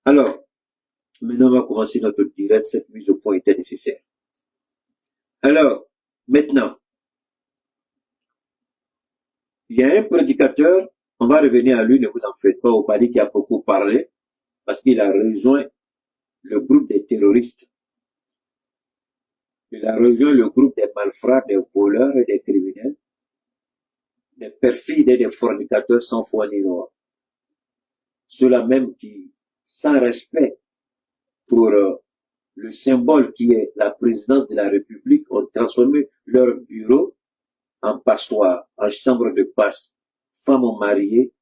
Alors, maintenant, on va commencer notre direct. Cette mise au point était nécessaire. Alors, maintenant, il y a un prédicateur, on va revenir à lui, ne vous en faites pas, au Mali qui a beaucoup parlé, parce qu'il a rejoint le groupe des terroristes. Il a rejoint le groupe des malfrats, des voleurs et des criminels, des perfides et des fornicateurs sans foi ni loi. Ceux-là même qui, sans respect pour le symbole qui est la présidence de la République, ont transformé leur bureau en passoire, en chambre de passe. Femmes mariées,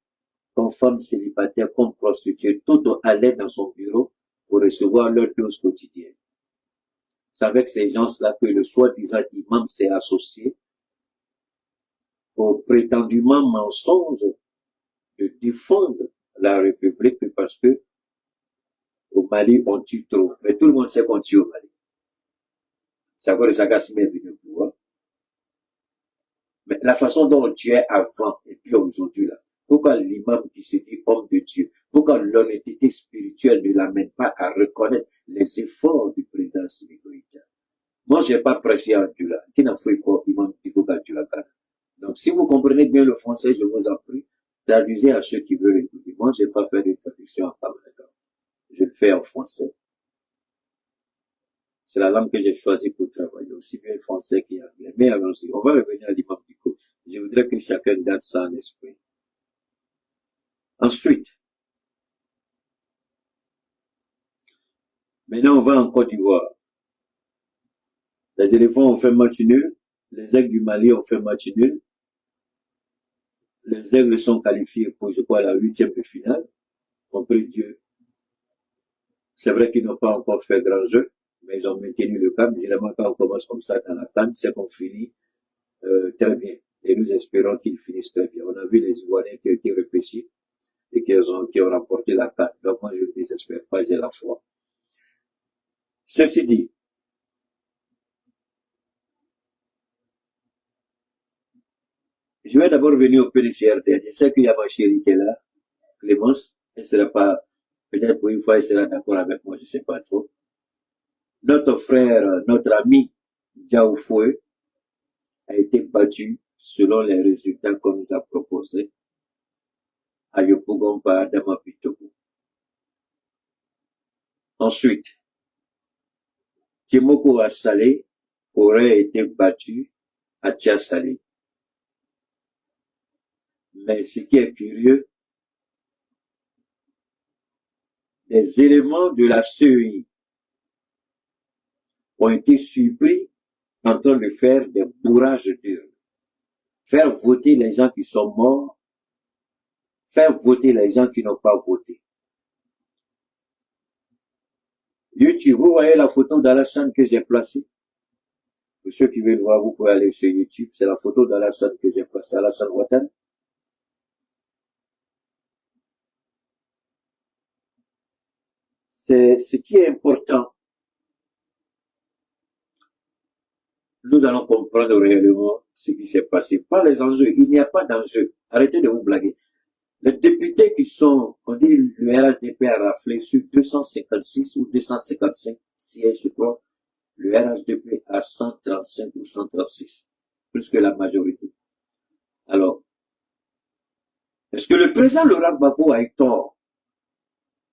comme femmes célibataires, comme prostituées, tout allaient dans son bureau pour recevoir leur dose quotidienne. C'est avec ces gens-là que le soi-disant imam s'est associé au prétendument mensonge de défendre la République parce que au Mali, on tue trop. Mais tout le monde sait qu'on tue au Mali. C'est encore le Sagassi est venu au pouvoir. Mais la façon dont on tuait avant et puis aujourd'hui, là, pourquoi l'imam qui se dit homme de Dieu, pourquoi l'honnêteté spirituelle ne l'amène pas à reconnaître les efforts du président Assimi Goïta? Moi, je n'ai pas prêché à Dieu là. Qui n'a fait fort imam Tigo Dieu. Donc, si vous comprenez bien le français, je vous en prie, traduisez à ceux qui veulent écouter. Moi, je n'ai pas fait de traduction en camerounais. Je le fais en français. C'est la langue que j'ai choisie pour travailler, aussi bien français qu'anglais. Mais allons-y, on va revenir à l'imam Tigo. Je voudrais que chacun garde ça en esprit. Ensuite, maintenant on va en Côte d'Ivoire. Les éléphants ont fait match nul. Les aigles du Mali ont fait match nul. Les aigles sont qualifiés pour, je crois, la 8e de finale. Compris Dieu. C'est vrai qu'ils n'ont pas encore fait grand jeu, mais ils ont maintenu le cap. Généralement, quand on commence comme ça dans la table, c'est qu'on finit très bien. Et nous espérons qu'ils finissent très bien. On a vu les Ivoiriens qui ont été repêchés et qui ont remporté la CAN. Donc moi, je ne désespère pas, j'ai la foi. Ceci dit, je vais d'abord venir au PDCRD. Je sais qu'il y a ma chérie qui est là, Clémence. Elle sera pas, peut-être pour une fois, elle sera d'accord avec moi, je ne sais pas trop. Notre frère, notre ami, Diaoufoué, a été battu selon les résultats qu'on nous a proposés à Yopougonpa, Damapitogo. Ensuite, Timoko Assalé aurait été battu à Tiasalé. Mais ce qui est curieux, des éléments de la CEI ont été surpris en train de faire des bourrages d'urnes. Faire voter les gens qui sont morts, faire voter les gens qui n'ont pas voté. YouTube, vous voyez la photo d'Alassane que j'ai placée? Pour ceux qui veulent voir, vous pouvez aller sur YouTube. C'est la photo d'Alassane que j'ai placée, Alassane Ouattara. C'est ce qui est important. Nous allons comprendre réellement ce qui s'est passé. Pas les enjeux. Il n'y a pas d'enjeu. Arrêtez de vous blaguer. Les députés qui sont, on dit, le RHDP a raflé sur 256 ou 255 sièges, je crois. Le RHDP a 135 ou 136, plus que la majorité. Alors, est-ce que le président Laurent Gbagbo a eu tort?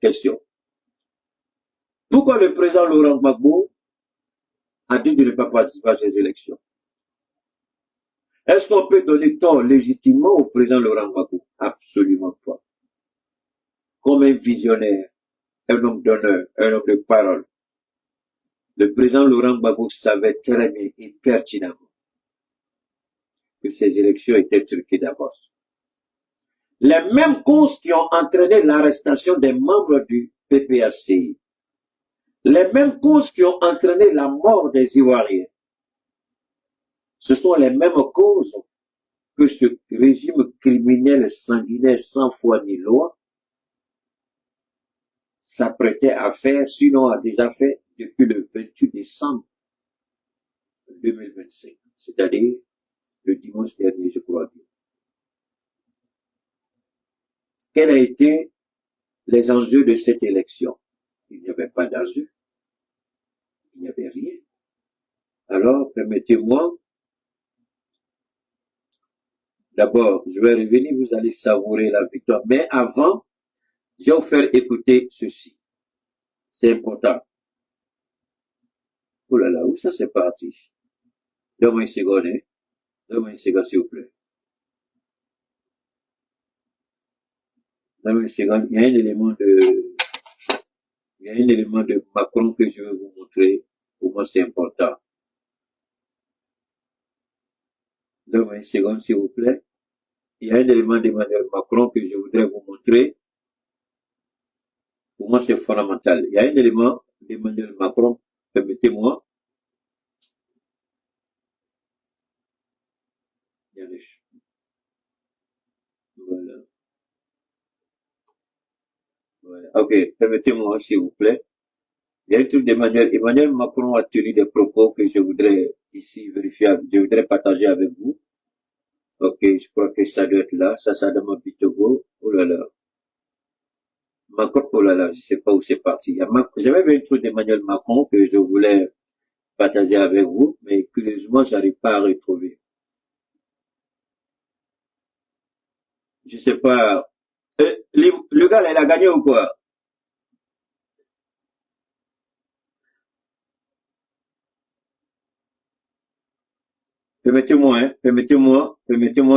Question. Pourquoi le président Laurent Gbagbo a dit de ne pas participer à ces élections? Est-ce qu'on peut donner tort légitimement au président Laurent Gbagbo? Absolument pas. Comme un visionnaire, un homme d'honneur, un homme de parole, le président Laurent Gbagbo savait très bien et pertinemment que ces élections étaient truquées d'avance. Les mêmes causes qui ont entraîné l'arrestation des membres du PPACI, les mêmes causes qui ont entraîné la mort des Ivoiriens, ce sont les mêmes causes que ce régime criminel sanguinaire sans foi ni loi s'apprêtait à faire, sinon a déjà fait depuis le 28 décembre 2025, c'est-à-dire le dimanche dernier, je crois bien. Quelle a été les enjeux de cette élection. Il n'y avait pas d'enjeu. Il n'y avait rien. Alors, permettez-moi, d'abord, je vais revenir, vous allez savourer la victoire. Mais avant, je vais vous faire écouter ceci. C'est important. Oh là là, où ça c'est parti? Donne-moi une seconde, hein. Donne-moi une seconde, s'il vous plaît. Donne-moi une seconde. Il y a un élément de Macron que je vais vous montrer. Pour moi, c'est important. Donne-moi une seconde, s'il vous plaît. Il y a un élément d'Emmanuel Macron que je voudrais vous montrer. Pour moi, c'est fondamental. Il y a un élément d'Emmanuel Macron, permettez-moi. Voilà. Voilà. Ok, permettez-moi, s'il vous plaît. Il y a un truc d'Emmanuel. Emmanuel Macron a tenu des propos que je voudrais ici vérifier, je voudrais partager avec vous. Ok, je crois que ça doit être là. Ça demande Bitogo. Oh là là. Macron, oh là là, je sais pas où c'est parti. J'avais vu un truc d'Emmanuel Macron que je voulais partager avec vous, mais curieusement, j'arrive pas à retrouver. Je sais pas. Le gars, là, il a gagné ou quoi? Permettez-moi, hein, permettez-moi,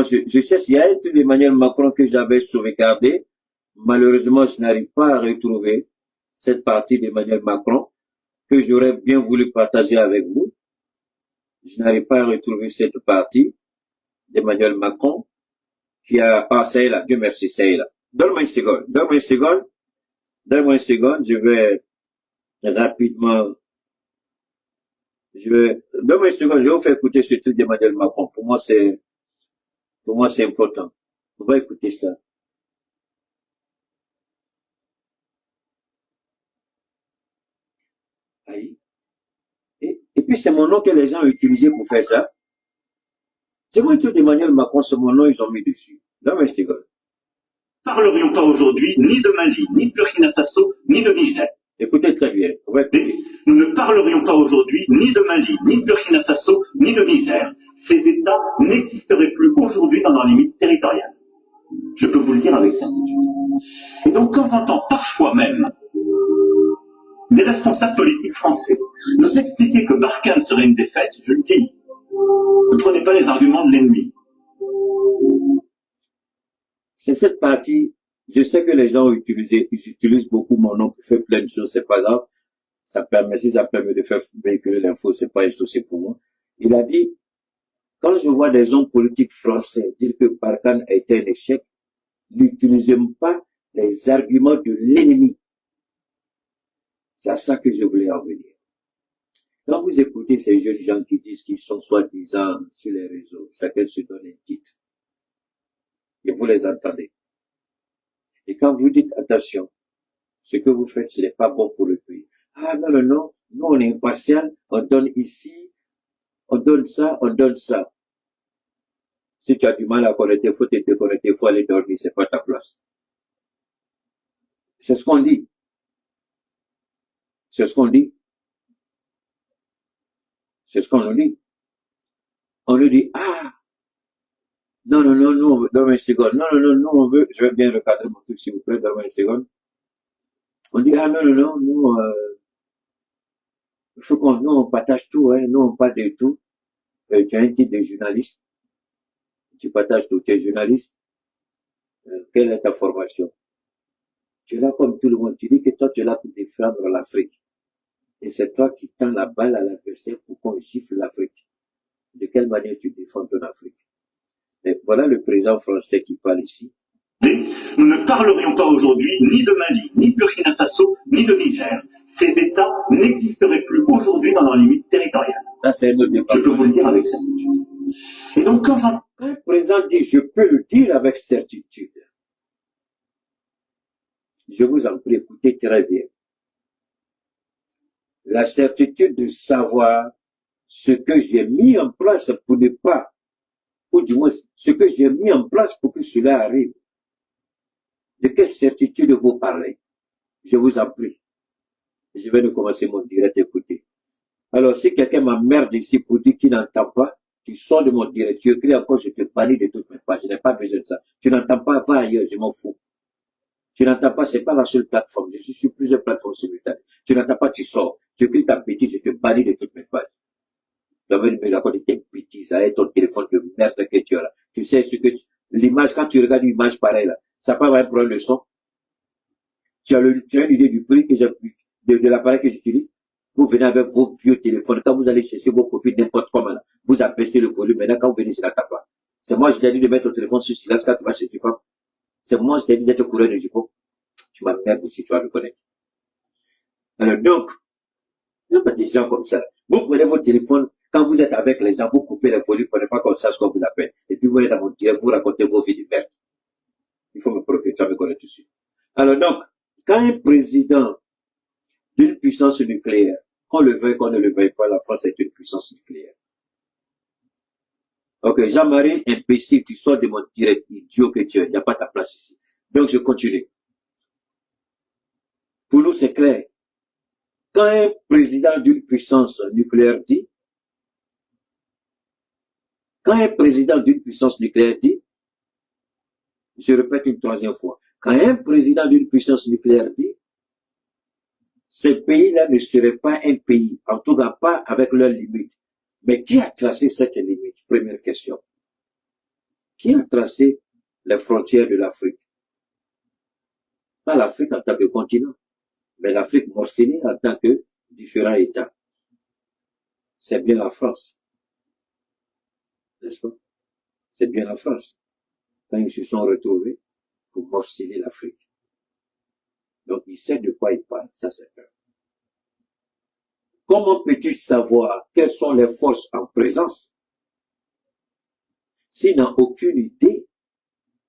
je cherche, il y a un truc d'Emmanuel Macron que j'avais sauvegardé. Malheureusement, je n'arrive pas à retrouver cette partie d'Emmanuel Macron que j'aurais bien voulu partager avec vous. Je n'arrive pas à retrouver cette partie d'Emmanuel Macron qui a, ah, c'est là, Dieu merci, c'est là. Donne-moi une seconde, je vais rapidement, donne-moi une seconde, je vais vous faire écouter ce truc d'Emmanuel Macron. Pour moi, c'est important. On va écouter ça. Aïe. Et puis, c'est mon nom que les gens ont utilisé pour faire ça. C'est moi, tout d'Emmanuel Macron, c'est mon nom, ils ont mis dessus. Donne-moi une seconde. Nous ne parlerions pas aujourd'hui ni de Mali, ni de Burkina Faso, ni de Niger. Écoutez très bien. Ouais. Nous ne parlerions pas aujourd'hui ni de Mali, ni de Burkina Faso, ni de Niger. Ces États n'existeraient plus aujourd'hui dans leurs limites territoriales. Je peux vous le dire avec certitude. Et donc, quand j'entends par choix même des responsables politiques français nous expliquer que Barkhane serait une défaite, je le dis, ne prenez pas les arguments de l'ennemi. C'est cette partie, je sais que les gens ils utilisent beaucoup mon nom pour faire plein de choses, c'est pas grave. Si ça permet de faire véhiculer l'info, c'est pas un souci pour moi. Il a dit, quand je vois des hommes politiques français dire que Barkhane a été un échec, n'utilisez pas les arguments de l'ennemi. C'est à ça que je voulais en venir. Quand vous écoutez ces jeunes gens qui disent qu'ils sont soi-disant sur les réseaux, chacun se donne un titre. Et vous les entendez. Et quand vous dites, attention, ce que vous faites, ce n'est pas bon pour le pays. Ah non, non, non, nous on est impartial, on donne ici, on donne ça, on donne ça. Si tu as du mal à connecter, faut te déconnecter, faut aller dormir, c'est pas ta place. C'est ce qu'on dit. C'est ce qu'on dit. C'est ce qu'on nous dit. On nous dit, ah, non, non, non, non, donne-moi une seconde. Non, non, non, non, on veut, je vais bien recadrer mon truc, s'il vous plaît, donne-moi une seconde. On dit, ah, non, non, non, nous, il faut qu'on, nous, on partage tout, hein, nous, on parle de tout. Tu as un titre de journaliste. Tu partages tout, tu es journaliste. Quelle est ta formation? Tu es là comme tout le monde. Tu dis que toi, tu es là pour défendre l'Afrique. Et c'est toi qui tends la balle à l'adversaire pour qu'on gifle l'Afrique. De quelle manière tu défends ton Afrique? Et voilà le président français qui parle ici. Nous ne parlerions pas aujourd'hui ni de Mali, ni de Burkina Faso, ni de Niger. Ces États n'existeraient plus aujourd'hui dans leurs limites territoriales. Ça, c'est un autre débat. Je peux vous le dire avec certitude. Et donc, quand un président dit, je peux le dire avec certitude, je vous en prie, écoutez très bien. La certitude de savoir ce que j'ai mis en place pour ne pas, ou du moins, ce que j'ai mis en place pour que cela arrive. De quelle certitude vous parlez? Je vous en prie. Je vais de commencer mon direct, écoutez. Alors, si quelqu'un m'emmerde ici pour dire qu'il n'entend pas, tu sors de mon direct, tu écris encore, je te bannis de toutes mes pages. Je n'ai pas besoin de ça. Tu n'entends pas, va ailleurs, je m'en fous. Tu n'entends pas, c'est pas la seule plateforme. Je suis sur plusieurs plateformes simultanées. Tu n'entends pas, tu sors. Tu écris ta bêtise, je te bannis de toutes mes pages. Tu vas me raconter tes bêtises avec ton téléphone de merde que tu as là. Tu sais ce que l'image, quand tu regardes une image pareille là, ça peut avoir prendre le son. Tu as une idée du prix que de l'appareil que j'utilise. Vous venez avec vos vieux téléphones. Quand vous allez chercher vos copies n'importe comment là, vous abaissez le volume. Maintenant, quand vous venez, ça n'entend pas. C'est moi, je t'ai dit de mettre ton téléphone sur silence quand tu vas chez tes femmes. C'est moi, je t'ai dit d'être coureur de jupon. Tu m'emmerdes si tu vas me connaître. Alors donc, il n'y a pas des gens comme ça. Vous prenez votre téléphone, quand vous êtes avec les gens, vous coupez les volumes pour ne pas qu'on sache ce qu'on vous appelle. Et puis vous allez dans mon direct, vous racontez vos vies de merde. Il faut me protéger, tu vas me connaître tout de suite. Alors donc, quand un président d'une puissance nucléaire, qu'on le veuille, qu'on ne le veuille pas, la France est une puissance nucléaire. Ok, Jean-Marie, imbécile, tu sors de mon direct, idiot que tu es, il n'y a pas ta place ici. Donc je continue. Pour nous, c'est clair. Quand un président d'une puissance nucléaire dit, je répète une troisième fois, quand un président d'une puissance nucléaire dit, ce pays-là ne serait pas un pays, en tout cas pas avec leurs limites. Mais qui a tracé cette limite? Première question. Qui a tracé les frontières de l'Afrique? Pas l'Afrique en tant que continent, mais l'Afrique morcelée en tant que différents États. C'est bien la France. N'est-ce pas? C'est bien la France. Quand ils se sont retrouvés pour morceler l'Afrique. Donc, il sait de quoi il parle, ça c'est clair. Comment peux-tu savoir quelles sont les forces en présence s'il n'a aucune idée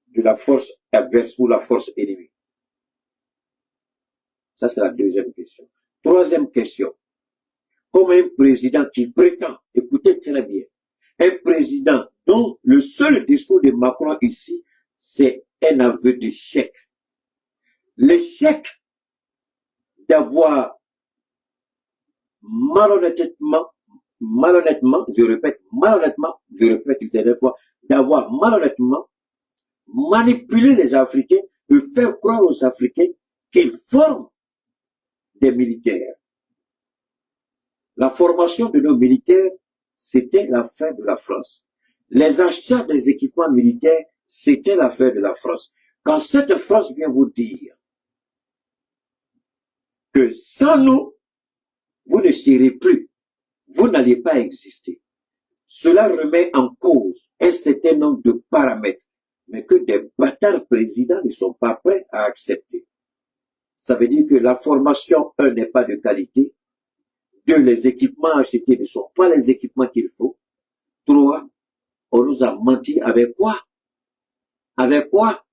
de la force adverse ou la force ennemie? Ça, c'est la deuxième question. Troisième question. Comme un président qui prétend, écoutez très bien, un président dont le seul discours de Macron ici, c'est un aveu d'échec. L'échec d'avoir malhonnêtement, je répète une dernière fois, d'avoir malhonnêtement manipulé les Africains, de faire croire aux Africains qu'ils forment des militaires. La formation de nos militaires, c'était l'affaire de la France. Les achats des équipements militaires, c'était l'affaire de la France. Quand cette France vient vous dire que sans nous, vous ne serez plus, vous n'allez pas exister. Cela remet en cause un certain nombre de paramètres, mais que des bâtards présidents ne sont pas prêts à accepter. Ça veut dire que la formation, n'est pas de qualité. 2, les équipements achetés ne sont pas les équipements qu'il faut. 3, on nous a menti avec quoi? Avec quoi?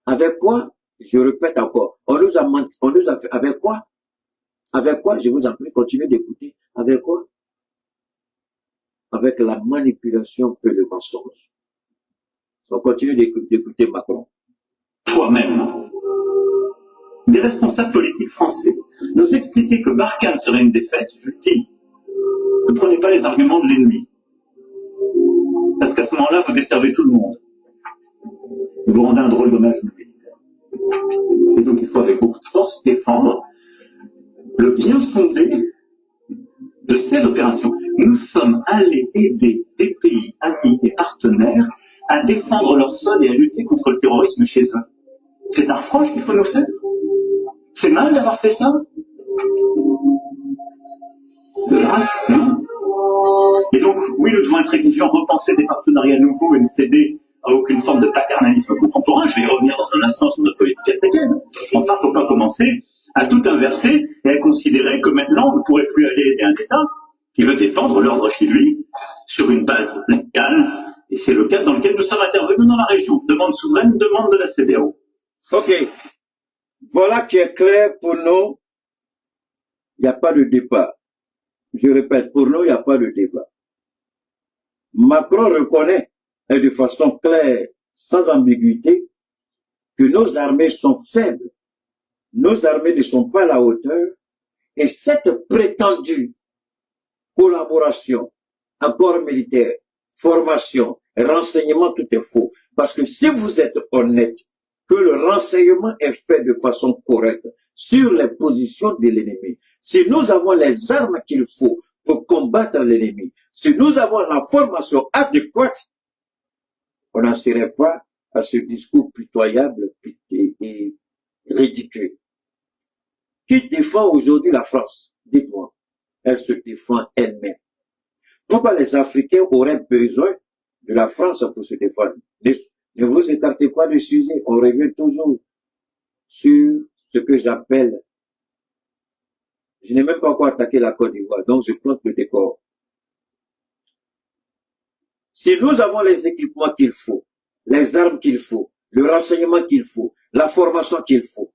Avec quoi? Je répète encore. On nous a menti, on nous a fait, avec quoi? Avec quoi? Je vous en prie, continuez d'écouter. Avec quoi? Avec la manipulation et le mensonge. On continue d'écouter Macron. Toi-même, des responsables politiques français, nous expliquer que Barkhane serait une défaite, je dis, ne prenez pas les arguments de l'ennemi. Parce qu'à ce moment-là, vous desservez tout le monde. Vous rendez un drôle d'hommage aux militaires. Et donc il faut avec beaucoup de force défendre le bien fondé de ces opérations. Nous sommes allés aider des pays amis et partenaires à défendre leur sol et à lutter contre le terrorisme chez eux. C'est un reproche qu'il faut nous faire. C'est mal d'avoir fait ça. De grâce, non? Et donc, oui, nous devons être exigeants, repenser des partenariats nouveaux et ne céder à aucune forme de paternalisme contemporain. Je vais y revenir dans un instant sur notre politique africaine. Enfin, il ne faut pas commencer à tout inverser et à considérer que maintenant, on ne pourrait plus aller aider un État qui veut défendre l'ordre chez lui sur une base légale. Et c'est le cas dans lequel nous sommes intervenus dans la région. Demande souveraine, demande de la CEDEAO. Ok. Voilà qui est clair pour nous. Il n'y a pas de débat. Je répète, pour nous, il n'y a pas de débat. Macron reconnaît, et de façon claire, sans ambiguïté, que nos armées sont faibles nos armées ne sont pas à la hauteur et cette prétendue collaboration, accord militaire, formation, renseignement, tout est faux. Parce que si vous êtes honnête, que le renseignement est fait de façon correcte sur les positions de l'ennemi, si nous avons les armes qu'il faut pour combattre l'ennemi, si nous avons la formation adéquate, on n'en serait pas à ce discours pitoyable et ridicule. Qui défend aujourd'hui la France? Dites-moi. Elle se défend elle-même. Pourquoi les Africains auraient besoin de la France pour se défendre? Ne vous écartez pas de sujet. On revient toujours sur ce que j'appelle, je n'ai même pas encore attaqué la Côte d'Ivoire, donc je plante le décor. Si nous avons les équipements qu'il faut, les armes qu'il faut, le renseignement qu'il faut, la formation qu'il faut,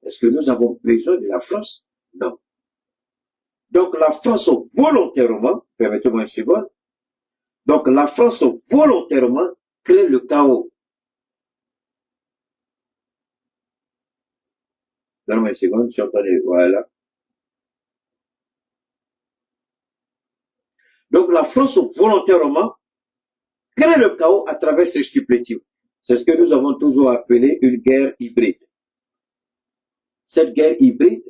est-ce que nous avons besoin de la France? Non. Donc la France volontairement, permettez-moi une seconde, donc la France volontairement crée le chaos. Donne-moi une seconde, je suis entendu, voilà. Donc la France volontairement crée le chaos à travers ses supplétifs. C'est ce que nous avons toujours appelé une guerre hybride. Cette guerre hybride,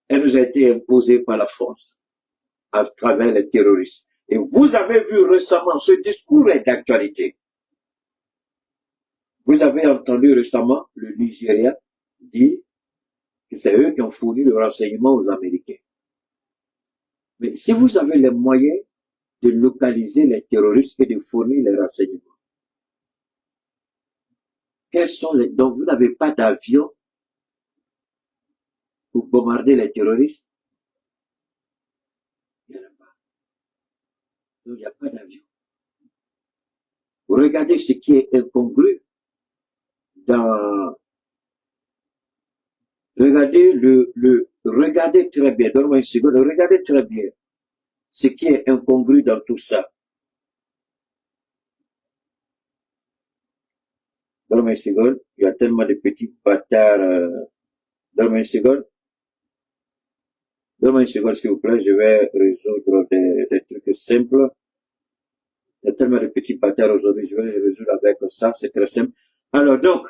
elle nous a été imposée par la France à travers les terroristes. Et vous avez vu récemment, ce discours est d'actualité. Vous avez entendu récemment le Nigeria dire que c'est eux qui ont fourni le renseignement aux Américains. Mais si vous avez les moyens de localiser les terroristes et de fournir les renseignements, quels sont les... Donc vous n'avez pas d'avion pour bombarder les terroristes? Il n'y en a pas. Donc il n'y a pas d'avion. Regardez ce qui est incongru dans... Regardez très bien, donne-moi une seconde, regardez très bien ce qui est incongru dans tout ça. Donne-moi une seconde, il y a tellement de petits bâtards. Donne-moi une seconde. Donne-moi une seconde, s'il vous plaît, je vais résoudre des trucs simples. Il y a tellement de petits bâtards aujourd'hui, je vais les résoudre avec ça, c'est très simple. Alors donc,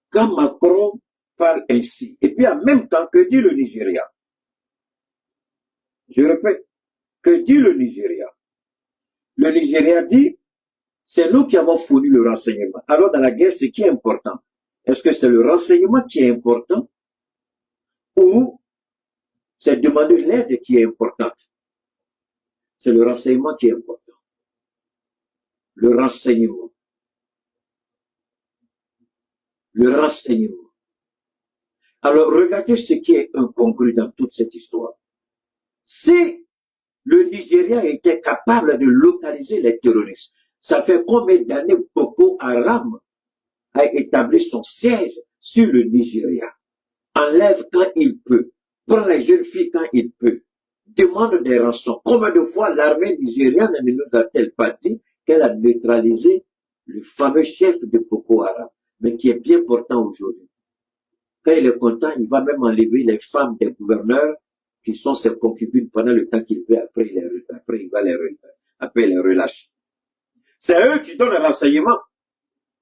quand Macron parle ainsi, et puis en même temps, que dit le Nigeria? Je répète, que dit le Nigeria? Le Nigeria dit, c'est nous qui avons fourni le renseignement. Alors dans la guerre, ce qui est important, est-ce que c'est le renseignement qui est important ou c'est demander l'aide qui est importante? C'est le renseignement qui est important. Le renseignement. Le renseignement. Alors regardez ce qui est incongru dans toute cette histoire. Si le Nigeria était capable de localiser les terroristes, ça fait combien d'années Boko Haram a établi son siège sur le Nigeria? Enlève quand il peut, prend les jeunes filles quand il peut, demande des rançons. Combien de fois l'armée nigériane ne nous a-t-elle pas dit qu'elle a neutralisé le fameux chef de Boko Haram, mais qui est bien portant aujourd'hui? Quand il est content, il va même enlever les femmes des gouverneurs qui sont ses concubines pendant le temps qu'il veut, après il va les relâche. C'est eux qui donnent le renseignement,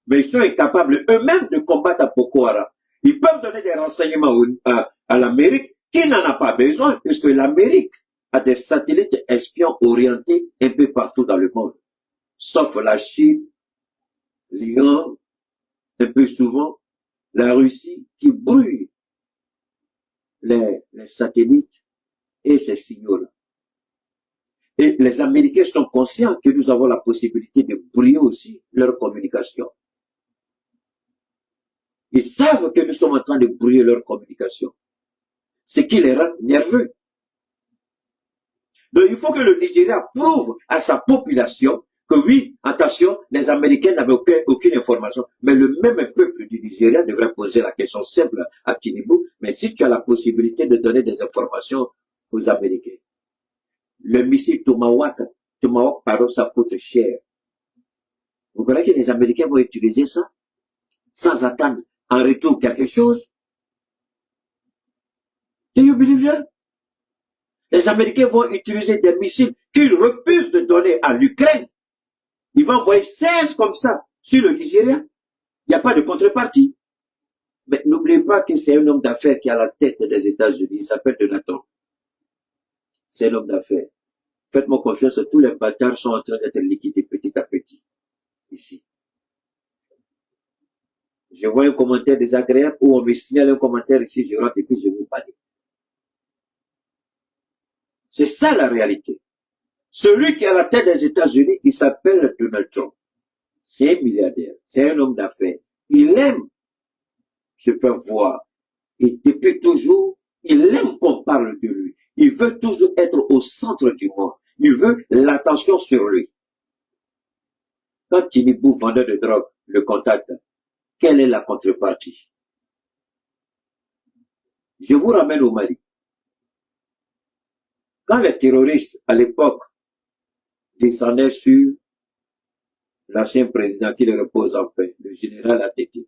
mais ils sont incapables eux-mêmes de combattre à Boko Haram. Ils peuvent donner des renseignements à l'Amérique qui n'en a pas besoin, puisque l'Amérique a des satellites espions orientés un peu partout dans le monde, sauf la Chine, l'Iran, un peu souvent, la Russie qui brouille les satellites et ces signaux-là. Et les Américains sont conscients que nous avons la possibilité de brouiller aussi leur communication. Ils savent que nous sommes en train de brouiller leur communication. Ce qui les rend nerveux. Donc il faut que le Nigeria prouve à sa population que oui, attention, les Américains n'avaient aucune information. Mais le même peuple du Nigeria devrait poser la question simple à Tinubu. Mais si tu as la possibilité de donner des informations aux Américains, le missile Tomahawk, pardon, ça coûte cher. Vous croyez que les Américains vont utiliser ça sans attendre en retour quelque chose? Do you believe that? Les Américains vont utiliser des missiles qu'ils refusent de donner à l'Ukraine. Ils vont envoyer 16 comme ça sur le Nigeria. Il n'y a pas de contrepartie. Mais n'oubliez pas que c'est un homme d'affaires qui est à la tête des États-Unis. Il s'appelle Donald Trump. C'est un homme d'affaires. Faites-moi confiance, tous les bâtards sont en train d'être liquidés petit à petit. Ici. Je vois un commentaire désagréable où on me signale un commentaire ici, je rentre et puis je vous parle. C'est ça la réalité. Celui qui est à la tête des États-Unis, il s'appelle Donald Trump. C'est un milliardaire, c'est un homme d'affaires. Il aime se faire voir. Et depuis toujours, il aime qu'on parle de lui. Il veut toujours être au centre du monde. Il veut l'attention sur lui. Quand Tinibou, vendeur de drogue, le contacte, quelle est la contrepartie? Je vous ramène au Mali. Quand les terroristes, à l'époque, descendaient sur l'ancien président qui le repose en paix, le général Atete,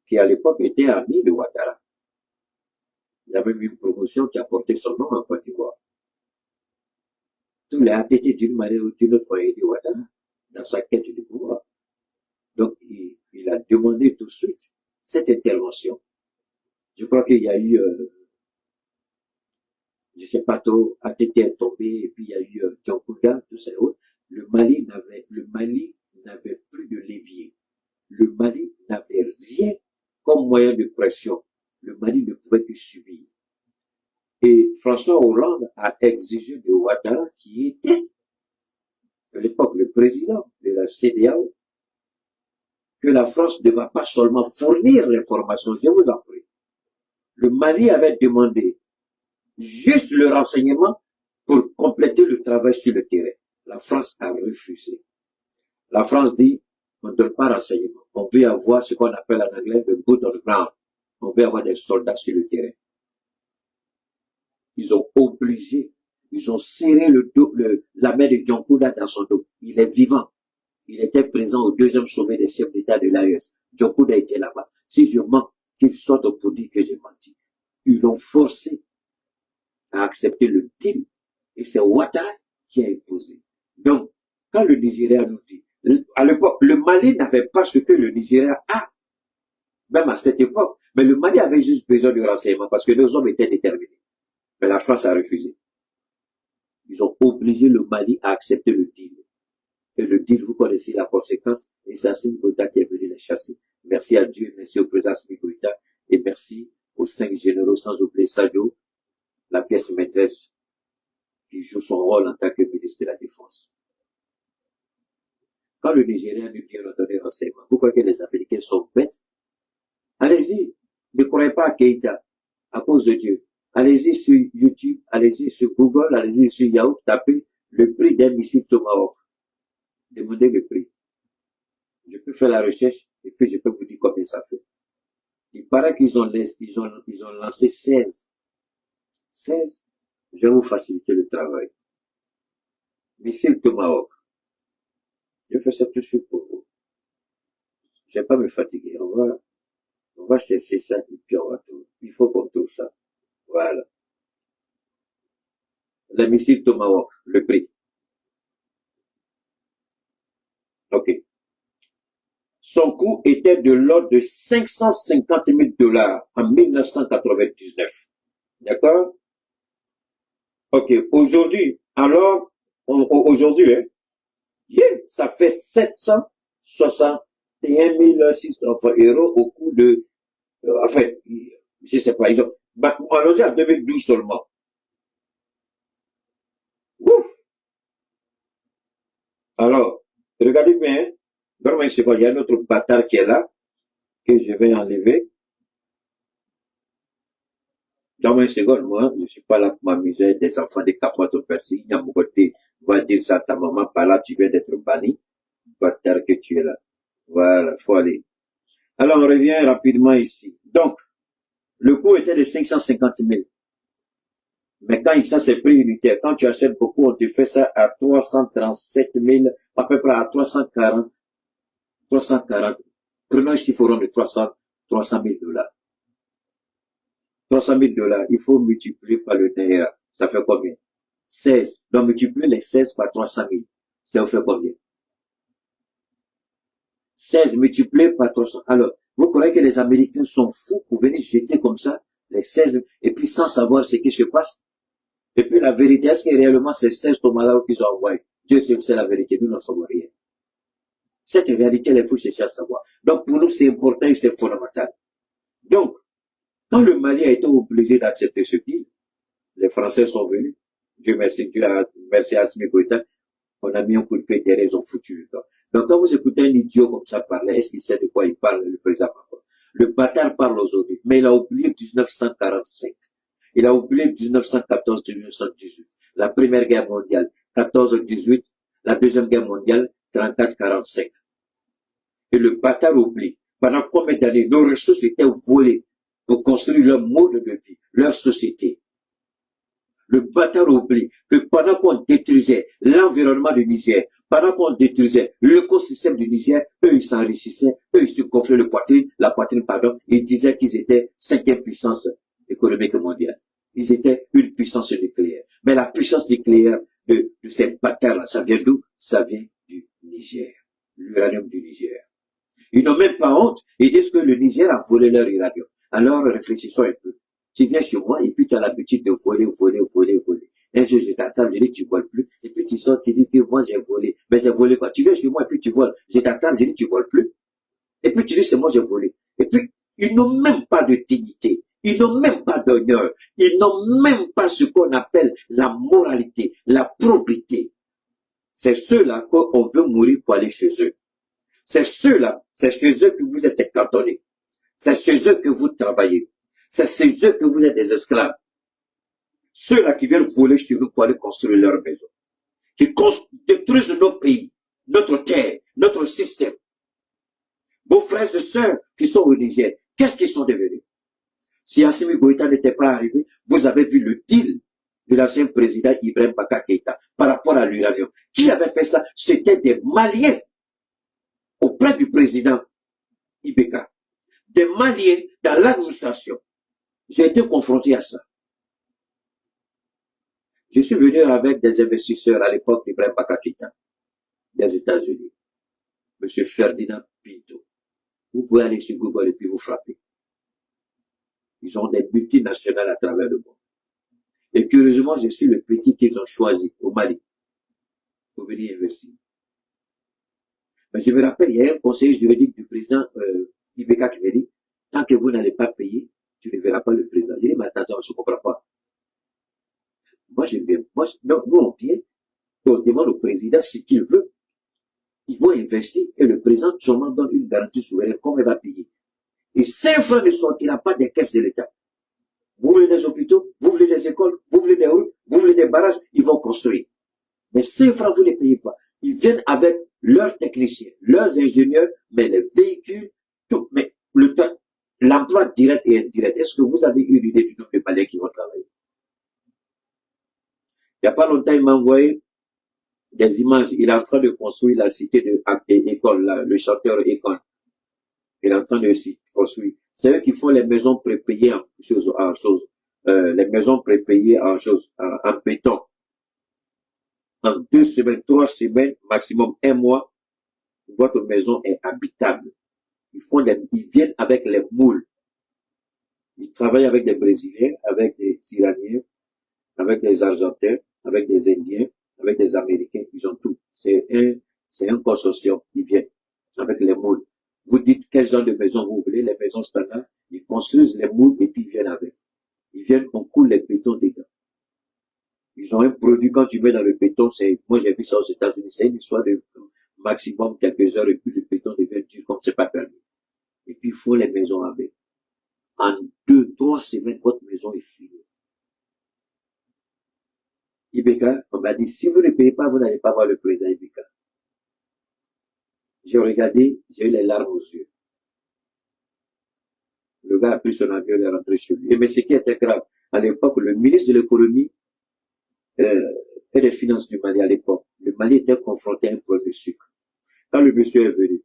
qui à l'époque était ami de Ouattara. Il y a même une promotion qui a porté son nom en Côte d'Ivoire. Tous les Atete d'une manière ou d'une autre ont aidé Ouattara dans sa quête du pouvoir. Donc, il a demandé tout de suite cette intervention. Je crois qu'il y a eu, je sais pas trop, Atete est tombé, et puis il y a eu Djonkouda, tout ça. Le Mali n'avait plus de levier. Le Mali n'avait rien comme moyen de pression. Le Mali ne pouvait que subir. Et François Hollande a exigé de Ouattara, qui était, à l'époque, le président de la CEDEAO, que la France ne va pas seulement fournir l'information, je vous en prie. Le Mali avait demandé juste le renseignement pour compléter le travail sur le terrain. La France a refusé. La France dit, on ne donne pas renseignement. On veut avoir ce qu'on appelle en anglais le boot on the ground. On veut avoir des soldats sur le terrain. Ils ont obligé, ils ont serré la main de Djonkouda dans son dos. Il est vivant. Il était présent au deuxième sommet des chefs d'État de l'AES. Djonkouda était là-bas. Si je mens, qu'il sorte pour dire que j'ai menti. Ils l'ont forcé à accepter le deal. Et c'est Ouattara qui a imposé. Donc, quand le Nigeria nous dit, à l'époque, le Mali n'avait pas ce que le Nigeria a, même à cette époque. Mais le Mali avait juste besoin de renseignements parce que nos hommes étaient déterminés. Mais la France a refusé. Ils ont obligé le Mali à accepter le deal. Et le deal, vous connaissez la conséquence, et c'est Assimi Goïta qui est venu les chasser. Merci à Dieu, merci au président Assimi Goïta, et merci aux 5 généraux, sans oublier Sadio, la pièce maîtresse, qui joue son rôle en tant que ministre de la Défense. Quand le Nigérien nous dit on donne des renseignements, vous croyez que les Américains sont bêtes? Allez-y, ne croyez pas à Keïta, à cause de Dieu. Allez-y sur YouTube, allez-y sur Google, allez-y sur Yahoo, tapez le prix d'un missile Tomahawk. Demandez le prix. Je peux faire la recherche et puis je peux vous dire combien ça fait. Il paraît qu'ils ont lancé 16. 16, je vais vous faciliter le travail. Missile Tomahawk. Je fais ça tout de suite pour vous. Je vais pas me fatiguer. On va chercher ça et puis on va trouver. Il faut qu'on trouve ça. Voilà. Le missile Tomahawk, le prix. Ok. Son coût était de l'ordre de 550 000 $ en 1999. D'accord? Ok. Aujourd'hui, alors, aujourd'hui, hein, ça fait 761 600 € au coût de, enfin, je sais pas, on l'a dit en 2012 seulement. Ouf! Alors, regardez bien, dans une seconde, il y a un autre bâtard qui est là, que je vais enlever. Dans une seconde, moi, je suis pas là pour m'amuser des enfants de 4 personnes. Il y a mon côté, va dire ça à ta maman, par là, tu viens d'être banni. Bâtard que tu es là. Voilà, faut aller. Alors, on revient rapidement ici. Donc, le coût était de 550 000. Mais quand ça c'est prix unitaire, quand tu achètes beaucoup, on te fait ça à 337 000, à peu près à 340. Prenons ici forum de 300 000 $. 300 000 $, il faut multiplier par le Naira. Ça fait combien? 16. Donc, multiplier les 16 par 300 000. Ça fait combien? 16 multiplié par 300. Alors, vous croyez que les Américains sont fous pour venir jeter comme ça les 16 et puis sans savoir ce qui se passe? Et puis la vérité, est-ce que réellement ces 16 tomahawks qu'ils ont envoyés? Dieu seul sait la vérité, nous n'en savons rien. Cette réalité, il faut chercher à savoir. Donc, pour nous, c'est important et c'est fondamental. Donc, quand le Mali a été obligé d'accepter ce deal, les Français sont venus. Dieu merci, merci à Assimi Goïta. On a mis un coup de pied derrière, ils ont foutu le temps. Donc, quand vous écoutez un idiot comme ça parler, est-ce qu'il sait de quoi il parle, le président Macron? Le bâtard parle aujourd'hui, mais il a oublié 1945. Il a oublié 1914-1918. La Première Guerre mondiale, 14-18. La Deuxième Guerre mondiale, 34-45. Et le bâtard oublie. Pendant combien d'années, nos ressources étaient volées pour construire leur mode de vie, leur société. Le bâtard oublie que pendant qu'on détruisait l'environnement du Niger, pendant qu'on détruisait l'écosystème du Niger, eux ils s'enrichissaient, eux ils se gonflaient la poitrine, ils disaient qu'ils étaient 5e puissance économique mondiale. Ils étaient une puissance nucléaire. Mais la puissance nucléaire de ces bâtards-là, ça vient d'où? Ça vient du Niger. L'uranium du Niger. Ils n'ont même pas honte. Ils disent que le Niger a volé leur uranium. Alors réfléchissons un peu. Tu viens chez moi et puis tu as l'habitude de voler. Un jour je t'attends, je dis tu voles plus. Et puis tu sors, tu dis que moi j'ai volé. Mais j'ai volé quoi? Tu viens chez moi et puis tu voles. Je t'attends, je dis tu voles plus. Et puis tu dis c'est moi j'ai volé. Et puis ils n'ont même pas de dignité. Ils n'ont même pas d'honneur. Ils n'ont même pas ce qu'on appelle la moralité, la probité. C'est ceux-là qu'on veut mourir pour aller chez eux. C'est ceux-là, c'est chez eux que vous êtes cantonnés. C'est chez eux que vous travaillez. C'est chez eux que vous êtes des esclaves. Ceux-là qui viennent voler chez nous pour aller construire leur maison. Qui détruisent nos pays, notre terre, notre système. Vos frères et sœurs qui sont au Niger, qu'est-ce qu'ils sont devenus? Si Assimi Goïta n'était pas arrivé, vous avez vu le deal de l'ancien président Ibrahim Baka Keïta par rapport à l'uranium. Qui avait fait ça? C'était des Maliens auprès du président Ibeka. Des Maliens dans l'administration. J'ai été confronté à ça. Je suis venu avec des investisseurs à l'époque d'Ibrahim Baka Keïta, des États-Unis. Monsieur Ferdinand Pinto. Vous pouvez aller sur Google et puis vous frapper. Ils ont des multinationales à travers le monde. Et curieusement, je suis le petit qu'ils ont choisi au Mali pour venir investir. Mais je me rappelle, il y a un conseiller juridique du président Ibeka qui m'a dit, tant que vous n'allez pas payer, tu ne verras pas le président. J'ai dit, mais attends, je ne comprends pas. Non, nous on vient, on demande au président ce qu'il veut. Il va investir et le président seulement donne une garantie souveraine, comme il va payer. Et 5 francs ne sortira pas des caisses de l'État. Vous voulez des hôpitaux, vous voulez des écoles, vous voulez des routes, vous voulez des barrages, ils vont construire. Mais 5 francs, vous ne les payez pas. Ils viennent avec leurs techniciens, leurs ingénieurs, mais les véhicules, tout. Mais l'emploi direct et indirect, est-ce que vous avez eu l'idée du nombre de Maliens qui vont travailler? Il n'y a pas longtemps, il m'a envoyé des images. Il est en train de construire la cité de École, le chanteur École. Il est en train de construire. C'est eux qui font les maisons prépayées les maisons prépayées en béton. En 2 semaines, 3 semaines, maximum 1 mois, votre maison est habitable. Ils viennent avec les moules. Ils travaillent avec des Brésiliens, avec des Iraniens, avec des Argentins, avec des Indiens, avec des Américains. Ils ont tout. C'est un consortium. Ils viennent avec les moules. Vous dites quel genre de maison vous voulez, les maisons standards, ils construisent les moules et puis ils viennent avec. Ils viennent, on coule les bétons dedans. Ils ont un produit, quand tu mets dans le béton, moi j'ai vu ça aux États-Unis, c'est une histoire de maximum quelques heures et puis le béton devient dur comme c'est pas permis. Et puis il faut les maisons avec. En 2, 3 semaines, votre maison est finie. Ibeka, on m'a dit, si vous ne payez pas, vous n'allez pas voir le président Ibeka. J'ai regardé, j'ai eu les larmes aux yeux. Le gars a pris son avion et est rentré chez lui. Mais ce qui était grave, à l'époque, le ministre de l'économie et des finances du Mali à l'époque, le Mali était confronté à un problème de sucre. Quand le monsieur est venu,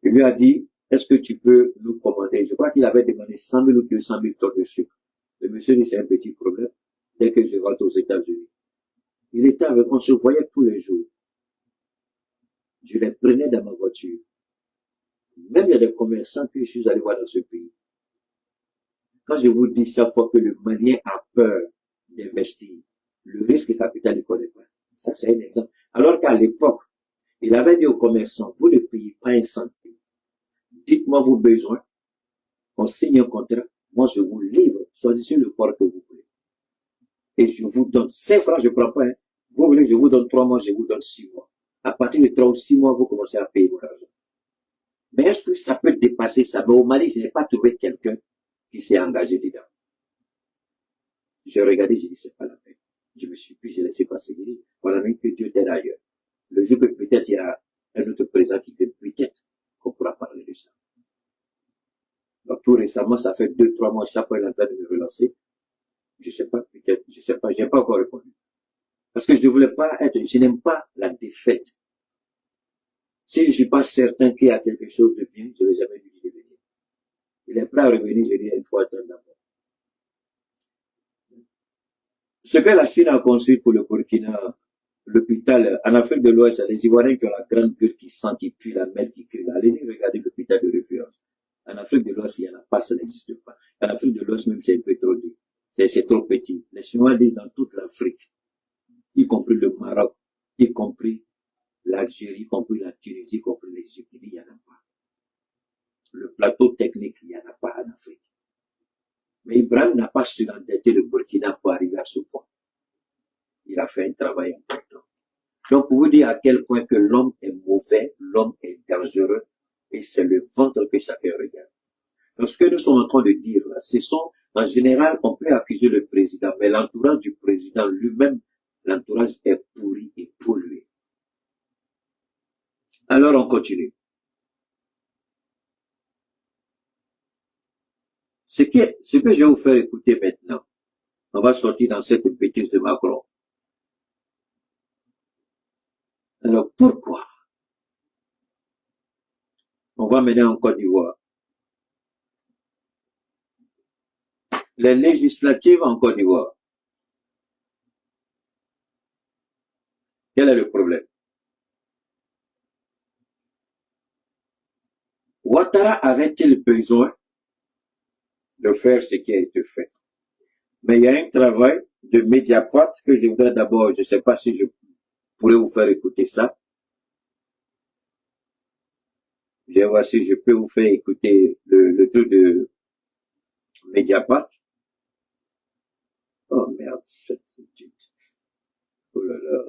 il lui a dit, est-ce que tu peux nous commander? Je crois qu'il avait demandé 100 000 ou 200 000 tonnes de sucre. Le me suis dit, c'est un petit problème. Dès que je rentre aux États-Unis. Il était avec, on se voyait tous les jours. Je les prenais dans ma voiture. Même il y a des commerçants que je suis allé voir dans ce pays. Quand je vous dis chaque fois que le Malien a peur d'investir, le risque capital ne connaît pas. Ça, c'est un exemple. Alors qu'à l'époque, il avait dit aux commerçants, vous ne payez pas un centime. Dites-moi vos besoins. On signe un contrat. Moi, je vous livre. Choisissez le port que vous voulez. Et je vous donne 5 francs, je ne prends pas. Hein. Vous voulez, je vous donne 3 mois, je vous donne 6 mois. À partir de 3 ou 6 mois, vous commencez à payer votre argent. Mais est-ce que ça peut dépasser ça? Mais au Mali, je n'ai pas trouvé quelqu'un qui s'est engagé dedans. J'ai regardé, j'ai dit, c'est pas la peine. Je me suis pris, j'ai laissé passer. J'ai dit, voilà, même que Dieu t'aide ailleurs. Le jour que peut-être il y a un autre président qui fait peut-être qu'on pourra parler de ça. Donc tout récemment, ça fait 2-3 mois, chaque fois il est en train de me relancer. Je sais pas, peut-être, je sais pas, j'ai pas encore répondu. Parce que je ne voulais pas être, je n'aime pas la défaite. Si je ne suis pas certain qu'il y a quelque chose de bien, je ne vais jamais lui dire de venir. Il est prêt à revenir, je dis, il faut attendre d'abord. Ce que la Chine a construit pour le Burkina, l'hôpital, en Afrique de l'Ouest, les Ivoiriens qui ont la grande gueule, qui sentent, qui puent la mer, qui crient. Allez-y, regardez l'hôpital de référence. En Afrique de l'Ouest, il n'y en a pas, ça n'existe pas. En Afrique de l'Ouest, même, c'est un peu trop dit. C'est trop petit. Les Chinois disent dans toute l'Afrique, y compris le Maroc, y compris l'Algérie, y compris la Tunisie, y compris l'Égypte, il n'y en a pas. Le plateau technique, il n'y en a pas en Afrique. Mais Ibrahim n'a pas surendetté le Burkina pour arriver à ce point. Il a fait un travail important. Donc, pour vous dire à quel point que l'homme est mauvais, l'homme est dangereux, et c'est le ventre que chacun regarde. Donc, ce que nous sommes en train de dire là, ce sont, en général, on peut accuser le président, mais l'entourage du président lui-même, l'entourage est pourri et pollué. Alors, on continue. Ce que je vais vous faire écouter maintenant, on va sortir dans cette bêtise de Macron. Alors, pourquoi? On va mener en Côte d'Ivoire. Les législatives en Côte d'Ivoire. Quel est le problème? Ouattara avait-il besoin de faire ce qui a été fait? Mais il y a un travail de Mediapart que je voudrais d'abord, je ne sais pas si je pourrais vous faire écouter ça. Je vais voir si je peux vous faire écouter le truc de Mediapart. Oh merde, cette étude. Oh là là.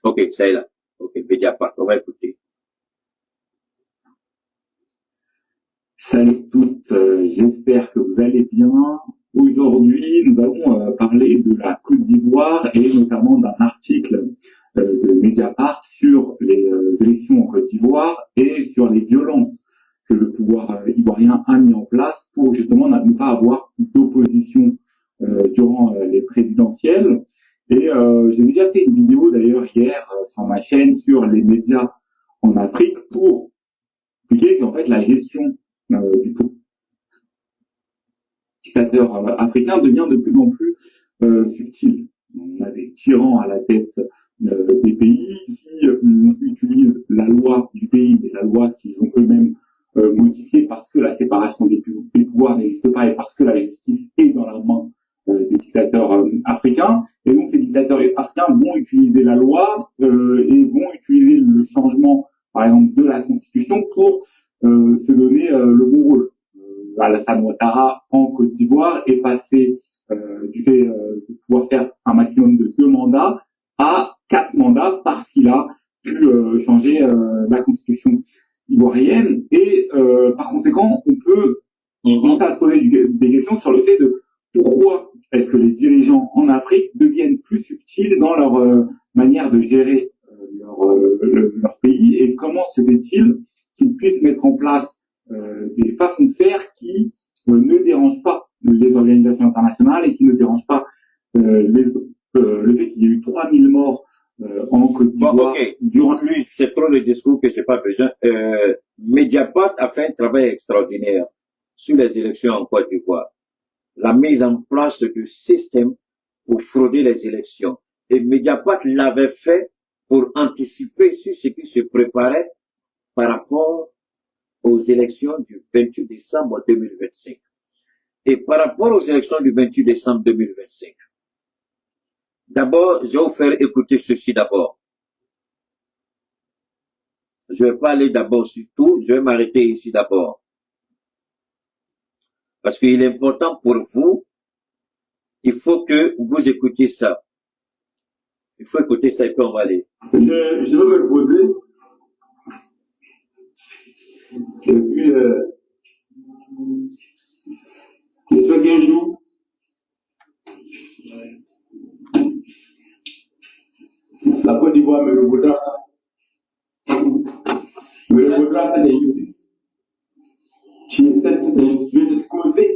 Ok, ça est là. Ok, Mediapart, on va écouter. Salut à toutes, j'espère que vous allez bien. Aujourd'hui, nous allons parler de la Côte d'Ivoire et notamment d'un article de Mediapart sur les élections en Côte d'Ivoire et sur les violences que le pouvoir ivoirien a mis en place pour justement ne pas avoir d'opposition durant les présidentielles. Et j'ai déjà fait une vidéo d'ailleurs hier sur ma chaîne sur les médias en Afrique pour expliquer qu'en fait la gestion du dictateur africain devient de plus en plus subtil. On a des tyrans à la tête des pays qui utilisent la loi du pays, mais la loi qu'ils ont eux-mêmes modifiée parce que la séparation des pouvoirs n'existe pas et parce que la justice est dans la main des dictateurs africains. Et donc ces dictateurs africains vont utiliser la loi et vont utiliser le changement, par exemple, de la Constitution pour se donner le bon rôle. Alassane Ouattara en Côte d'Ivoire est passé du fait de pouvoir faire un maximum de 2 mandats à 4 mandats parce qu'il a pu changer la constitution ivoirienne et par conséquent on peut commencer à se poser des questions sur le fait de pourquoi est-ce que les dirigeants en Afrique deviennent plus subtils dans leur manière de gérer leur pays et comment se fait-il qu'ils puissent mettre en place des façons de faire qui ne dérangent pas les organisations internationales et qui ne dérangent pas le fait qu'il y ait eu 3000 morts en Côte d'Ivoire. Bon, ok. Durant lui, c'est trop le discours que j'ai pas besoin. Mediapart a fait un travail extraordinaire sur les élections en Côte d'Ivoire. La mise en place de systèmes pour frauder les élections. Et Mediapart l'avait fait pour anticiper sur ce qui se préparait par rapport aux élections du 28 décembre 2025. Et par rapport aux élections du 28 décembre 2025, d'abord, je vais vous faire écouter ceci d'abord. Je ne vais pas aller d'abord sur tout, je vais m'arrêter ici d'abord. Parce qu'il est important pour vous, il faut que vous écoutiez ça. Il faut écouter ça et puis on va aller. Je veux me poser. Et puis, j'espère qu'un jour, la Côte d'Ivoire me revaudra ça. Me revaudra cette injustice. Cette injustice vient d'être causée.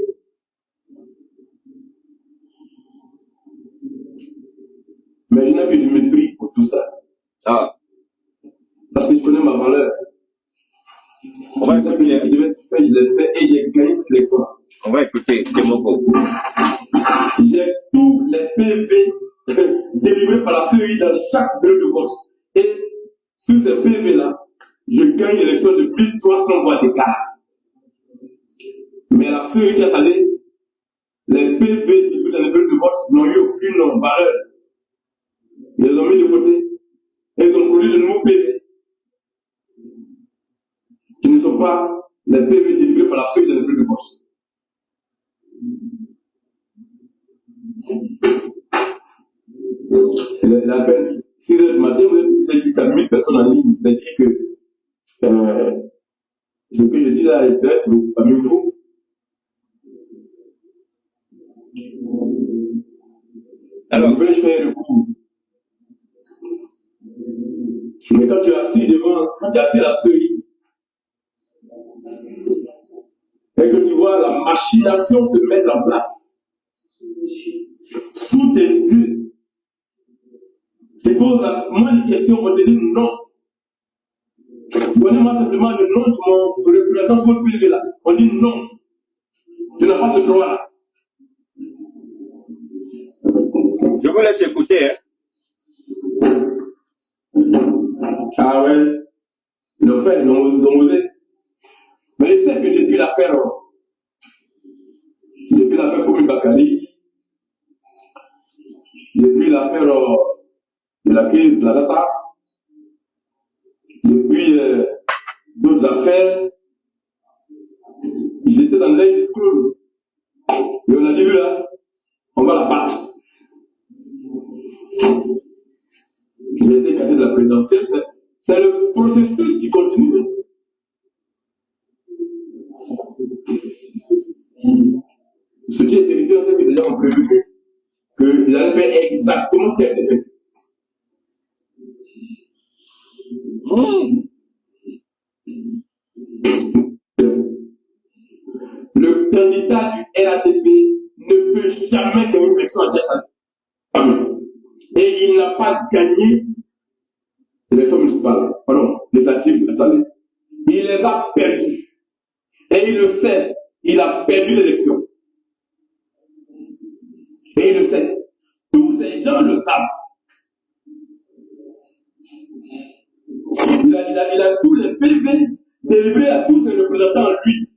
Mais je n'ai que du mépris pour tout ça. Ah. Parce que je connais ma valeur. On va ce que je devais faire, je l'ai fait et j'ai gagné cette élection. On va écouter, c'est mon beau. J'ai tous les PV délivrés par la CEI dans chaque bureau de vote. Et sur ces PV-là, je gagne l'élection de 1300 voix d'écart. Mais la CEI qui a salé, les PV délivrés dans les bureaux de vote n'ont eu aucune valeur. Ils les ont mis de côté. Et ils ont produit de nouveaux PV. Qui ne sont pas les PV délivrés par la CEI dans les bureaux de vote. La peine, 6 heures du matin, vous êtes jusqu'à 1000 personnes en ligne. C'est-à-dire que ce que je dis là est reste parmi vous. Alors, je fais un recours. Mais quand tu es assis devant, quand tu es assis à la CEI, et que tu vois la machination se mettre en place, sous tes yeux, tu poses la moindre question pour te dire non. Donnez-moi simplement le nom de mon représentant sur votre PV là. On dit non. Tu n'as pas ce droit-là. Je vous laisse écouter. Hein. Ah ouais. Ils l'ont fait, ils ont osé. Mais je sais que depuis l'affaire Koumi Bakari, depuis l'affaire de la crise de la data, depuis d'autres affaires, j'étais dans un discours et on a dit là, on va la battre. J'ai été cadre de la présidentielle, c'est le processus qui continue. Ce qui est terrifiant, c'est que les gens ont prévu qu'ils allaient faire exactement ce qui a été fait. Le candidat du RATP ne peut jamais gagner une élection à Djassan. Et il n'a pas gagné l'élection municipale, pardon, législative à Salé. Il les a perdues. Et il le sait, il a perdu l'élection. Et il le sait. Tous ces gens le savent. Il a tous les PV délivrés à tous ses représentants à lui.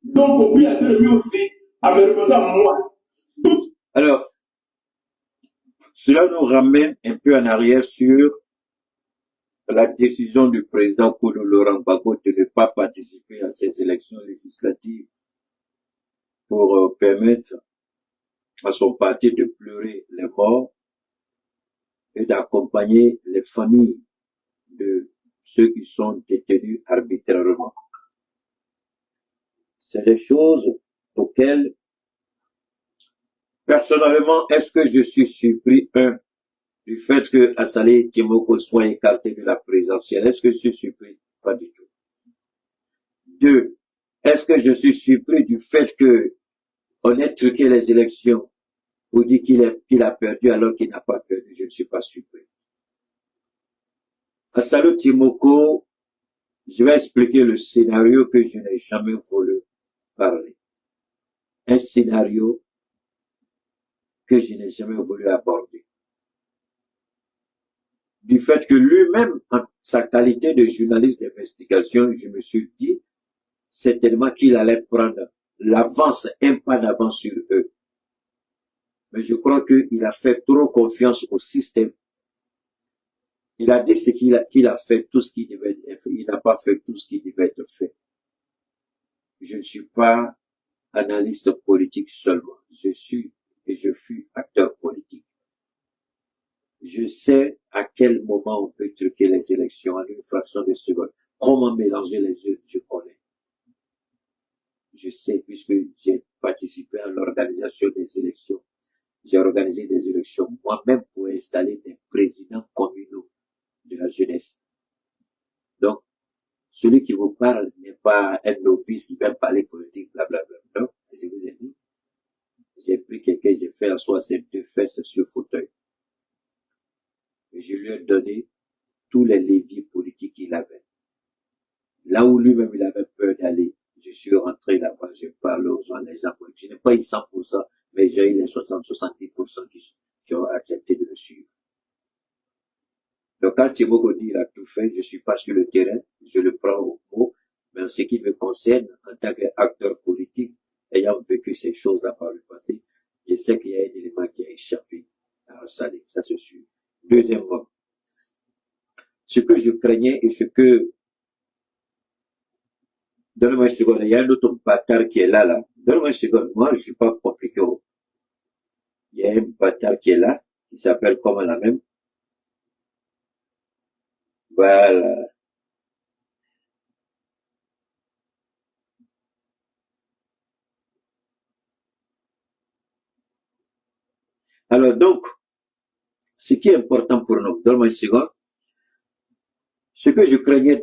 Donc, on peut être lui aussi à mes représentants, moi. Alors, cela nous ramène un peu en arrière sur la décision du président Koudou Laurent Gbagbo de ne pas participer à ces élections législatives pour permettre à son parti de pleurer les morts et d'accompagner les familles de ceux qui sont détenus arbitrairement. C'est des choses auxquelles, personnellement, est-ce que je suis surpris, du fait que Assalé Timoko soit écarté de la présidentielle? Est-ce que je suis surpris? Pas du tout. 2. Est-ce que je suis surpris du fait que on ait truqué les élections pour dire qu'il a perdu alors qu'il n'a pas perdu? Je ne suis pas surpris. Assalé Timoko, je vais expliquer le scénario que je n'ai jamais voulu parler. un scénario que je n'ai jamais voulu aborder. Du fait que lui-même, en sa qualité de journaliste d'investigation, je me suis dit certainement qu'il allait prendre l'avance, un pas d'avance sur eux. Mais je crois qu'il a fait trop confiance au système. Il a dit qu'il a fait tout ce qui devait être fait. Il n'a pas fait tout ce qui devait être fait. Je ne suis pas analyste politique seulement. Je suis et je fus acteur politique. Je sais à quel moment on peut truquer les élections en une fraction de seconde. Comment mélanger les yeux, je connais. Je sais puisque j'ai participé à l'organisation des élections. J'ai organisé des élections moi-même pour installer des présidents communaux de la jeunesse. Donc, celui qui vous parle n'est pas un novice qui vient parler politique, blablabla. Non, je vous ai dit, j'ai pris quelqu'un, j'ai fait asseoir ses deux fesses sur le fauteuil. Et je lui ai donné tous les leviers politiques qu'il avait. Là où lui-même il avait peur d'aller, je suis rentré là-bas, je parle aux gens, les gens. Je n'ai pas eu 100%, mais j'ai eu les 60-70% qui ont accepté de le suivre. Donc quand Tshimoko dit il a tout fait, je suis pas sur le terrain, je le prends au mot, mais en ce qui me concerne, en tant qu'acteur politique, ayant vécu ces choses-là par le passé, je sais qu'il y a un élément qui a échappé à Salé, ça c'est sûr. Deuxièmement, ce que je craignais et ce que, donne-moi une seconde, il y a un autre bâtard qui est là. Donne-moi une seconde, moi je suis pas compliqué. Il y a un bâtard qui est là, qui s'appelle comment la même. Voilà. Alors donc, ce qui est important pour nous, donne-moi une seconde, ce que je craignais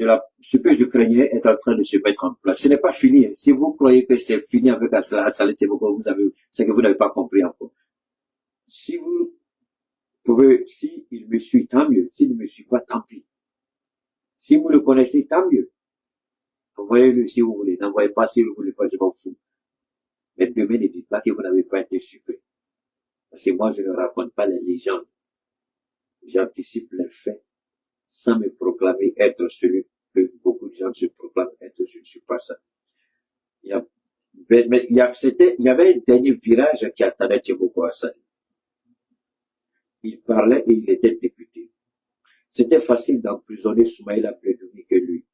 est en train de se mettre en place. Ce n'est pas fini. Si vous croyez que c'est fini avec Assalé Tshimoko, c'est que vous n'avez pas compris encore. Si vous pouvez, si il me suit, tant mieux. S'il ne me suit pas, tant pis. Si vous le connaissez, tant mieux. Envoyez-le si vous voulez. N'envoyez pas si vous ne voulez pas, je m'en fous. Mais demain, ne dites pas que vous n'avez pas été surpris. Parce que moi, je ne raconte pas les légendes. J'anticipe les faits sans me proclamer être celui que beaucoup de gens se proclament être. Je ne suis pas ça. Il y avait un dernier virage qui attendait Tshimoko Assalé. Il parlait et il était député. C'était facile d'emprisonner Soumaïla Bledoumi que lui.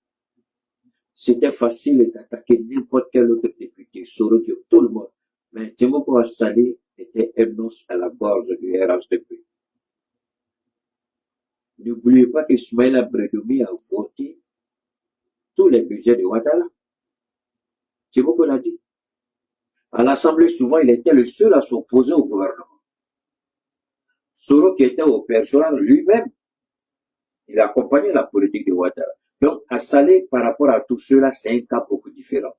C'était facile d'attaquer n'importe quel autre député, Soro Diop, tout le monde. Mais Tshimoko Assalé était un os à la gorge du RHDP. N'oubliez pas que Soumaïla Bledoumi a voté tous les budgets de Ouattara. Tshimoko l'a dit. À l'Assemblée, souvent, il était le seul à s'opposer au gouvernement. Soro, qui était au perchoir lui-même, il accompagnait la politique de Ouattara. Donc, Assalé, par rapport à tout cela, c'est un cas beaucoup différent.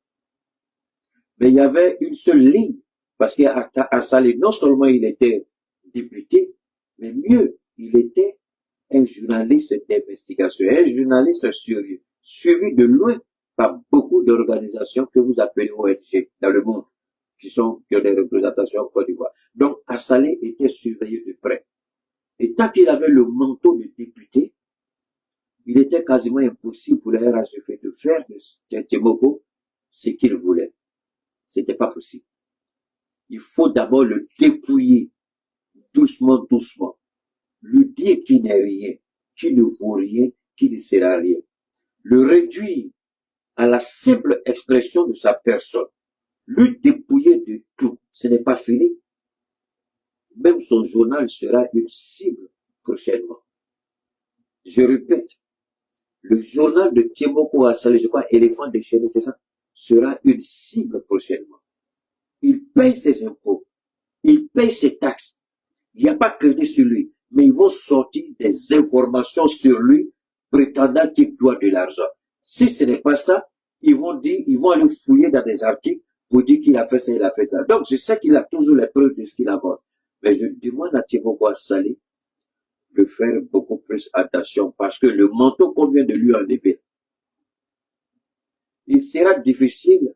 Mais il y avait une seule ligne, parce qu'Assalé, non seulement il était député, mais mieux, il était un journaliste d'investigation, un journaliste sérieux, suivi de loin par beaucoup d'organisations que vous appelez ONG dans le monde, qui ont des représentations en Côte d'Ivoire. Donc, Assalé était surveillé de près. Et tant qu'il avait le manteau de député, il était quasiment impossible pour le RHDP de faire de Tshimoko ce qu'il voulait. C'était pas possible. Il faut d'abord le dépouiller, doucement, doucement. Lui dire qu'il n'est rien, qu'il ne vaut rien, qu'il ne sert à rien. Le réduire à la simple expression de sa personne. Lui dépouiller de tout. Ce n'est pas fini. Même son journal sera une cible prochainement. Je répète, le journal de Tshimoko Assalé, je crois, éléphant déchaîné, c'est ça, sera une cible prochainement. Il paye ses impôts, il paye ses taxes. Il n'y a pas crédit sur lui, mais ils vont sortir des informations sur lui, prétendant qu'il doit de l'argent. Si ce n'est pas ça, ils vont aller fouiller dans des articles pour dire qu'il a fait ça, il a fait ça. Donc, je sais qu'il a toujours les preuves de ce qu'il avance. Mais je demande à Tshimoko Assalé de faire beaucoup plus attention parce que le manteau qu'on vient de lui enlever, il sera difficile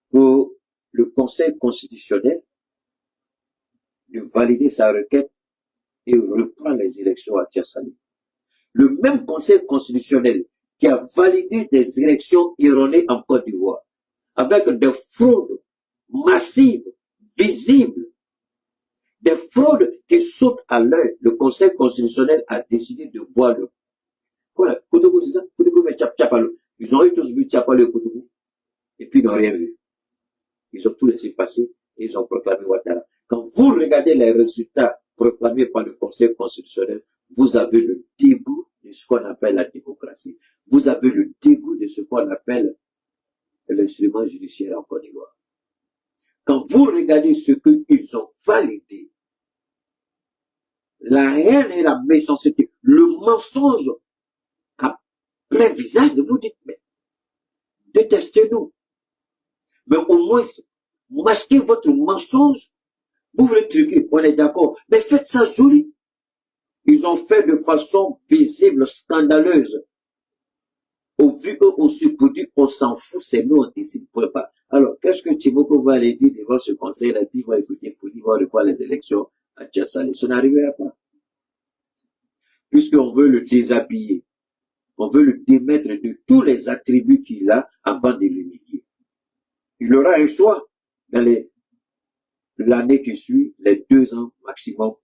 pour le Conseil constitutionnel de valider sa requête et reprend les élections à Tiassali. Le même Conseil constitutionnel qui a validé des élections erronées en Côte d'Ivoire, avec des fraudes massives, visibles, des fraudes qui sautent à l'œil. Le Conseil constitutionnel a décidé de boire le. Voilà, Koutougou, c'est ça? Koutougou, mais Tchapalo. Ils ont eu tous vu Tchapalo et Koutougou. Et puis ils n'ont rien vu. Ils ont tout laissé passer et ils ont proclamé Ouattara. Quand vous regardez les résultats proclamés par le Conseil constitutionnel, vous avez le dégoût de ce qu'on appelle la démocratie. Vous avez le dégoût de ce qu'on appelle l'instrument judiciaire en Côte d'Ivoire. Quand vous regardez ce qu'ils ont validé, la haine et la méchanceté, le mensonge à plein visage, vous dites, mais détestez-nous. Mais au moins, masquez votre mensonge. Vous voulez truquer, on est d'accord. Mais faites ça joli. Ils ont fait de façon visible, scandaleuse. Au vu qu'on se dit, on s'en fout, c'est nous, on décide pas. Alors, qu'est-ce que Tchiboko va aller dire devant ce conseil-là, puis il va écouter pour dire de quoi les élections à Tiassali? Ça n'arrivera pas. Puisqu'on veut le déshabiller. On veut le démettre de tous les attributs qu'il a avant de l'humilier. Il aura un choix dans l'année qui suit, les 2 ans maximum,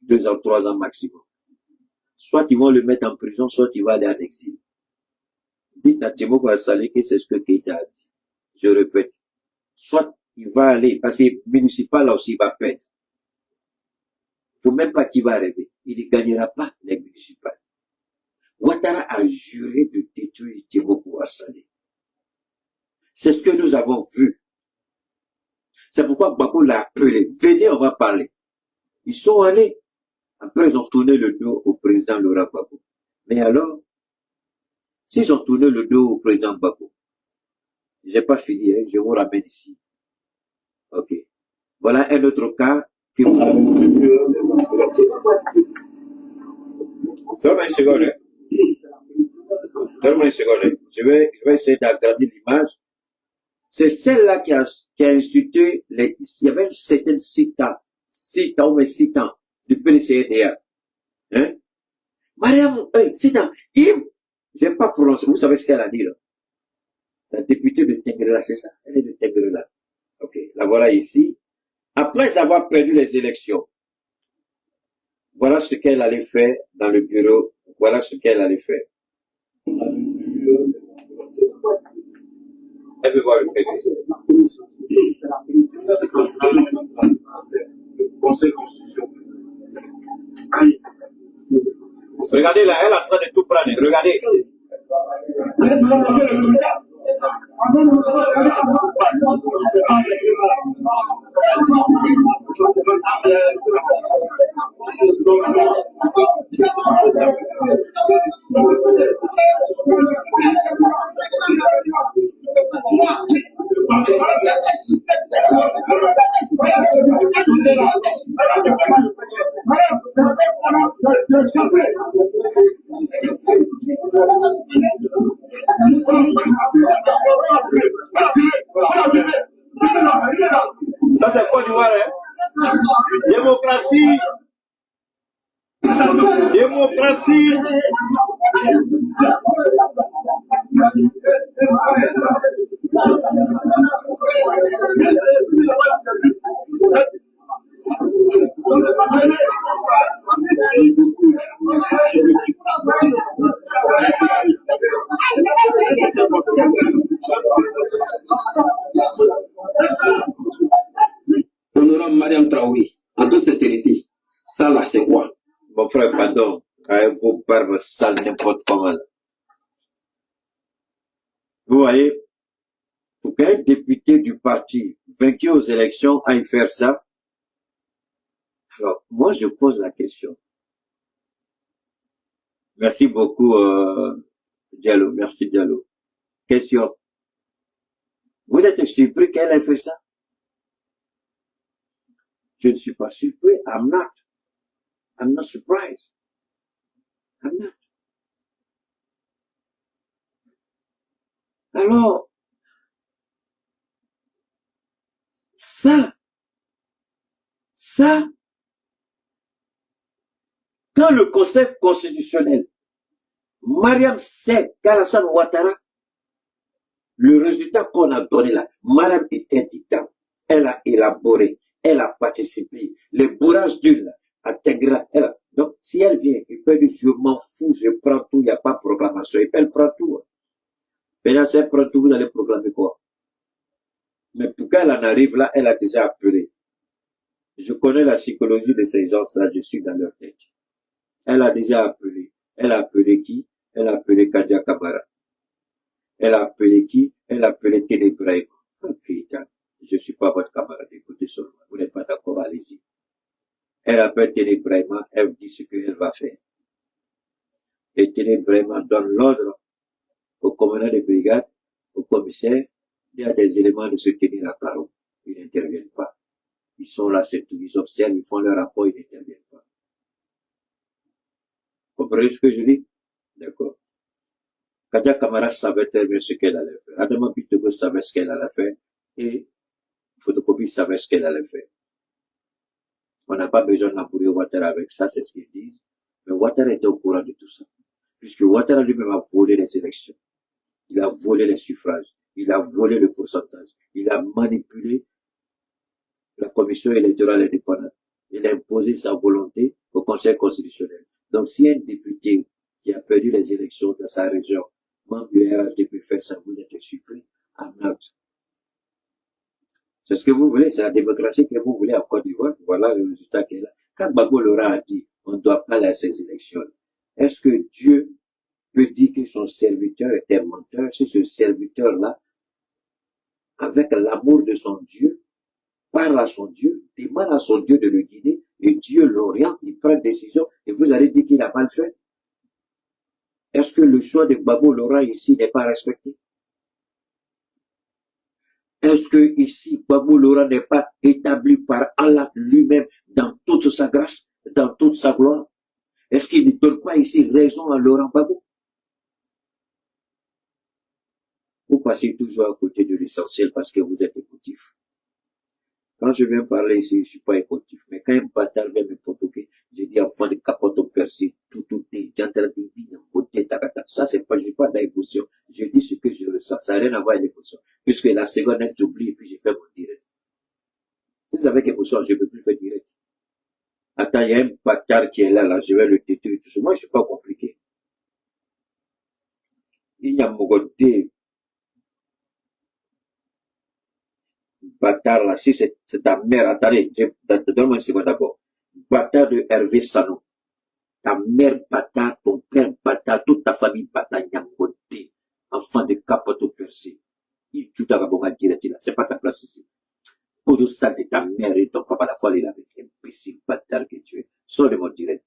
2 ans, 3 ans maximum. Soit ils vont le mettre en prison, soit il va aller en exil. Dites à Tchiboko Salé que c'est ce que Keïta a dit. Je répète. Soit il va aller, parce que municipal là aussi il va perdre. Faut même pas qu'il va arriver. Il ne gagnera pas les municipales. Ouattara a juré de détruire Tchiboko Salé. C'est ce que nous avons vu. C'est pourquoi Bako l'a appelé. Venez, on va parler. Ils sont allés. Après, ils ont tourné le dos au président Laurent Gbagbo. Mais alors, s'ils ont tourné le dos au président Gbagbo, j'ai pas fini, hein, je vous ramène ici. Ok. Voilà un autre cas que vous avez. Seulement une seconde, hein. Seulement une seconde, hein. Je vais essayer d'agrandir l'image. C'est celle-là qui a institué il y avait une certaine cita ou citant du PCDA. Hein? Mariam, citant, je vais pas prononcer, vous savez ce qu'elle a dit, là? La députée de Tengrela, c'est ça? Elle est de Tengrela. Ok, la voilà ici. Après avoir perdu les élections, voilà ce qu'elle allait faire dans le bureau. Voilà ce qu'elle allait faire. Elle veut voir le PDC. Ça, c'est le Conseil constitutionnel. Regardez là, elle est en train de tout prendre. Regardez. Ça c'est Côte d'Ivoire, hein? Démocratie. Démocratie. Honorable Mariam Traoré, en toute sincérité, ça là c'est quoi? Mon frère, pardon, avec vos barbes sales n'importe comment. Vous voyez, pour qu'un député du parti vaincu aux élections aille faire ça, alors moi je pose la question. Merci beaucoup, Diallo. Merci Diallo. Question. Vous êtes surpris qu'elle ait fait ça? Je ne suis pas surpris. I'm not surprised. I'm not. Alors, Ça, quand le Conseil constitutionnel, Mariam sait qu'Alassane Ouattara, le résultat qu'on a donné là, Mariam est indictable. Elle a élaboré, elle a participé. Les bourrages d'huile à Tengra, donc si elle vient, il peut dire je m'en fous, je prends tout, il n'y a pas de proclamation. Et puis elle prend tout. Maintenant, si elle prend tout, vous allez proclamer quoi? Mais pour qu'elle en arrive là, elle a déjà appelé. Je connais la psychologie de ces gens-là, je suis dans leur tête. Elle a déjà appelé. Elle a appelé qui? Elle a appelé Kadia Kamara. Elle a appelé qui? Elle a appelé Ténébraïm. Oh putain, je suis pas votre camarade, écoutez seulement. Vous n'êtes pas d'accord, allez-y. Elle appelle Ténébraïm, elle dit ce qu'elle va faire. Et Ténébraïm donne l'ordre au commandant de brigade, au commissaire, il y a des éléments de se tenir à carreau. Ils n'interviennent pas. Ils sont là, c'est tout. Ils observent, ils font leur rapport, ils n'interviennent pas. Vous comprenez ce que je dis? D'accord. Kadia Kamara savait très bien ce qu'elle allait faire. Adama Bitego savait ce qu'elle allait faire. Et Photocopie savait ce qu'elle allait faire. On n'a pas besoin d'embrouiller Ouattara avec ça, c'est ce qu'ils disent. Mais Ouattara était au courant de tout ça. Puisque Ouattara lui-même a volé les élections. Il a volé les suffrages. Il a volé le pourcentage. Il a manipulé la commission électorale indépendante. Il a imposé sa volonté au Conseil constitutionnel. Donc, s'il y a un député qui a perdu les élections dans sa région, membre du RHDP fait ça, vous êtes surpris, I'm not. C'est ce que vous voulez, c'est la démocratie que vous voulez en Côte d'Ivoire. Voilà le résultat qui est là. Quand Gbagbo Lora a dit, on ne doit pas aller à ces élections, est-ce que Dieu peut dire que son serviteur était menteur si ce serviteur-là, avec l'amour de son Dieu, parle à son Dieu, demande à son Dieu de le guider, et Dieu l'oriente, il prend une décision, et vous allez dire qu'il a mal fait? Est-ce que le choix de Gbagbo Lora ici n'est pas respecté? Est-ce que ici, Gbagbo Lora n'est pas établi par Allah lui-même dans toute sa grâce, dans toute sa gloire? Est-ce qu'il ne donne pas ici raison à Laurent Gbagbo? Vous passez toujours à côté de l'essentiel parce que vous êtes émotif. Quand je viens parler ici, je ne suis pas émotif. Mais quand un bâtard vient me provoquer, je dis enfant de capote au percé, tout est, ça c'est pas, je ne suis pas d'émotion. Je dis ce que je ressens. Ça n'a rien à voir avec l'émotion. Puisque la seconde, j'oublie et puis je fais mon direct. Si vous avez émotion, je ne peux plus faire direct. Attends, il y a un bâtard qui est là, je vais le détruire, tout ça. Moi, je ne suis pas compliqué. Il y a mon côté, bâtard là, si c'est ta mère, attendez, donne-moi une seconde d'abord. Bâtard de Hervé Sano. Ta mère bâtard, ton père bâtard, toute ta famille bâtard, Nyamgoté, enfant de capote au percé. Il tout à va direct là, c'est pas ta place ici. Kodo ça de ta mère et ton papa la fois il avait imbécile bâtard que tu es. Sors de mon direct.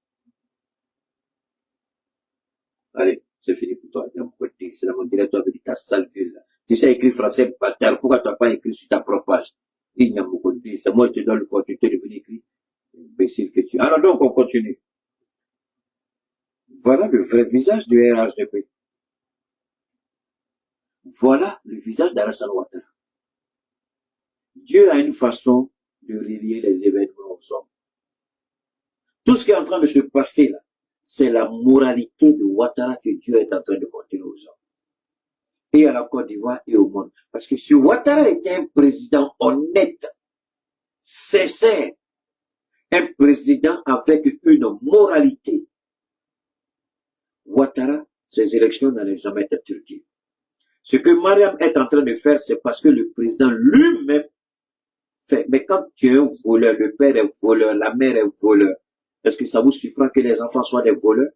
Allez, c'est fini pour toi, Nyamgoté, c'est dans mon direct, toi avec ta sale gueule là. Tu sais écrire français bâtard, pourquoi tu n'as pas écrit sur ta propre page? Il Nyamgoté, c'est moi je te donne l'opportunité de venir écrire. Imbécile que tu es. Alors donc on continue. Voilà le vrai visage du RHDP. Voilà le visage d'Alassane Ouattara. Dieu a une façon de relier les événements aux hommes. Tout ce qui est en train de se passer là, c'est la moralité de Ouattara que Dieu est en train de montrer aux hommes. Et à la Côte d'Ivoire et au monde. Parce que si Ouattara était un président honnête, sincère, un président avec une moralité, Ouattara, ses élections n'allaient jamais être truquées. Ce que Mariam est en train de faire, c'est parce que le président lui-même fait. Mais quand tu es un voleur, le père est voleur, la mère est voleur, est-ce que ça vous surprend que les enfants soient des voleurs?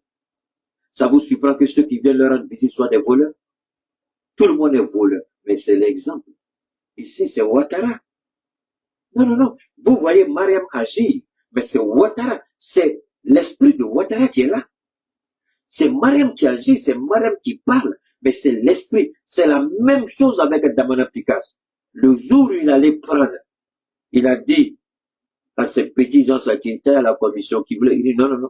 Ça vous surprend que ceux qui viennent leur rendre visite soient des voleurs? Tout le monde est voleur. Mais c'est l'exemple. Ici, c'est Ouattara. Non. Vous voyez Mariam agir. Mais c'est Ouattara. C'est l'esprit de Ouattara qui est là. C'est Mariam qui agit, c'est Mariam qui parle, mais c'est l'esprit. C'est la même chose avec Damana Picasse. Le jour où il allait prendre, il a dit à ces petits gens qui étaient à la commission qui voulaient, il dit non.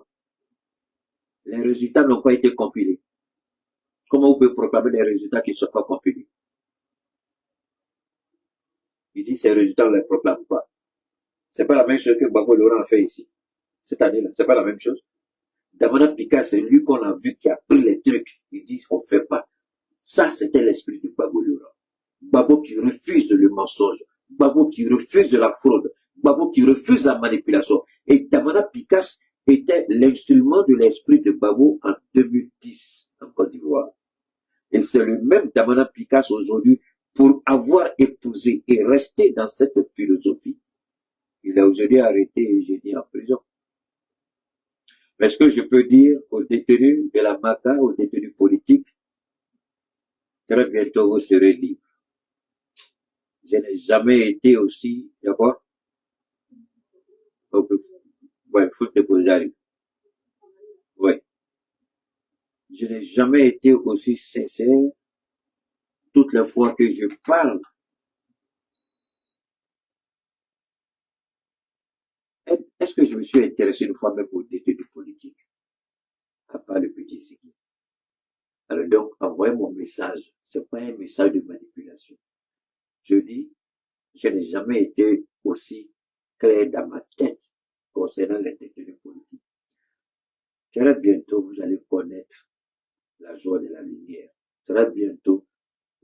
Les résultats n'ont pas été compilés. Comment vous pouvez proclamer des résultats qui ne sont pas compilés? Il dit ces résultats, on ne les proclame pas. C'est pas la même chose que Gbagbo Laurent a fait ici. Cette année-là, c'est pas la même chose. Damana Pika, c'est lui qu'on a vu qui a pris les trucs. Il dit, on ne fait pas. Ça, c'était l'esprit de Gbagbo Laurent. Gbagbo qui refuse le mensonge. Gbagbo qui refuse la fraude. Gbagbo qui refuse la manipulation. Et Damana Pikas était l'instrument de l'esprit de Gbagbo en 2010 en Côte d'Ivoire. Et c'est le même Damana Pikas aujourd'hui, pour avoir épousé et resté dans cette philosophie. Il est aujourd'hui arrêté et jeté en prison. Mais ce que je peux dire aux détenus de la MACA, aux détenus politiques, très bientôt vous serez libres. Je n'ai jamais été aussi, d'accord? Ouais, faut que vous arrivez. Ouais. Je n'ai jamais été aussi sincère toutes les fois que je parle. Est-ce que je me suis intéressé une fois même aux détenus politiques? À part le petit Ziki. Alors donc, envoyez mon message. C'est pas un message de manipulation. Je dis, je n'ai jamais été aussi clair dans ma tête concernant les détenus politiques. Très bientôt, vous allez connaître la joie de la lumière. Très bientôt,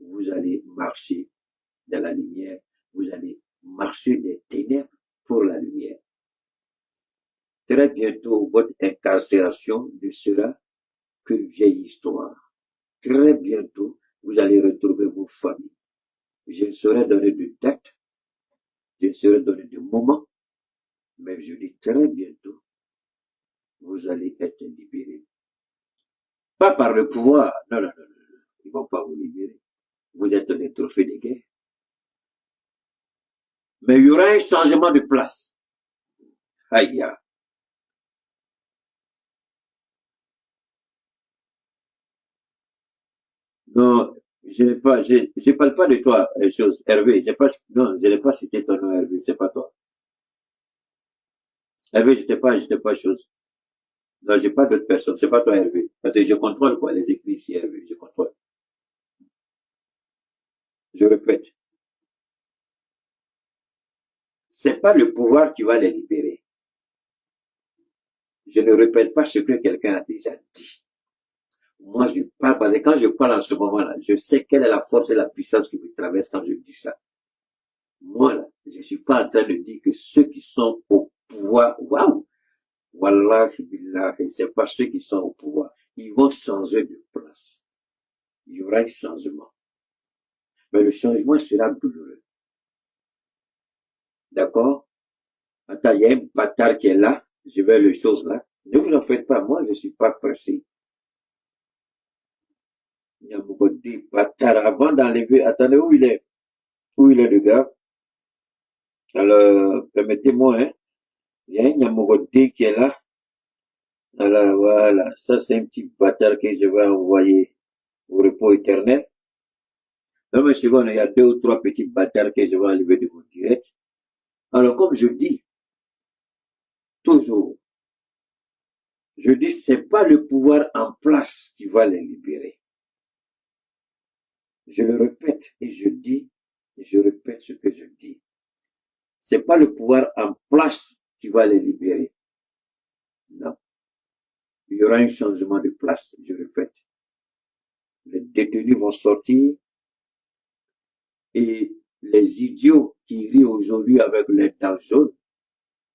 vous allez marcher dans la lumière. Vous allez marcher des ténèbres pour la lumière. Très bientôt, votre incarcération ne sera qu'une vieille histoire. Très bientôt, vous allez retrouver vos familles. Je ne saurais donner de date, je ne saurais donner de moment, mais je dis très bientôt, vous allez être libérés. Pas par le pouvoir, non, non, non, non, ils ne vont pas vous libérer. Vous êtes des trophées de guerre. Mais il y aura un changement de place. Aïe, aïe. Non, je parle pas de toi, chose, Hervé, non, je n'ai pas cité ton nom, Hervé, c'est pas toi. Hervé, j'étais pas chose. Non, j'ai pas d'autres personnes, c'est pas toi, Hervé. Parce que je contrôle, quoi, les écrits ici, Hervé, je contrôle. Je répète. C'est pas le pouvoir qui va les libérer. Je ne répète pas ce que quelqu'un a déjà dit. Moi, je parle, parce que quand je parle en ce moment-là, je sais quelle est la force et la puissance qui me traverse quand je dis ça. Moi, là, je suis pas en train de dire que ceux qui sont au pouvoir, waouh, wallahi billahi, c'est pas ceux qui sont au pouvoir. Ils vont changer de place. Il y aura un changement. Mais le changement sera douloureux. D'accord? Attends, il y a un bâtard qui est là. Je vais le chose là. Ne vous en faites pas. Moi, je suis pas pressé. Il y a beaucoup de bâtards. Avant d'enlever, attendez, où il est? Où il est, le gars? Alors, permettez-moi, hein. Il y a un Yamogodé qui est là. Alors, voilà. Ça, c'est un petit bâtard que je vais envoyer au repos éternel. Non, mais seconde, il y a 2 ou 3 petits bâtards que je vais enlever de mon direct. Alors, comme je dis, toujours, je dis, c'est pas le pouvoir en place qui va les libérer. Je le répète et je dis, et je répète ce que je dis. C'est pas le pouvoir en place qui va les libérer. Non. Il y aura un changement de place, je répète. Les détenus vont sortir et les idiots qui rient aujourd'hui avec les dents jaunes,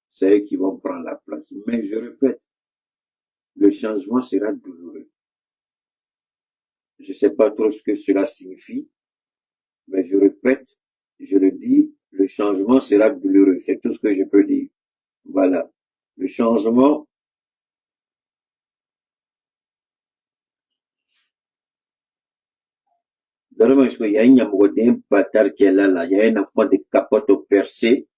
c'est eux qui vont prendre la place. Mais je répète, le changement sera douloureux. Je ne sais pas trop ce que cela signifie, mais je répète, je le dis, le changement sera douloureux. C'est tout ce que je peux dire. Voilà. Le changement. D'abord, il y a un bâtard qui est là. Il y a un enfant de capote percé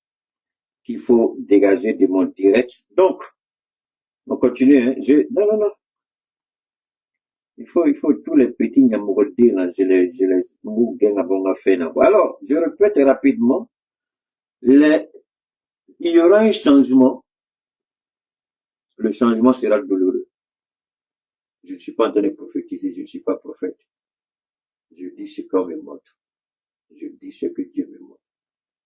qu'il faut dégager de mon direct. Donc, on continue, hein. Non. Il faut tous les petits Nyamorodis, là, je les mouguens avant ma fait, là. Alors, je répète rapidement, il y aura un changement. Le changement sera douloureux. Je ne suis pas en train de prophétiser, je ne suis pas prophète. Je dis ce qu'on me montre. Je dis ce que Dieu me montre.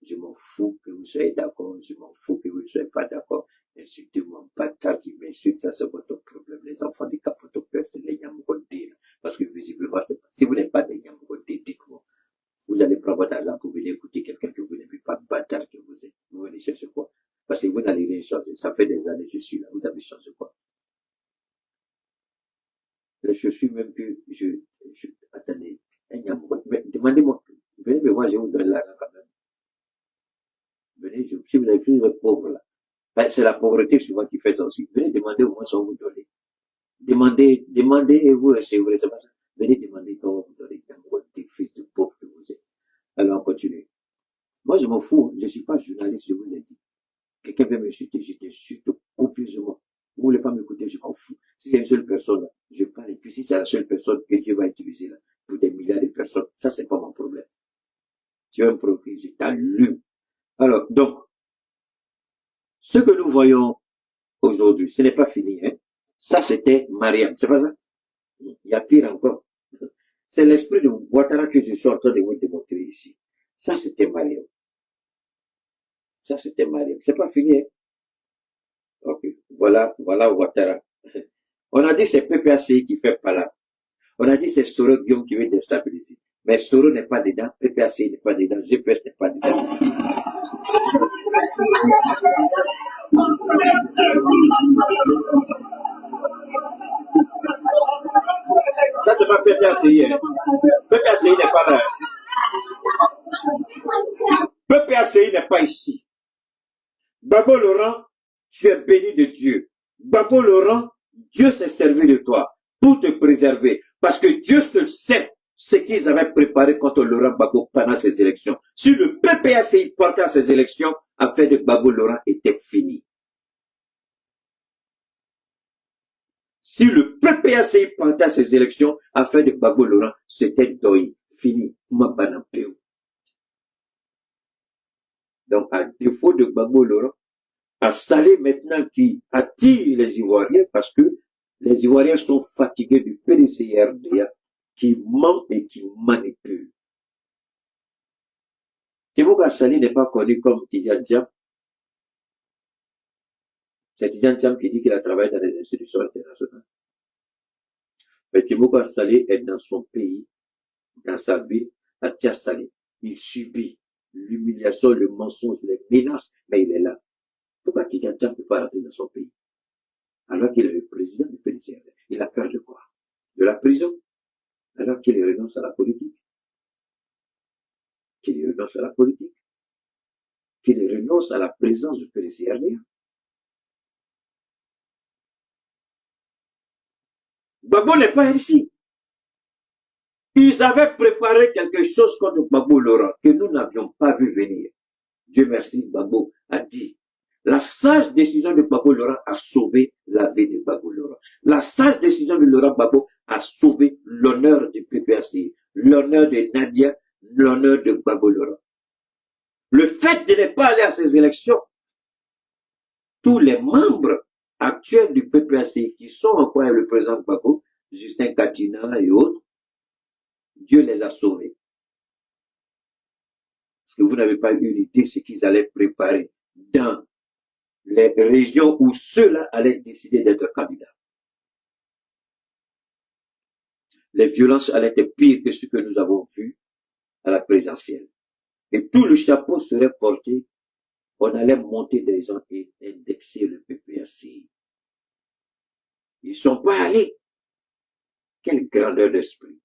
Je m'en fous que vous soyez d'accord, je m'en fous que vous ne soyez pas d'accord. Insultez-moi, bâtard qui m'insulte, ça c'est votre problème. Les enfants du Capotopère, c'est les Yamoukoté. Parce que visiblement, c'est pas. Si vous n'êtes pas des Yamoukoté, dites-moi. Vous allez prendre votre argent pour venir écouter quelqu'un que vous n'aimez pas, bâtard que vous êtes. Vous venez chercher quoi? Parce que vous n'allez rien changer. Ça fait des années que je suis là. Vous avez changé quoi? Je suis même plus, attendez, demandez-moi, venez me voir, je vous donne l'argent quand même. Venez, si vous avez plus de pauvre là. Ben, c'est la pauvreté souvent qui fait ça aussi. Venez demander au moins si on vous donne. Demandez et vous recevrez, c'est pas ça. Venez demander quand on vous donne des fils de pauvres que vous êtes. Alors, on continue. Moi, je m'en fous. Je suis pas journaliste, je vous ai dit. Quelqu'un veut m'insulter, je t'insulte copieusement. Vous voulez pas m'écouter, je m'en fous. Si c'est une seule personne là, je parle. Et puis si c'est la seule personne que Dieu va utiliser là, pour des milliards de personnes, ça c'est pas mon problème. Tu vas me provoquer, je t'allume. Alors, donc, ce que nous voyons aujourd'hui, ce n'est pas fini, hein. Ça c'était Mariam, c'est pas ça? Il y a pire encore. C'est l'esprit de Ouattara que je suis en train de vous démontrer ici. Ça c'était Mariam. Ça c'était Mariam. C'est pas fini, hein. Ok, voilà Ouattara. On a dit c'est PPACI qui fait pas là. On a dit c'est Soro Guillaume qui veut déstabiliser. Mais Soro n'est pas dedans, PPACI n'est pas dedans, GPS n'est pas dedans. Ça c'est pas PPACI, hein. PPACI n'est pas là. PPACI n'est pas ici. Babo Laurent, tu es béni de Dieu. Babo Laurent, Dieu s'est servi de toi pour te préserver. Parce que Dieu seul sait ce qu'ils avaient préparé contre Laurent Gbagbo pendant ces élections. Si le PPACI portait à ces élections, affaire de Gbagbo Laurent était fini. Si le PPACI portait à ces élections, affaire de Gbagbo Laurent, c'était deuil. Fini. Donc, à défaut de Gbagbo Laurent, installé maintenant qui attire les Ivoiriens parce que les Ivoiriens sont fatigués du PDCRDA qui ment et qui manipule. Tibouka Sali n'est pas connu comme Tidiane Thiam. C'est Tidiane Thiam qui dit qu'il a travaillé dans les institutions internationales. Mais Tibouka Sali est dans son pays, dans sa ville, à Tiassali. Il subit l'humiliation, le mensonge, les menaces, mais il est là. Pourquoi Tidiane Thiam ne peut pas rentrer dans son pays? Alors qu'il est le président du PDCRDA. Il a peur de quoi? De la prison? Alors qu'il renonce à la politique. Qu'il renonce à la politique. Qu'il renonce à la présence du PDCRDA. Gbagbo n'est pas ici. Ils avaient préparé quelque chose contre Gbagbo Laurent que nous n'avions pas vu venir. Dieu merci, Gbagbo a dit. La sage décision de Gbagbo Laurent a sauvé la vie de Gbagbo Laurent. La sage décision de Laurent Gbagbo a sauvé l'honneur du PPACI, l'honneur de Nadia, l'honneur de Gbagbo Laurent. Le fait de ne pas aller à ces élections, tous les membres actuels du PPACI qui sont encore avec le président Gbagbo, Justin Katina et autres, Dieu les a sauvés. Parce que vous n'avez pas eu l'idée de ce qu'ils allaient préparer dans les régions où ceux-là allaient décider d'être candidats. Les violences allaient être pires que ce que nous avons vu à la présidentielle. Et tout le chapeau serait porté, on allait monter des gens et indexer le PPACI. Ils ne sont pas allés. Quelle grandeur d'esprit.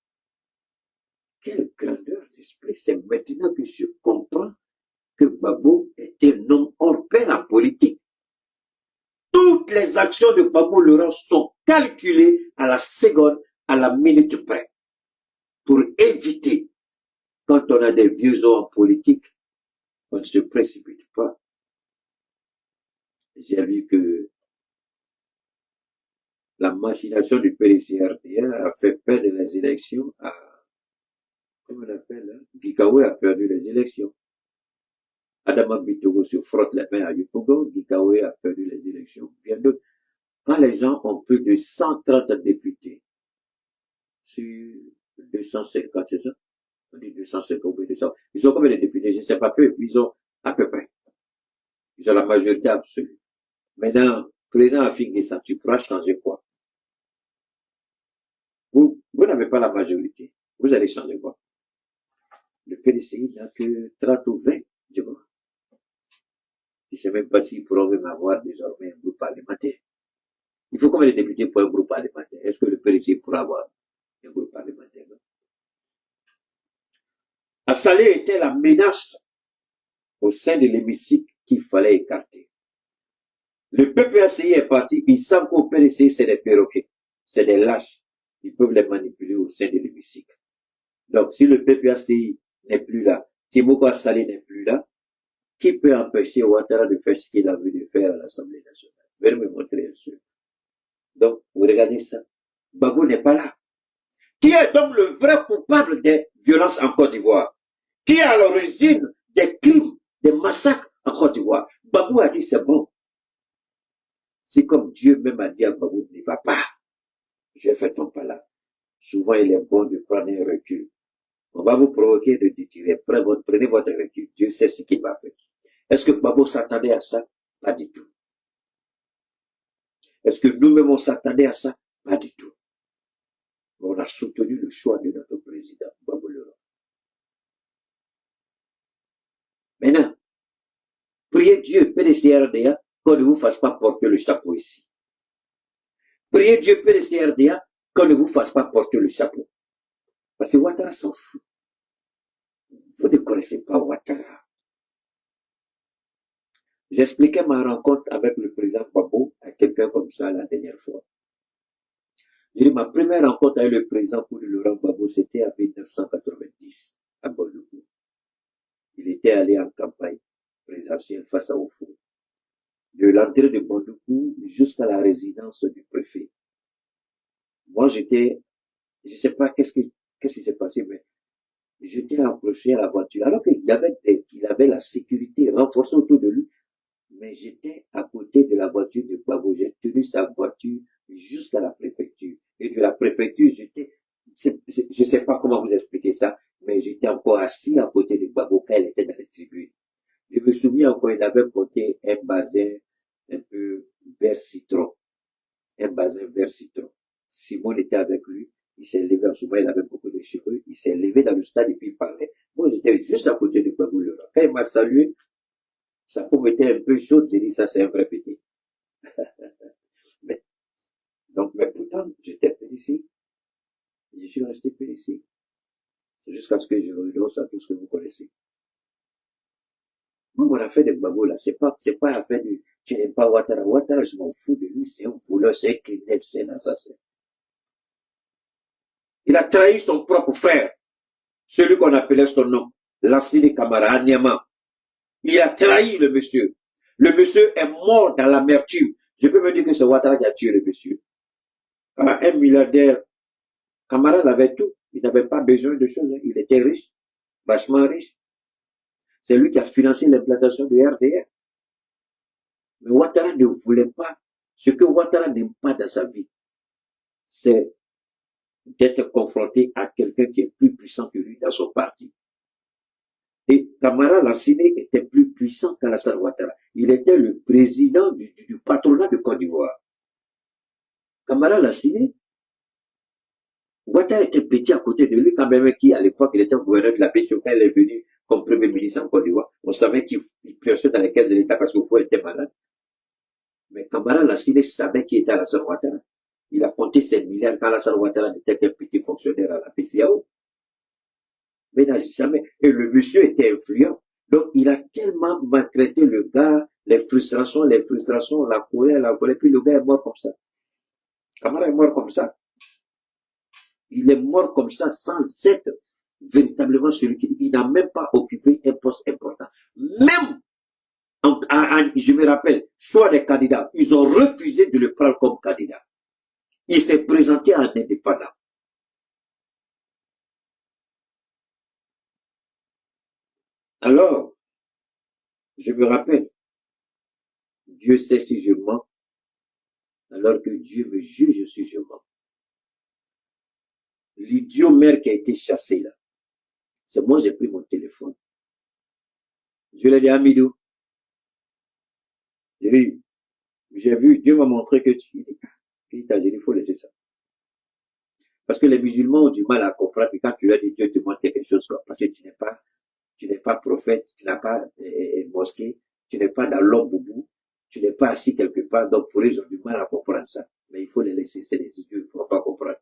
Quelle grandeur d'esprit. C'est maintenant que je comprends que Gbagbo est un homme hors pair en politique. Toutes les actions de Gbagbo Laurent sont calculées à la seconde, à la minute près. Pour éviter, quand on a des vieux os en politique, on ne se précipite pas. J'ai vu que la machination du PDCRDA a fait perdre les élections à, comment on appelle, hein? Gikawe a perdu les élections. Adama Bitogo se frotte les mains à Yupogo, Gikawe a perdu les élections. Bien d'autres. Quand les gens ont plus de 130 députés sur 250, c'est ça? On dit 250 ou 200. Ils ont combien de députés? Je ne sais pas peu. Ils ont À peu près. Ils ont la majorité absolue. Maintenant, président Afingessa, tu pourras changer quoi? Vous n'avez pas la majorité. Vous allez changer quoi? Le PDCI n'a que 30 ou 20, je vois. Je ne sais même pas s'ils pourront même avoir désormais un groupe parlementaire. Il faut combien de députés pour un groupe parlementaire? Est-ce que le PDCI pourra avoir un groupe parlementaire? Assalé était la menace au sein de l'hémicycle qu'il fallait écarter. Le PPACI est parti, ils savent qu'au PDCI, c'est des perroquets, c'est des lâches. Ils peuvent les manipuler au sein de l'hémicycle. Donc, si le PPACI n'est plus là, Timoko Assalé n'est plus là, qui peut empêcher Ouattara de faire ce qu'il a voulu faire à l'Assemblée nationale? Venez me montrer un seul. Donc, vous regardez ça. Gbagbo n'est pas là. Qui est donc le vrai coupable des violences en Côte d'Ivoire? Qui est à l'origine des crimes, des massacres en Côte d'Ivoire? Gbagbo a dit c'est bon. C'est comme Dieu même a dit à Gbagbo, ne va pas. Je fais ton pas là. Souvent, il est bon de prendre un recul. On va vous provoquer de détirer. Prenez votre recul. Dieu sait ce qu'il va faire. Est-ce que Gbagbo s'attendait à ça? Pas du tout. Est-ce que nous-mêmes on s'attendait à ça? Pas du tout. On a soutenu le choix de notre président, Gbagbo Leroy. Maintenant, priez Dieu, PDC-RDA, qu'on ne vous fasse pas porter le chapeau ici. Priez Dieu, PDC-RDA, qu'on ne vous fasse pas porter le chapeau. Parce que Ouattara s'en fout. Vous ne connaissez pas Ouattara. J'expliquais ma rencontre avec le président Gbagbo à quelqu'un comme ça la dernière fois. J'ai dit, ma première rencontre avec le président Laurent Gbagbo, c'était en 1990, à Bondougou. Il était allé en campagne présidentielle face à Oufou. De l'entrée de Bondougou jusqu'à la résidence du préfet. Moi, je sais pas qu'est-ce qui s'est passé, mais j'étais approché à la voiture. Alors qu'il avait la sécurité renforcée autour de lui, mais j'étais à côté de la voiture de Gbagbo. J'ai tenu sa voiture jusqu'à la préfecture. Et de la préfecture, je sais pas comment vous expliquer ça, mais j'étais encore assis à côté de Gbagbo quand elle était dans les tribunes. Je me souviens encore, il avait porté un bazin un peu vert citron. Un bazin vert citron. Simon était avec lui. Il s'est levé en ce moment, il avait beaucoup de cheveux. Il s'est levé dans le stade et puis il parlait. Moi, j'étais juste à côté de Gbagbo Leroy. Quand il m'a salué, sa peau était un peu chaude. J'ai dit, ça, c'est un vrai petit. mais pourtant, j'étais PDC. Je suis resté PDC. Jusqu'à ce que je renonce à tout ce que vous connaissez. Moi, mon affaire de Gbagbo, là, c'est pas affaire de, tu n'aimes pas Ouattara. Ouattara, je m'en fous de lui. C'est un voleur, c'est un criminel, c'est un assassin. Il a trahi son propre frère. Celui qu'on appelait son nom. Lassine Camara, à Niamey. Il a trahi le monsieur. Le monsieur est mort dans l'amertume. Je peux me dire que c'est Ouattara qui a tué le monsieur. Un milliardaire, Camara avait tout. Il n'avait pas besoin de choses. Il était riche, vachement riche. C'est lui qui a financé l'implantation du RDR. Mais Ouattara ne voulait pas. Ce que Ouattara n'aime pas dans sa vie, c'est d'être confronté à quelqu'un qui est plus puissant que lui dans son parti. Et Camara Lassine était plus puissant qu'Alassane Ouattara. Il était le président du patronat de Côte d'Ivoire. Camara Lassine, Ouattara était petit à côté de lui, quand même, qui à l'époque, il était gouverneur de la paix, quand il est venu comme premier ministre en Côte d'Ivoire. On savait qu'il piochait dans les caisses de l'État parce qu'Oufou était malade. Mais Camara Lassine savait qui était Alassane Ouattara. Il a compté 7 milliards quand Alassane Ouattara n'était qu'un petit fonctionnaire à la PCAO. Mais il n'a jamais, et le monsieur était influent. Donc, il a tellement maltraité le gars, les frustrations, la colère, puis le gars est mort comme ça. Camara est mort comme ça. Il est mort comme ça sans être véritablement celui qui, il n'a même pas occupé un poste important. Même, je me rappelle, soit des candidats, ils ont refusé de le prendre comme candidat. Il s'est présenté en indépendant. Alors, je me rappelle, Dieu sait si je mens, alors que Dieu me juge si je mens. L'idiot maire qui a été chassé là, c'est moi j'ai pris mon téléphone. Je l'ai dit à Midou. J'ai vu, Dieu m'a montré que tu dis, il t'a dit, il faut laisser ça. Parce que les musulmans ont du mal à comprendre que quand tu leur dis Dieu te montre quelque chose, parce que tu n'es pas prophète, tu n'as pas mosquée, tu n'es pas dans l'homme boubou, tu n'es pas assis quelque part, donc pour eux, ils ont du mal à comprendre ça. Mais il faut les laisser, c'est des idiots, ils ne pourront pas comprendre.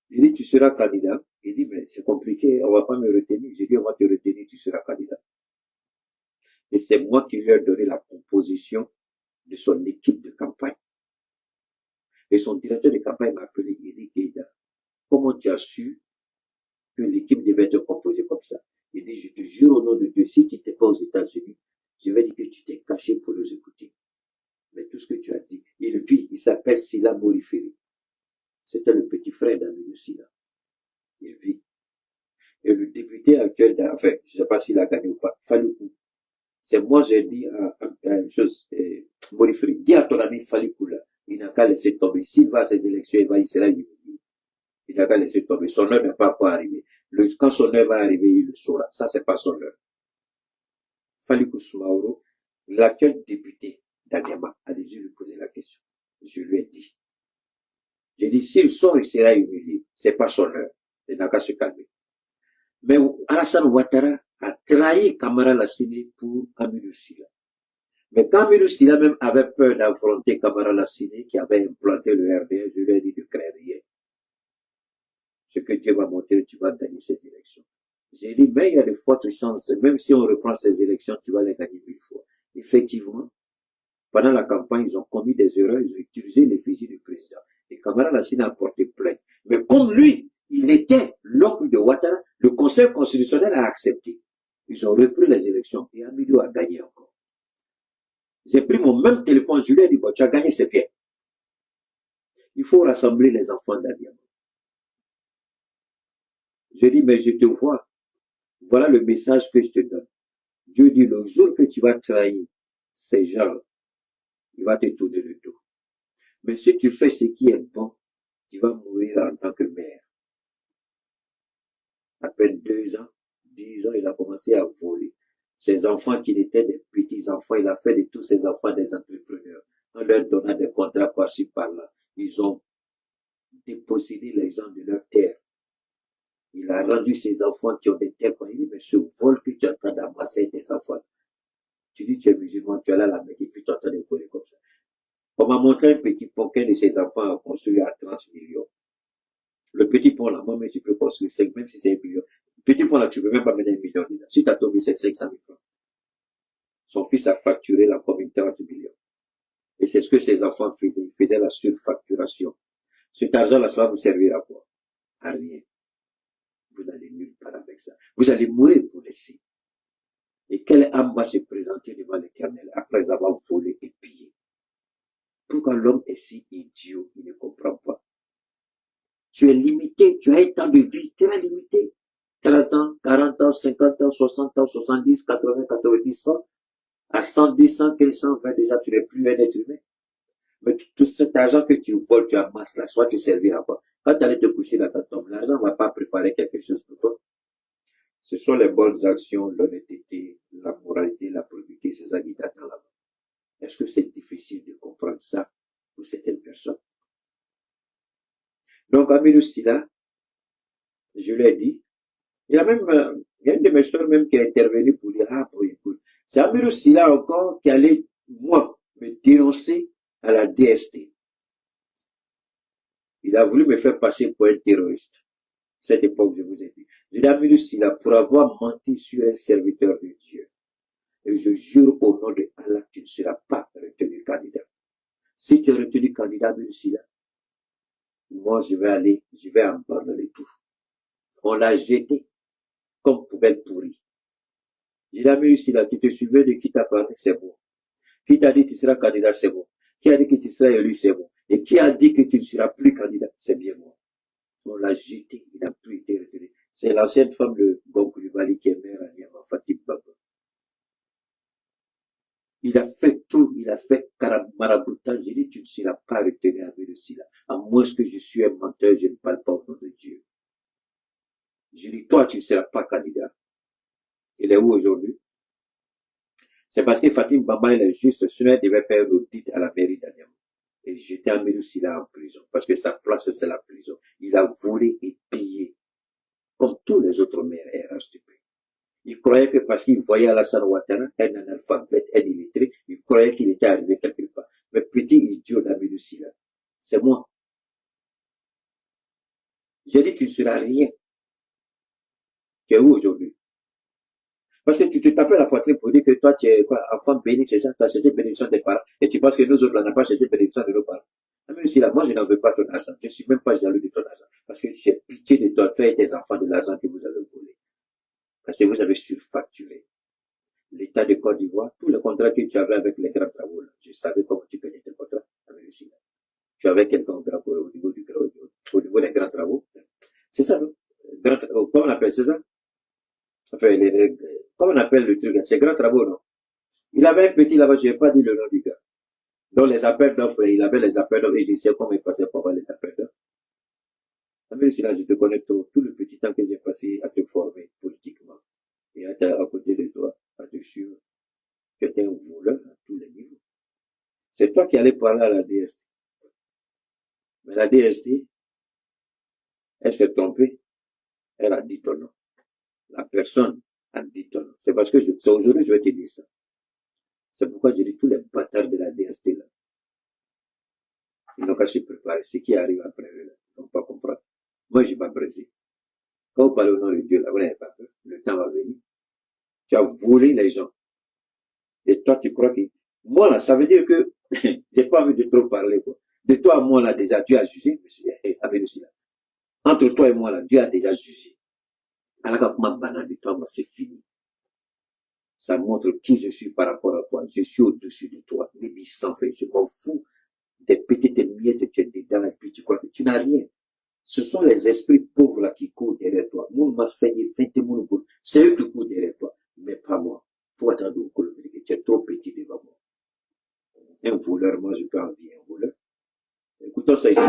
Il dit, tu seras candidat. Il dit, mais c'est compliqué, on va pas me retenir. J'ai dit, on va te retenir, tu seras candidat. Et c'est moi qui lui ai donné la composition de son équipe de campagne. Et son directeur de campagne m'a appelé, il dit, Keïda, comment tu as su que l'équipe devait être composée comme ça? Il dit, je te jure au nom de Dieu, si tu n'étais pas aux États-Unis, je vais dire que tu t'es caché pour nous écouter. Mais tout ce que tu as dit, il vit, il s'appelle Sila Moriferi. C'était le petit frère d'Amidou Sila. Il vit. Et le député actuel, enfin, je ne sais pas s'il a gagné ou pas, Faloukou. C'est moi, j'ai dit à une chose, Moriferi, dis à ton ami Faloukou là, il n'a qu'à laisser tomber. S'il va à ces élections, il sera humilié. Il n'a qu'à laisser tomber. Son heure n'est pas encore arrivée. Quand son heure va arriver, il le saura. Ça, c'est pas son heure. Faloukou Soumaoro, l'actuel député d'Aniama, allez-y lui poser la question. Je lui ai dit. J'ai dit, s'il sort, il sera humilié. C'est pas son heure. Il n'a qu'à se calmer. Mais Alassane Ouattara a trahi Camara Lassine pour Amidou Sila. Mais quand Amidou Sila même avait peur d'affronter Camara Lassine, qui avait implanté le RDS, je lui ai dit de créer rien. Ce que Dieu va montrer, tu vas gagner ces élections. J'ai dit, mais il y a de fortes chances, même si on reprend ces élections, tu vas les gagner 1000 fois. Effectivement, pendant la campagne, ils ont commis des erreurs, ils ont utilisé l'effigie du président. Et Camara Lassine a porté plainte. Mais comme lui, il était l'oncle de Ouattara, le Conseil constitutionnel a accepté. Ils ont repris les élections et Amidou a gagné encore. J'ai pris mon même téléphone, je lui ai dit, bon, tu as gagné, c'est bien. Il faut rassembler les enfants d'Adiama. J'ai dit, mais je te vois. Voilà le message que je te donne. Dieu dit, le jour que tu vas trahir ces gens, il va te tourner le dos. Mais si tu fais ce qui est bon, tu vas mourir en tant que mère. À peine 2 ans, 10 ans, il a commencé à voler. Ses enfants qui étaient des petits enfants, il a fait de tous ses enfants des entrepreneurs. En leur donnant des contrats par-ci, par-là. Ils ont dépossédé les gens de leur terre. Il a rendu ses enfants qui ont des terres. Il dit, mais ce vol que tu es en train d'amasser tes enfants, tu dis tu es musulman, tu es là à la Mecque et puis tu es en train de voler comme ça. On m'a montré un petit pont qu'un de ses enfants a construit à 30 millions. Le petit pont là, moi-même, tu peux construire 5, même si c'est 1 million. Le petit pont là, tu peux même pas mettre 1 million dedans. Si tu as tombé, c'est 500 000 francs. Son fils a facturé la commune 30 millions. Et c'est ce que ses enfants faisaient. Ils faisaient la surfacturation. Cet argent-là, ça va vous servir à quoi? À rien. Vous n'allez nulle part avec ça. Vous allez mourir pour laisser. Et quelle âme va se présenter devant l'Éternel après avoir volé et pillé? Pourquoi l'homme est si idiot, il ne comprend pas? Tu es limité, tu as un temps de vie très limité. 30 ans, 40 ans, 50 ans, 60 ans, 70, 80, 90 ans. À 110, 115, 120, déjà, tu n'es plus un être humain. Mais tout cet argent que tu voles, tu amasses là, soit tu serviras pas. Quand tu allais te coucher dans ta tombe, l'argent ne va pas préparer quelque chose pour toi. Ce sont les bonnes actions, l'honnêteté, la moralité, la probité, c'est ça qui t'attend là-bas. Est-ce que c'est difficile de comprendre ça pour certaines personnes? Donc, Amidou Sila, je lui ai dit, il y a une de mes soeurs même qui a intervenu pour dire, ah bon, écoute, c'est Amidou Sila encore qui allait, moi, me dénoncer à la DST. Il a voulu me faire passer pour un terroriste. Cette époque, je vous ai dit. Je l'ai Amidou Sila pour avoir menti sur un serviteur de Dieu. Et je jure au nom de Allah, tu ne seras pas retenu candidat. Si tu es retenu candidat, Amidou Sila, moi je vais abandonner tout. On l'a jeté comme poubelle pourrie. Je l'ai Amidou Sila, tu te souviens de qui t'a parlé, c'est bon. Qui t'a dit que tu seras candidat, c'est bon. Qui a dit que tu seras élu, c'est bon. Et qui a dit que tu ne seras plus candidat, c'est bien moi. On l'a jeté, il n'a plus été retenu. C'est l'ancienne femme de Gonkoulibaly qui est mère à Niama, Fatih Baba. Il a fait tout, il a fait maraboutage. J'ai dit, tu ne seras pas retenu à Amidou Sila. À moins que je suis un menteur, je ne parle pas au nom de Dieu. Je dis, toi, tu ne seras pas candidat. Il est où aujourd'hui? C'est parce que Fatim Bamba, il est juste, sinon elle devait faire l'audit à la mairie d'Aniamou. Et j'étais à Mélusila en prison, parce que sa place, c'est la prison. Il a volé et pillé, comme tous les autres maires RH du pays. Il croyait que parce qu'il voyait Alassane Ouattara, un analphabète, un illettré, il croyait qu'il était arrivé quelque part. Mais petit idiot d'Amélusila, c'est moi. J'ai dit, tu ne seras rien. Tu es où aujourd'hui? Parce que tu te tapes la poitrine pour dire que toi, tu es quoi, enfant béni, c'est ça, tu as cherché bénédiction des parents, et tu penses que nous autres, on n'a pas cherché bénédiction de nos parents. Amélusila, moi, je n'en veux pas ton argent. Je ne suis même pas jaloux de ton argent. Parce que j'ai pitié de toi et tes enfants de l'argent que vous avez volé. Parce que vous avez surfacturé. L'État de Côte d'Ivoire, tous les contrats que tu avais avec les grands travaux, là, je savais comment tu gagnais tes contrats avec le Sina. Tu avais quelqu'un au niveau des grands travaux. C'est ça, non? Comment on appelle, c'est ça? Enfin, comment on appelle le truc, c'est grands travaux, non? Il avait un petit là-bas, je n'ai pas dit le nom du gars. Donc les appels d'offres, il avait les appels d'offres, et je sais comment il passait pour avoir les appels d'offres. Avec Sina, je te connais trop, tout le petit temps que j'ai passé à te former politiquement, et à côté de toi, à te suivre. Tu étais un voleur à tous les niveaux. C'est toi qui allais parler à la DST. Mais la DST, elle s'est trompée. Elle a dit ton nom. La personne a dit ton nom. C'est parce que aujourd'hui, je vais te dire ça. C'est pourquoi je dis tous les bâtards de la DST là. Ils n'ont qu'à se préparer. Ce qui arrive après eux là, ils ne vont pas comprendre. Moi, je n'ai pas brisé. Quand vous parlez au nom de Dieu là, vous n'avez pas peur. Le temps va venir. Tu as volé les gens. Et toi, tu crois que, moi là, ça veut dire que, j'ai pas envie de trop parler, quoi. De toi à moi là, déjà, Dieu a jugé, monsieur, entre toi et moi là, Dieu a déjà jugé. Alors, comment banal de toi, moi, c'est fini. Ça montre qui je suis par rapport à toi. Je suis au-dessus de toi. Les bis sans fait, je m'en fous des petites miettes que tu es dedans et puis tu crois que tu n'as rien. Ce sont les esprits pauvres là qui courent derrière toi. C'est eux qui courent derrière toi, mais pas moi. Faut attendre au col, tu es trop petit devant moi. Un voleur, moi je peux envier un voleur. Écoutons ça ici.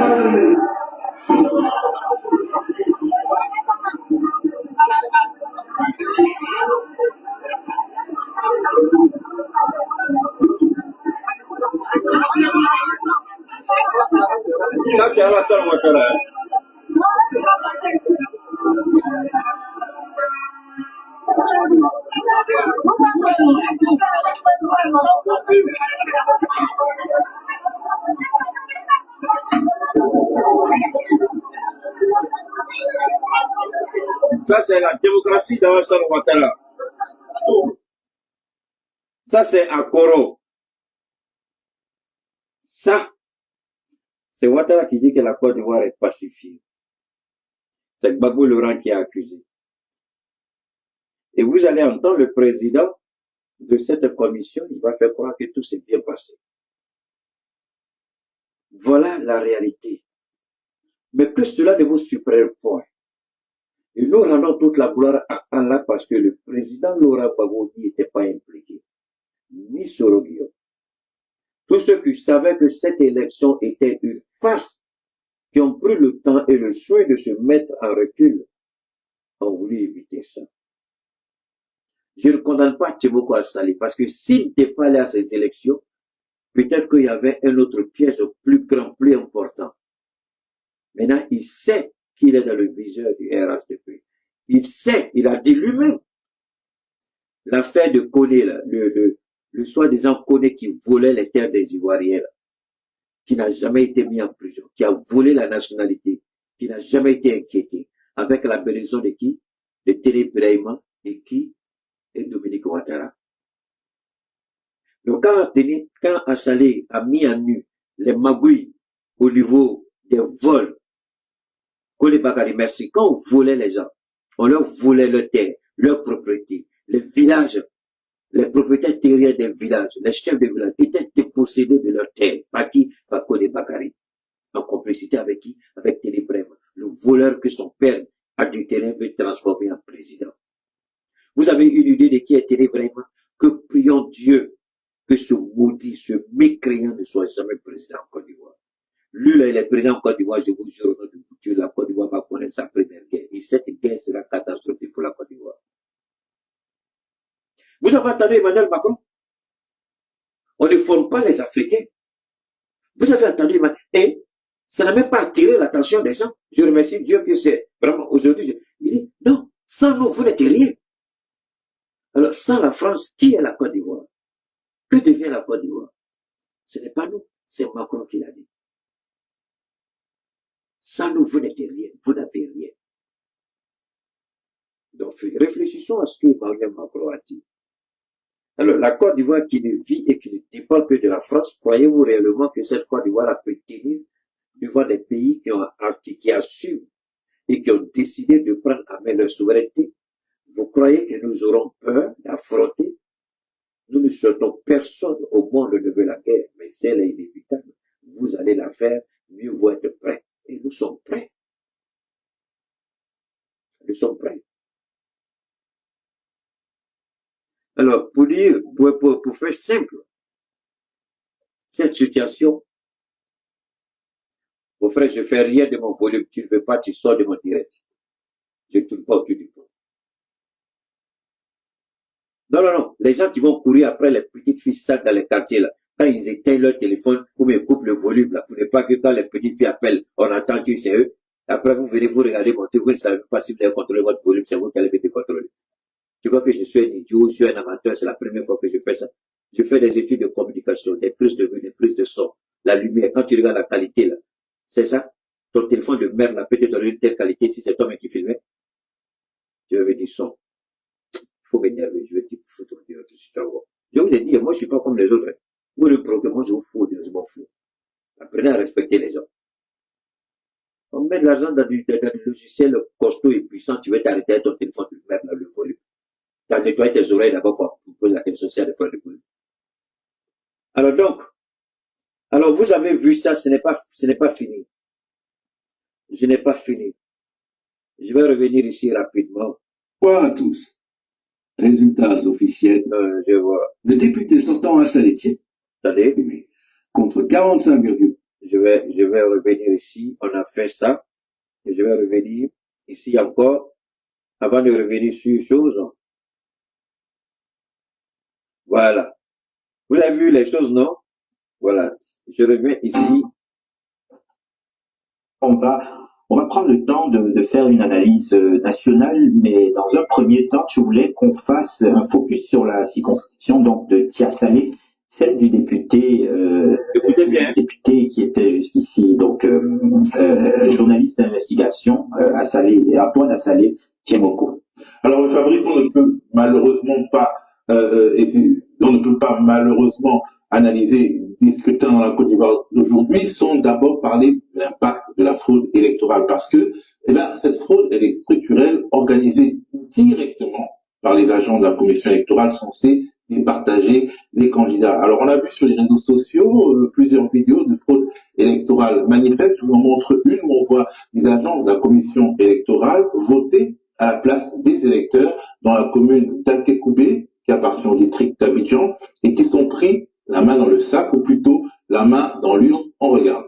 Ça c'est Alassane Ouattara. Ça, c'est la démocratie d'Alassane Ouattara. Ça, c'est Akoro. Ça, c'est Ouattara qui dit que la Côte d'Ivoire est pacifiée. C'est Gbagbo Laurent qui a accusé. Et vous allez entendre le président de cette commission, il va faire croire que tout s'est bien passé. Voilà la réalité. Mais que cela ne vous surprenne point. Et nous rendons toute la gloire à Allah parce que le président Laurent Gbagbo n'y était pas impliqué, ni Soro Guillaume. Tous ceux qui savaient que cette élection était une farce, qui ont pris le temps et le soin de se mettre en recul, ont voulu éviter ça. Je ne condamne pas Tchiboko Assali parce que s'il n'était pas allé à ces élections, peut-être qu'il y avait un autre piège plus grand, plus important. Maintenant, il sait qu'il est dans le viseur du RHDP. Il sait, il a dit lui-même, l'affaire de Koné, là, le soi-disant Koné qui volait les terres des Ivoiriens, là, qui n'a jamais été mis en prison, qui a volé la nationalité, qui n'a jamais été inquiété, avec la bénédiction de qui? De Télé Brahima et qui? Et Dominique Ouattara. Donc quand Assali a mis en nu les magouilles au niveau des vols, Kole Bakari, merci, quand on volait les gens, on leur volait leurs terres, leurs propriétés, les villages, les propriétaires terriens des villages, les chefs de village étaient dépossédés de leurs terres. Par qui? Par Kole Bakari. En complicité avec qui? Avec Télé Brahima, le voleur que son père adultérien veut transformer en président. Vous avez une idée de qui est Télé Brahima? Que prions Dieu que ce maudit, ce mécréant ne soit jamais président en Côte d'Ivoire. Lui, là, il est président en Côte d'Ivoire, je vous jure, au nom de Dieu, la Côte d'Ivoire va connaître sa première guerre. Et cette guerre sera catastrophique pour la Côte d'Ivoire. Vous avez entendu Emmanuel Macron? On ne forme pas les Africains. Vous avez entendu, et ça n'a même pas attiré l'attention des gens. Je remercie Dieu que c'est vraiment aujourd'hui. Il dit, non, sans nous, vous n'êtes rien. Alors, sans la France, qui est la Côte d'Ivoire? Que devient la Côte d'Ivoire? Ce n'est pas nous, c'est Macron qui l'a dit. Sans nous, vous n'êtes rien, vous n'avez rien. Donc, réfléchissons à ce que Emmanuel Macron a dit. Alors, la Côte d'Ivoire qui ne vit et qui ne dépend que de la France, croyez-vous réellement que cette Côte d'Ivoire peut tenir devant des pays qui assument et qui ont décidé de prendre à main leur souveraineté? Vous croyez que nous aurons peur d'affronter? Nous ne souhaitons personne au monde ne veut la guerre, mais c'est inévitable. Vous allez la faire, mieux vaut être prêt. Et nous sommes prêts. Nous sommes prêts. Alors, pour faire simple, cette situation, mon frère, je fais rien de mon volume, tu ne veux pas, tu sors de mon direct. Je ne tourne pas autour du pot. Non, non, non. Les gens qui vont courir après les petites filles sales dans les quartiers, là, quand ils éteignent leur téléphone, ou bien coupent le volume, là, pour ne pas que quand les petites filles appellent, on entend que c'est eux. Après, vous venez vous regarder mon truc, vous ne savez pas si vous avez contrôlé votre volume, c'est vous qui allez me décontrôler. Tu vois que je suis un idiot, je suis un amateur, c'est la première fois que je fais ça. Je fais des études de communication, des prises de vue, des prises de son, la lumière. Quand tu regardes la qualité, là, c'est ça. Ton téléphone de merde, là, peut te donner une telle qualité si c'est toi-même qui filmais. Tu vas me dire son. Il faut m'énerver, je vais te foutre en dehors, je vous ai dit, moi je suis pas comme les autres. Vous le programme, moi je vous fous, je m'en fous. Apprenez à respecter les gens. On met de l'argent dans du logiciel costaud et puissant, tu veux t'arrêter à ton téléphone de merde, là, le volume. Tu as nettoyé tes oreilles d'abord pour poser la question sociale de prendre le volume. Alors donc, vous avez vu ça, ce n'est pas fini. Je n'ai pas fini. Je vais revenir ici rapidement. Bonsoir à tous. Résultats officiels. Je vois. Le député sortant à Salé, Attendez. contre 45, je vais revenir ici. On a fait ça. Et je vais revenir ici encore. Avant de revenir sur une chose. Voilà. Vous avez vu les choses, non? Voilà. Je reviens ici. On va prendre le temps de faire une analyse nationale, mais dans un premier temps, je voulais qu'on fasse un focus sur la circonscription donc de Tia-Salé, celle du député, député qui était jusqu'ici donc journaliste d'investigation à Salé, Antoine Assalé Tiemoko. Alors Fabrice, on ne peut malheureusement malheureusement analyser des scrutins dans la Côte d'Ivoire d'aujourd'hui sans d'abord parler de l'impact de la fraude électorale parce que cette fraude elle est structurelle, organisée directement par les agents de la commission électorale censés départager les candidats. Alors on a vu sur les réseaux sociaux plusieurs vidéos de fraude électorale manifeste. Je vous en montre une où on voit les agents de la commission électorale voter à la place des électeurs dans la commune d'Akekoubé, qui appartient au district d'Abidjan, et qui sont pris la main dans le sac, ou plutôt la main dans l'urne. On regarde.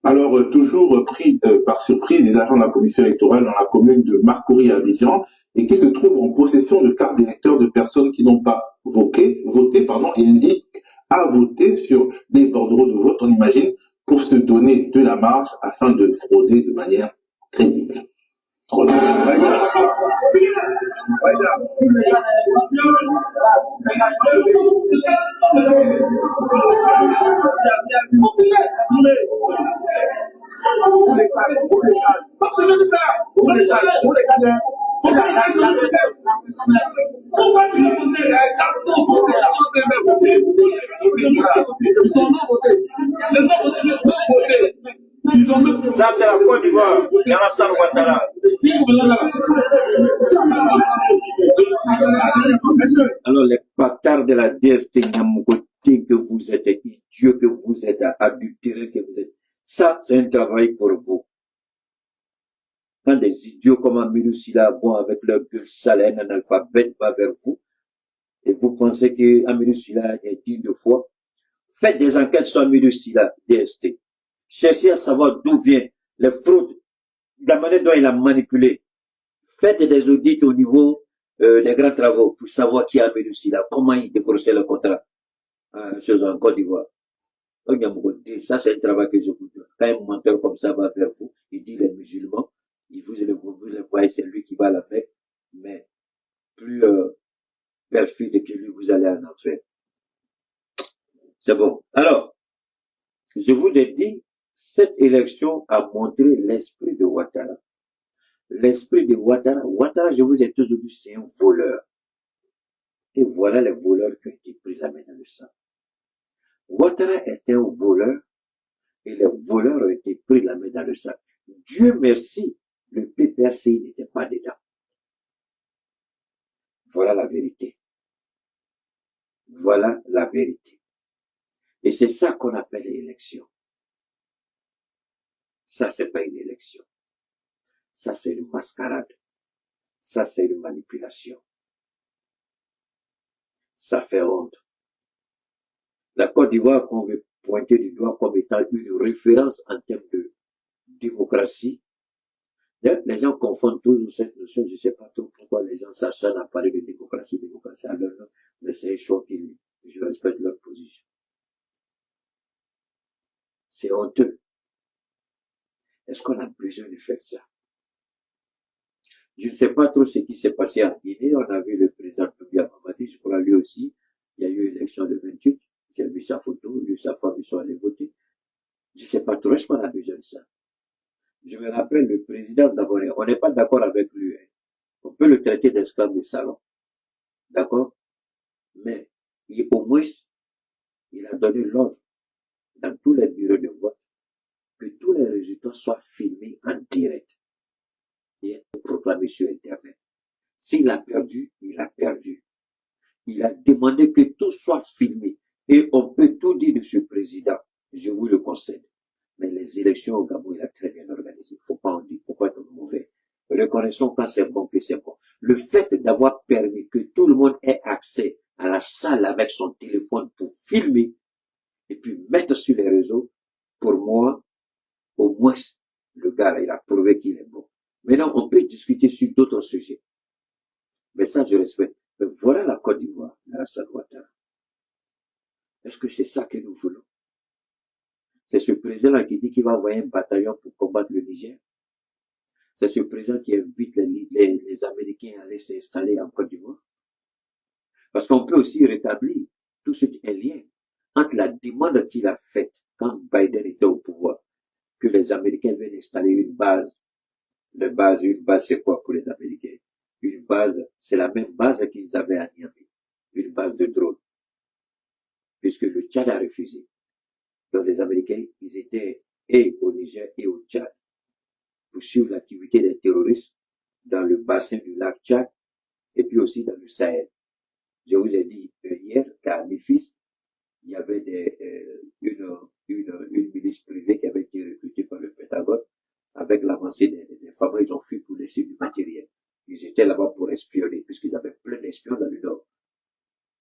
Alors, toujours pris par surprise, les agents de la commission électorale dans la commune de Marcory à Abidjan et qui se trouvent en possession de cartes d'électeurs de personnes qui n'ont pas voté, et indiquent à voter sur les bordereaux de vote, on imagine, pour se donner de la marge afin de frauder de manière crédible. Ça, c'est la Côte d'Ivoire. Alassane Ouattara. Alors, les bâtards de la DST Nyamogoté que vous êtes, idiots que vous êtes, adultérés que vous êtes, ça, c'est un travail pour vous. Quand des idiots comme Amadou Sylla vont avec leur gueule sale, un analphabète va vers vous, et vous pensez que Amadou Sylla est digne de foi, faites des enquêtes sur Amadou Sylla, DST. Cherchez à savoir d'où viennent les fraudes, la manière dont il a manipulé. Faites des audits au niveau des grands travaux pour savoir qui a Amadou Sylla, comment il décrochait le contrat en Côte d'Ivoire. Ça, c'est un travail que je vous donne. Quand un menteur comme ça va vers vous, il dit les musulmans, vous le voyez, c'est lui qui va à la Mecque, mais plus perfide que lui, vous allez en enfer. C'est bon. Alors, je vous ai dit, cette élection a montré l'esprit de Ouattara. L'esprit de Ouattara. Ouattara, je vous ai toujours dit, c'est un voleur. Et voilà les voleurs qui ont été pris la main dans le sang. Ouattara était un voleur et les voleurs ont été pris la main dans le sang. Dieu merci, le PPRC n'était pas dedans. Voilà la vérité. Voilà la vérité. Et c'est ça qu'on appelle l'élection. Ça, c'est pas une élection. Ça, c'est une mascarade. Ça, c'est une manipulation. Ça fait honte. La Côte d'Ivoire qu'on veut pointer du doigt comme étant une référence en termes de démocratie. Les gens confondent toujours cette notion, je ne sais pas trop pourquoi les gens s'acharnent à parler de démocratie à leur nom, mais c'est un choix qui, je respecte leur position. C'est honteux. Est-ce qu'on a besoin de faire ça? Je ne sais pas trop ce qui s'est passé en Guinée. On a vu le président Toubia Mamadi, je crois lui aussi. Il y a eu l'élection de 28. J'ai vu sa photo, lui et sa femme, ils sont allés voter. Je ne sais pas trop, est-ce qu'on a besoin de ça? Je me rappelle le président gabonais, on n'est pas d'accord avec lui. Hein. On peut le traiter d'esclave de salon. D'accord? Mais, au moins, il a donné l'ordre dans tous les bureaux de vote que tous les résultats soient filmés en direct et être proclamés sur Internet. S'il a perdu, il a perdu. Il a demandé que tout soit filmé. Et on peut tout dire de ce président. Je vous le concède. Mais les élections au Gabon, il a très bien organisé. Il ne faut pas en dire pourquoi c'est mauvais. Reconnaissons quand c'est bon que c'est bon. Le fait d'avoir permis que tout le monde ait accès à la salle avec son téléphone pour filmer et puis mettre sur les réseaux, pour moi, au moins, le gars, il a prouvé qu'il est bon. Maintenant, on peut discuter sur d'autres sujets. Mais ça, je respecte. Mais voilà la Côte d'Ivoire, Alassane Ouattara. Est-ce que c'est ça que nous voulons? C'est ce président qui dit qu'il va envoyer un bataillon pour combattre le Niger. C'est ce président qui invite les Américains à aller s'installer en Côte d'Ivoire. Parce qu'on peut aussi rétablir tout ce qui est lien entre la demande qu'il a faite quand Biden était au pouvoir, que les Américains viennent installer une base. Une base, c'est quoi pour les Américains? Une base, c'est la même base qu'ils avaient à Niamey. Une base de drones. Puisque le Tchad a refusé. Donc les Américains, ils étaient et au Niger et au Tchad pour suivre l'activité des terroristes dans le bassin du lac Tchad et puis aussi dans le Sahel. Je vous ai dit hier qu'à Memphis, il y avait une milice privée qui avait été recrutée par le Pentagone avec l'avancée des femmes. Ils ont fui pour laisser du matériel. Ils étaient là-bas pour espionner puisqu'ils avaient plein d'espions dans le nord.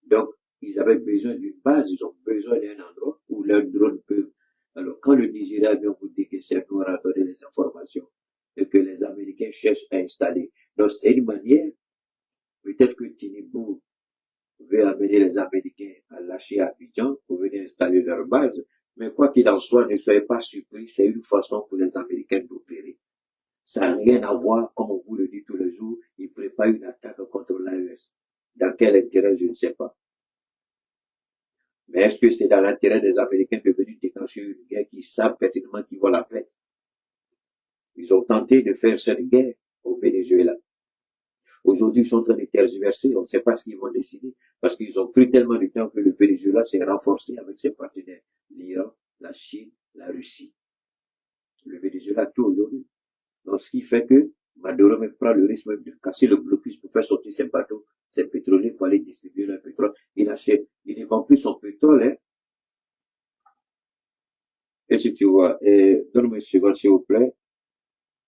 Donc, ils avaient besoin d'une base, ils ont besoin d'un endroit où leurs drones peuvent. Alors, quand le Nigeria vient vous dire que c'est nous à donner les informations et que les Américains cherchent à installer. Donc, c'est une manière, peut-être que Tinubu veut amener les Américains à lâcher Abidjan pour venir installer leur base. Mais quoi qu'il en soit, ne soyez pas surpris, c'est une façon pour les Américains d'opérer. Ça n'a rien à voir, comme on vous le dit tous les jours, ils préparent une attaque contre l'AES. Dans quel intérêt, je ne sais pas. Mais est-ce que c'est dans l'intérêt des Américains de venir déclencher une guerre qui savent pertinemment qu'ils vont la perdre? Ils ont tenté de faire cette guerre au Venezuela. Aujourd'hui, ils sont en train de tergiverser, on ne sait pas ce qu'ils vont décider, parce qu'ils ont pris tellement de temps que le Venezuela s'est renforcé avec ses partenaires, l'Iran, la Chine, la Russie. Le Venezuela tout aujourd'hui. Donc, ce qui fait que Maduro même prend le risque même de casser le blocus pour faire sortir ses bateaux, ses pétroliers pour aller distribuer leur pétrole. Il ne vend plus son pétrole, hein. Et si tu vois, donne-moi une seconde, s'il vous plaît.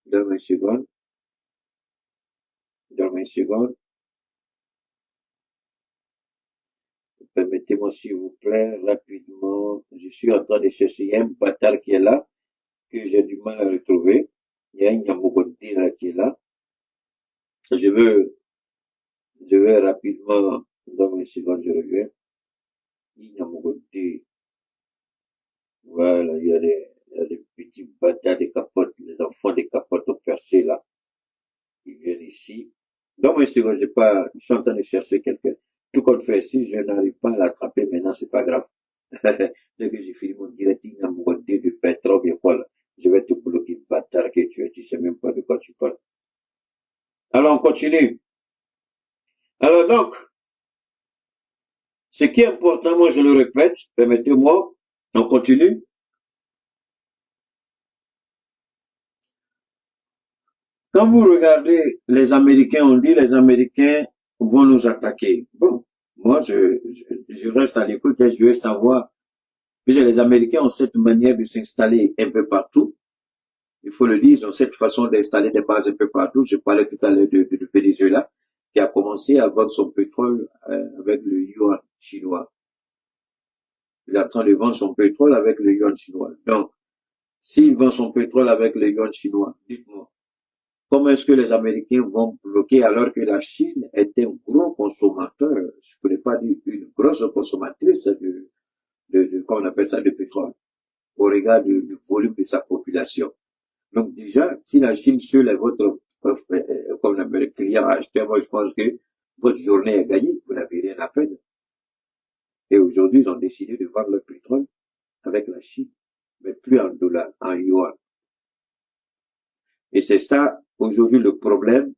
Donne-moi une seconde. Donne-moi une seconde. Permettez-moi, s'il vous plaît, rapidement. Je suis en train de chercher. Il y a un bâtard qui est là, que j'ai du mal à retrouver. Il y a un Yamogondi là qui est là. Je veux rapidement, donne-moi une seconde, je reviens. Yamogondi. Voilà, il y a des petits bâtards des capotes, les enfants des capotes au percé là. Ils viennent ici. Donne-moi une seconde, je suis en train de chercher quelqu'un. Tout compte fait, si je n'arrive pas à l'attraper maintenant, c'est pas grave. Dès que j'ai fini mon direct, il y a mon dé de pétrole, bien quoi, je vais te bloquer, bâtard que tu sais même pas de quoi tu parles. Alors, on continue. Alors donc, ce qui est important, moi je le répète, permettez-moi, on continue. Quand vous regardez les Américains, on dit les Américains vont nous attaquer. Bon, moi je reste à l'écoute et je veux savoir, puisque les Américains ont cette manière de s'installer un peu partout. Il faut le dire, ils ont cette façon d'installer des bases un peu partout. Je parlais tout à l'heure de Venezuela, qui a commencé à vendre son pétrole avec le yuan chinois. Il est en train de vendre son pétrole avec le yuan chinois. Donc, s'il vend son pétrole avec le yuan chinois, dites-moi, comment est-ce que les Américains vont bloquer alors que la Chine est un gros consommateur, je ne pourrais pas dire une grosse consommatrice comment on appelle ça, de pétrole, au regard du volume de sa population. Donc déjà, si la Chine seule est votre, comme on appelle, client acheteur, moi je pense que votre journée est gagnée, vous n'avez rien à perdre. Et aujourd'hui, ils ont décidé de vendre le pétrole avec la Chine, mais plus en dollars, en yuan. Et c'est ça, aujourd'hui, le problème,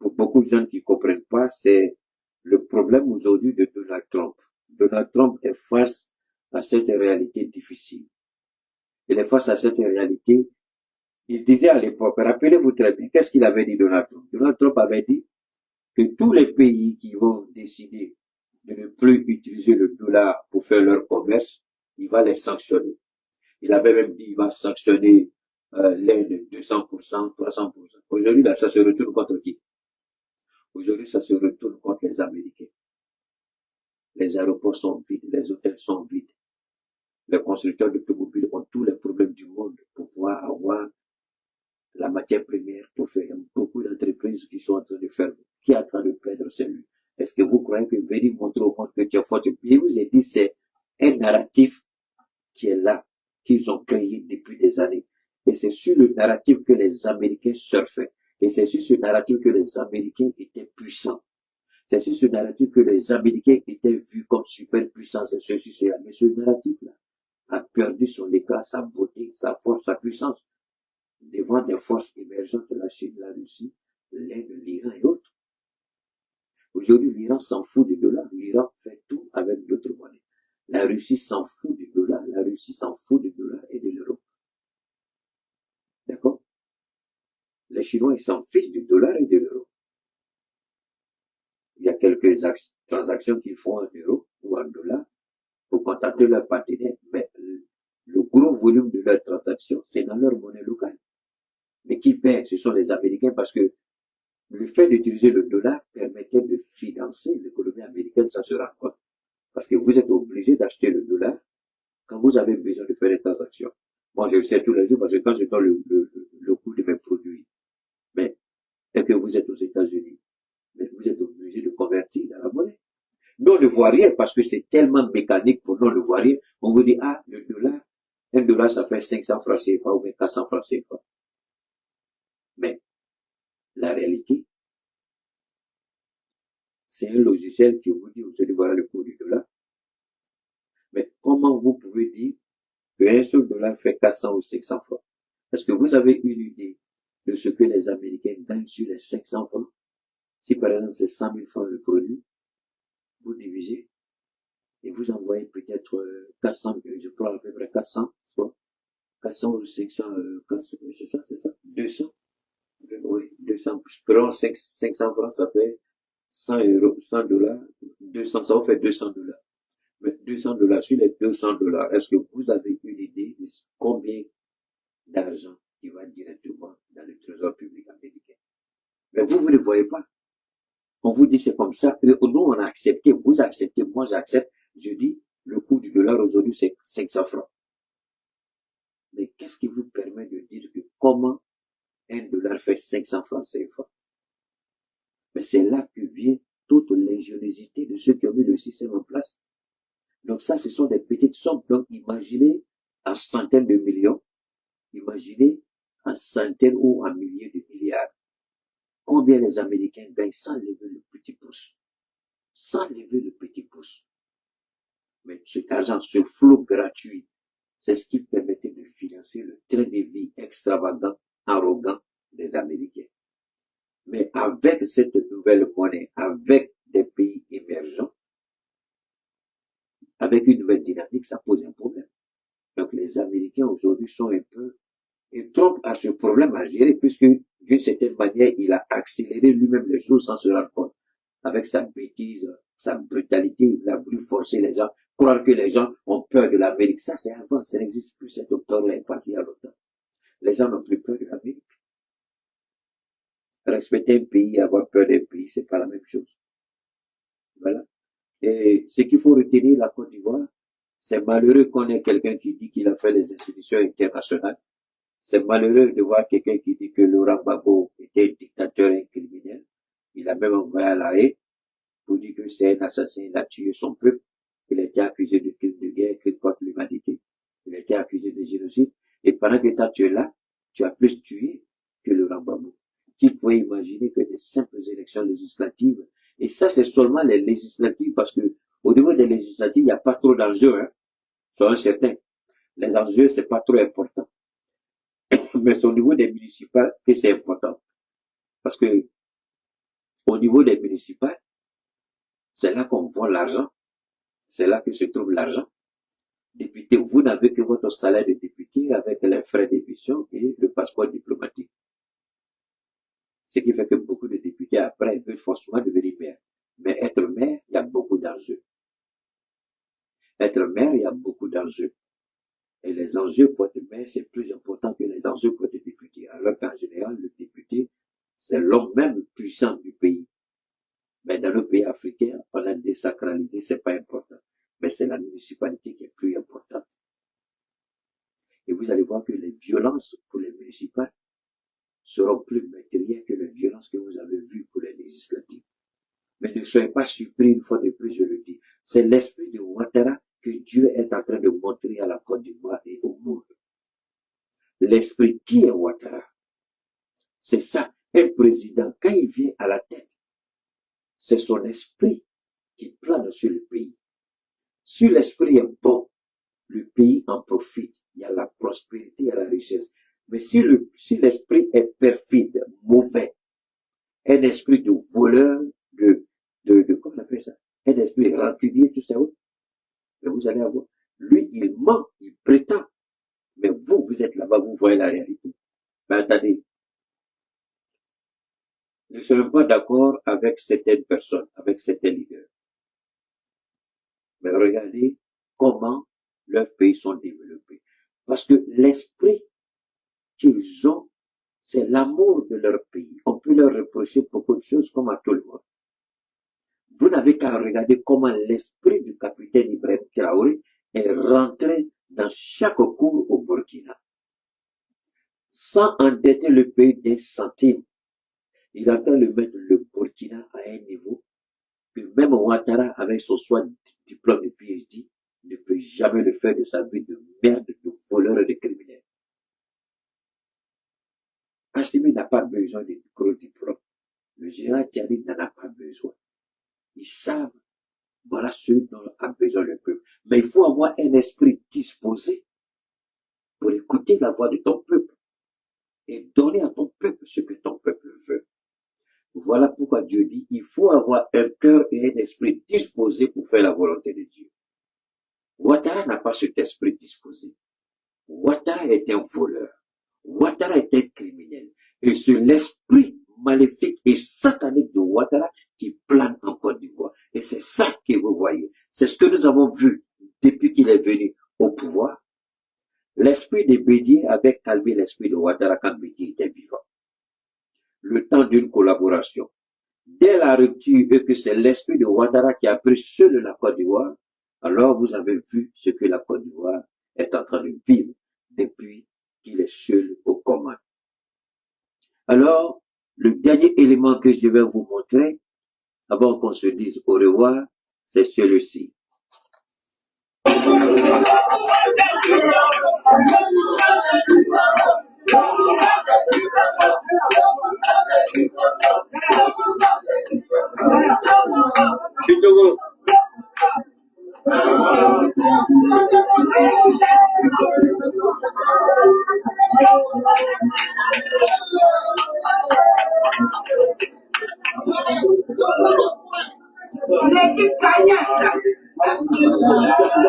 pour beaucoup de gens qui ne comprennent pas, c'est le problème aujourd'hui de Donald Trump. Donald Trump est face à cette réalité difficile. Il est face à cette réalité. Il disait à l'époque, rappelez-vous très bien, qu'est-ce qu'il avait dit Donald Trump? Donald Trump avait dit que tous les pays qui vont décider de ne plus utiliser le dollar pour faire leur commerce, il va les sanctionner. Il avait même dit qu'il va sanctionner l'Inde de 200%, 300%. Aujourd'hui, là, ça se retourne contre qui? Aujourd'hui, ça se retourne contre les Américains. Les aéroports sont vides, les hôtels sont vides. Les constructeurs d'automobiles ont tous les problèmes du monde pour pouvoir avoir la matière première pour faire. Beaucoup d'entreprises qui sont en train de faire, qui est en train de perdre, c'est lui. Est-ce que vous croyez que venir montrer au monde que tu es fort? Je vous ai dit, c'est un narratif qui est là, qu'ils ont créé depuis des années. Et c'est sur le narratif que les Américains surfaient. Et c'est sur ce narratif que les Américains étaient puissants. C'est sur ce narratif que les Américains étaient vus comme super puissants. C'est ceci, cela. Mais ce narratif-là a perdu son éclat, sa beauté, sa force, sa puissance devant des forces émergentes de la Chine, la Russie, l'Inde, l'Iran et autres. Aujourd'hui, l'Iran s'en fout du dollar. L'Iran fait tout avec d'autres monnaies. La Russie s'en fout du dollar. La Russie s'en fout du dollar et de l'euro. D'accord? Les Chinois, ils s'en fichent du dollar et de l'euro. Il y a quelques transactions qu'ils font en euros ou en dollars pour contacter leurs partenaires, mais le gros volume de leurs transactions, c'est dans leur monnaie locale. Mais qui perd, ce sont les Américains, parce que le fait d'utiliser le dollar permettait de financer l'économie américaine, ça se rend compte. Parce que vous êtes obligé d'acheter le dollar quand vous avez besoin de faire des transactions. Moi, je le sais tous les jours parce que quand je donne le coût de mes produits, mais et que vous êtes aux États-Unis, mais vous êtes obligé de convertir dans la monnaie. Nous, on ne voit rien parce que c'est tellement mécanique pour nous, on ne voit rien. On vous dit, ah, le dollar, un dollar, ça fait 500 francs CFA ou 400 francs CFA. Mais la réalité, c'est un logiciel qui vous dit, vous allez voir le coût du dollar. Mais comment vous pouvez dire qu'un seul dollar fait 400 ou 500 francs? Est-ce que vous avez une idée de ce que les Américains gagnent sur les 500 francs? Si par exemple c'est 100 000 francs le produit, vous divisez et vous envoyez peut-être 400, je prends à peu près 400, soit 400 ou 500, c'est ça, 200, oui, 200, prenons 500 francs, ça fait 100 euros, 100 dollars, 200, ça vous fait 200 dollars. Mais 200 dollars sur les 200 dollars, est-ce que vous avez une idée de combien d'argent qui va directement dans le trésor public américain? Mais vous ne le voyez pas. On vous dit c'est comme ça, nous on a accepté, vous acceptez, moi j'accepte. Je dis, le coût du dollar aujourd'hui c'est 500 francs. Mais qu'est-ce qui vous permet de dire que comment un dollar fait 500 francs CFA? Mais c'est là que vient toute l'ingéniosité de ceux qui ont mis le système en place. Donc ça, ce sont des petites sommes. Donc imaginez en centaines de millions, imaginez en centaines ou en milliers de milliards. Combien les Américains gagnent sans lever le petit pouce? Sans lever le petit pouce. Mais cet argent, ce flot gratuit, c'est ce qui permettait de financer le train de vie extravagant, arrogant des Américains. Mais avec cette nouvelle monnaie, avec des pays émergents, avec une nouvelle dynamique, ça pose un problème. Donc les Américains aujourd'hui sont un peu, ils trompent à ce problème à gérer, puisque d'une certaine manière, il a accéléré lui-même les choses sans se rendre compte. Avec sa bêtise, sa brutalité, il a voulu forcer les gens, croire que les gens ont peur de l'Amérique. Ça c'est avant, ça n'existe plus, cet octobre est parti il y a longtemps. Les gens n'ont plus peur de l'Amérique. Respecter un pays, avoir peur d'un pays, c'est pas la même chose. Voilà. Et ce qu'il faut retenir, la Côte d'Ivoire, c'est malheureux qu'on ait quelqu'un qui dit qu'il a fait les institutions internationales. C'est malheureux de voir quelqu'un qui dit que Laurent Gbagbo était un dictateur et un criminel. Il a même envoyé à la haie pour dire que c'est un assassin, il a tué son peuple. Il a été accusé de crimes de guerre, crimes contre l'humanité. Il a été accusé de génocide. Et pendant que toi tu es là, tu as plus tué que Laurent Gbagbo. Qui pouvait imaginer que des simples élections législatives, et ça c'est seulement les législatives, parce que au niveau des législatives, il n'y a pas trop d'enjeux, hein, soyons certains. Les enjeux, c'est pas trop important. Mais c'est au niveau des municipales que c'est important. Parce que au niveau des municipales, c'est là qu'on voit l'argent. C'est là que se trouve l'argent. Député, vous n'avez que votre salaire de député avec les frais d'émission et le passeport diplomatique. Ce qui fait que beaucoup de députés, après, veulent forcément devenir maire. Mais être maire, il y a beaucoup d'enjeux. Être maire, il y a beaucoup d'enjeux. Et les enjeux pour être maire, c'est plus important que les enjeux pour être député. Alors qu'en général, le député, c'est l'homme même puissant du pays. Mais dans le pays africain, on a désacralisé, c'est pas important. Mais c'est la municipalité qui est plus importante. Et vous allez voir que les violences pour les municipales seront plus meurtrières que les violences que vous avez vues pour les législatives. Mais ne soyez pas surpris, une fois de plus, je le dis. C'est l'esprit de Ouattara que Dieu est en train de montrer à la Côte d'Ivoire et au monde. L'esprit qui est Ouattara? C'est ça. Un président, quand il vient à la tête, c'est son esprit qui plane sur le pays. Si l'esprit est bon, le pays en profite. Il y a la prospérité, il y a la richesse. Mais si l'esprit est perfide, mauvais, un esprit de voleur, comment on appelle ça? Un esprit rancunier, tout ça, mais vous allez avoir. Lui, il ment, il prétend. Mais vous êtes là-bas, vous voyez la réalité. Mais attendez. Ne serons pas d'accord avec certaines personnes, avec certains leaders. Mais regardez comment leurs pays sont développés. Parce que l'esprit qu'ils ont, c'est l'amour de leur pays. On peut leur reprocher beaucoup de choses comme à tout le monde. Vous n'avez qu'à regarder comment l'esprit du capitaine Ibrahim Traoré est rentré dans chaque cour au Burkina. Sans endetter le pays d'un centime, il est en train de mettre le Burkina à un niveau que même Ouattara, avec son diplôme de PhD, ne peut jamais le faire de sa vie de merde, de voleur et de criminel. Assimi n'a pas besoin de gros diplômes. Le général Tiani n'en a pas besoin. Ils savent, voilà ce dont a besoin le peuple. Mais il faut avoir un esprit disposé pour écouter la voix de ton peuple et donner à ton peuple ce que ton peuple veut. Voilà pourquoi Dieu dit, il faut avoir un cœur et un esprit disposé pour faire la volonté de Dieu. Ouattara n'a pas cet esprit disposé. Ouattara est un voleur. Ouattara est un criminel. Et c'est l'esprit maléfique et satanique de Ouattara qui plane en Côte d'Ivoire. Et c'est ça que vous voyez. C'est ce que nous avons vu depuis qu'il est venu au pouvoir. L'esprit de Bédié avait calmé l'esprit de Ouattara quand Bédié était vivant. Le temps d'une collaboration. dès la rupture et que c'est l'esprit de Ouattara qui a pris seul la Côte d'Ivoire, alors vous avez vu ce que la Côte d'Ivoire est en train de vivre depuis qu'il est seul aux commandes. Alors, le dernier élément que je vais vous montrer, avant qu'on se dise au revoir, c'est celui-ci.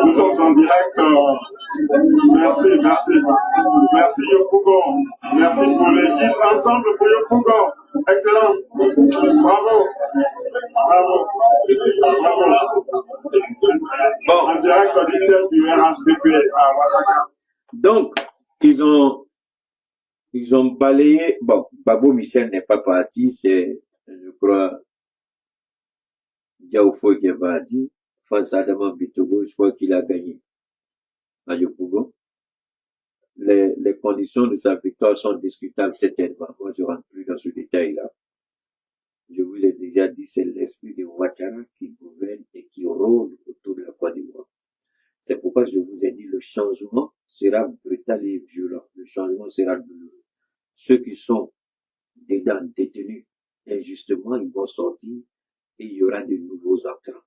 Nous sommes en direct. Merci Yopougon. Merci pour l'équipe. Ensemble pour Yopougon. Excellent. Bravo. Bon, en direct du siège du RHDP à Ouassaka. Donc, ils ont balayé. Bon, Babo Michel n'est pas parti, c'est, je crois, Diaoufo qui est parti. Face à Adama Bitogo, je crois qu'il a gagné à Yopougon. Les conditions de sa victoire sont discutables certainement. Moi, je ne rentre plus dans ce détail-là. Je vous ai déjà dit, c'est l'esprit de Ouattara qui gouverne et qui rôde autour de la Côte d'Ivoire. C'est pourquoi je vous ai dit, le changement sera brutal et violent. Le changement sera douloureux. Ceux qui sont dedans détenus injustement, ils vont sortir et il y aura de nouveaux entrants.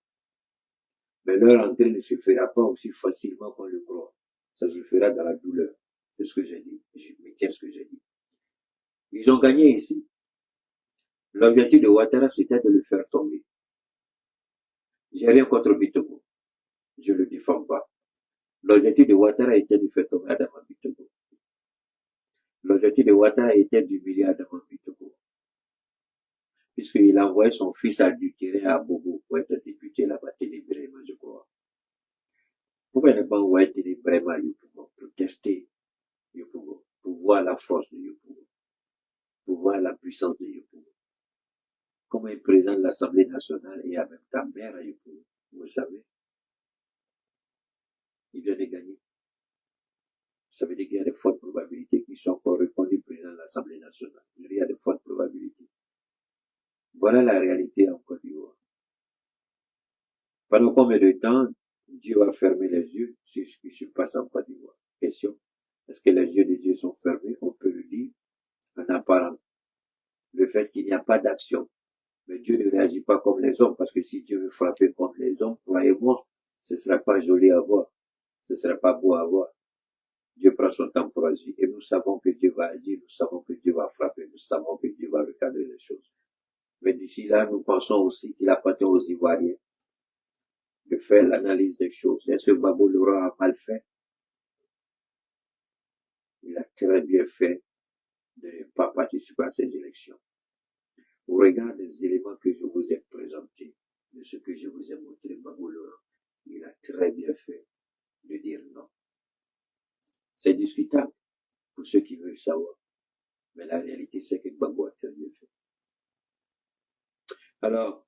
Mais leur entrée ne se fera pas aussi facilement qu'on le croit. Ça se fera dans la douleur. C'est ce que j'ai dit. Je maintiens ce que j'ai dit. Ils ont gagné ici. L'objectif de Ouattara, c'était de le faire tomber. J'ai rien contre Bitogo. Je ne le défends pas. L'objectif de Ouattara était de faire tomber Adama Bitogo. L'objectif de Ouattara était d'humilier Adama Bitogo. Puisqu'il a envoyé son fils adultéré à Bobo pour être député là-bas, Ténébrema, je crois. Pourquoi ne pas envoyer Ténébrema à Yopougon pour tester Yopougon, pour voir la force de Yopougon, pour voir la puissance de Yopougon? Comment il présente l'Assemblée nationale et en même temps maire à Yopougon, vous savez, il vient de gagner. Ça veut dire qu'il y a de fortes probabilités qu'ils soient encore reconnus président de l'Assemblée nationale. Il y a de fortes probabilités. Voilà la réalité en Côte d'Ivoire. Pendant combien de temps Dieu va fermer les yeux sur ce qui se passe en Côte d'Ivoire? Question. Est-ce que les yeux de Dieu sont fermés? On peut le dire en apparence. Le fait qu'il n'y a pas d'action. Mais Dieu ne réagit pas comme les hommes, parce que si Dieu veut frapper comme les hommes, croyez-moi, ce ne sera pas joli à voir. Ce ne sera pas beau à voir. Dieu prend son temps pour agir. Et nous savons que Dieu va agir, nous savons que Dieu va frapper, nous savons que Dieu va recadrer les choses. Mais d'ici là, nous pensons aussi qu'il appartient aux Ivoiriens de faire l'analyse des choses. Est-ce que Babo Laurent a mal fait? Il a très bien fait de ne pas participer à ces élections. Au regard des éléments que je vous ai présentés, de ce que je vous ai montré, Babo Laurent, il a très bien fait de dire non. C'est discutable pour ceux qui veulent savoir. Mais la réalité, c'est que Babo a très bien fait. Alors,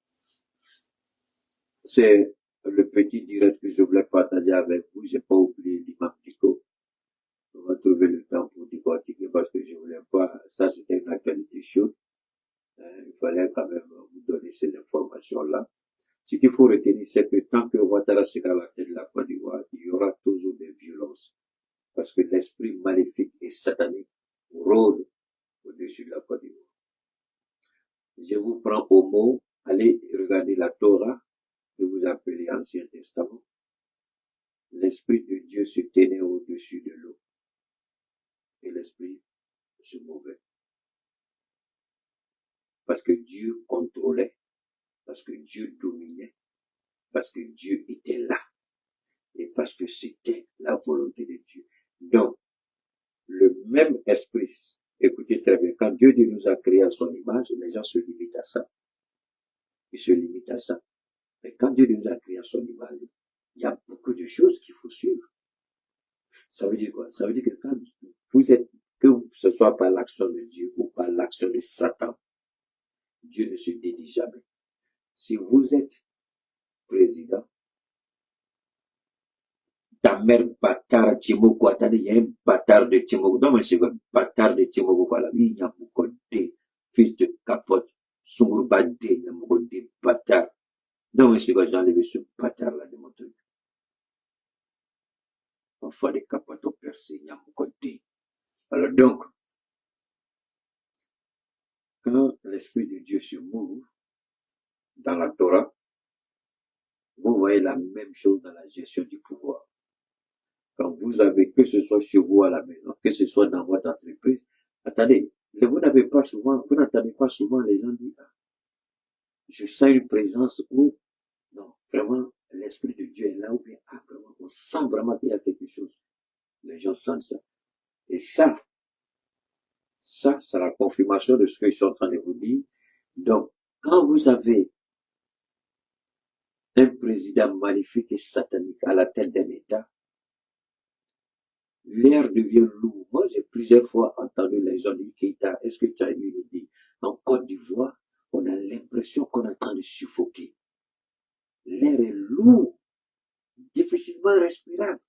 c'est le petit direct que je voulais partager avec vous. J'ai pas oublié l'imam Diko. On va trouver le temps pour décortiquer parce que je voulais pas, ça c'était une actualité chaude. Il fallait quand même vous donner ces informations-là. Ce qu'il faut retenir, c'est que tant que Ouattara sera à la tête de la Côte d'Ivoire, il y aura toujours des violences. Parce que l'esprit maléfique et satanique rôde au-dessus de la Côte d'Ivoire. Je vous prends au mot, allez regarder la Torah, que vous appelez Ancien Testament. L'Esprit de Dieu se tenait au-dessus de l'eau. Et l'Esprit se mouvait. Parce que Dieu contrôlait. Parce que Dieu dominait. Parce que Dieu était là. Et parce que c'était la volonté de Dieu. Donc, le même esprit, écoutez très bien, quand Dieu nous a créé à son image, les gens se limitent à ça. Ils se limitent à ça. Mais quand Dieu nous a créé à son image, il y a beaucoup de choses qu'il faut suivre. Ça veut dire quoi? Ça veut dire que quand vous êtes, que ce soit par l'action de Dieu ou par l'action de Satan, Dieu ne se dédie jamais. Si vous êtes président, ta mère bâtard Timoko, attendez, il y a un bâtard de Timoko. Non, mais c'est un bâtard de Timoko, voilà. Il y a beaucoup de fils de capote, Sungurbade, il y a beaucoup de bâtards. Non, mais c'est quoi, j'ai enlevé ce bâtard-là de mon truc. Enfin, des capotes au percé, il y a beaucoup de. Alors donc, quand l'Esprit de Dieu se move dans la Torah, vous voyez la même chose dans la gestion du pouvoir. Quand vous avez, que ce soit chez vous à la maison, que ce soit dans votre entreprise, attendez, vous n'avez pas souvent, vous n'entendez pas souvent les gens dire, ah, je sens une présence où, non, vraiment, l'Esprit de Dieu est là, ou bien, ah, vraiment, on sent vraiment qu'il y a quelque chose. Les gens sentent ça. Et ça, c'est la confirmation de ce que je suis en train de vous dire. Donc, quand vous avez un président maléfique et satanique à la tête d'un État, l'air devient lourd. Moi, j'ai plusieurs fois entendu les gens dire, Keïta, est-ce que tu as eu une idée? En Côte d'Ivoire, on a l'impression qu'on est en train de suffoquer. L'air est lourd, difficilement respirable.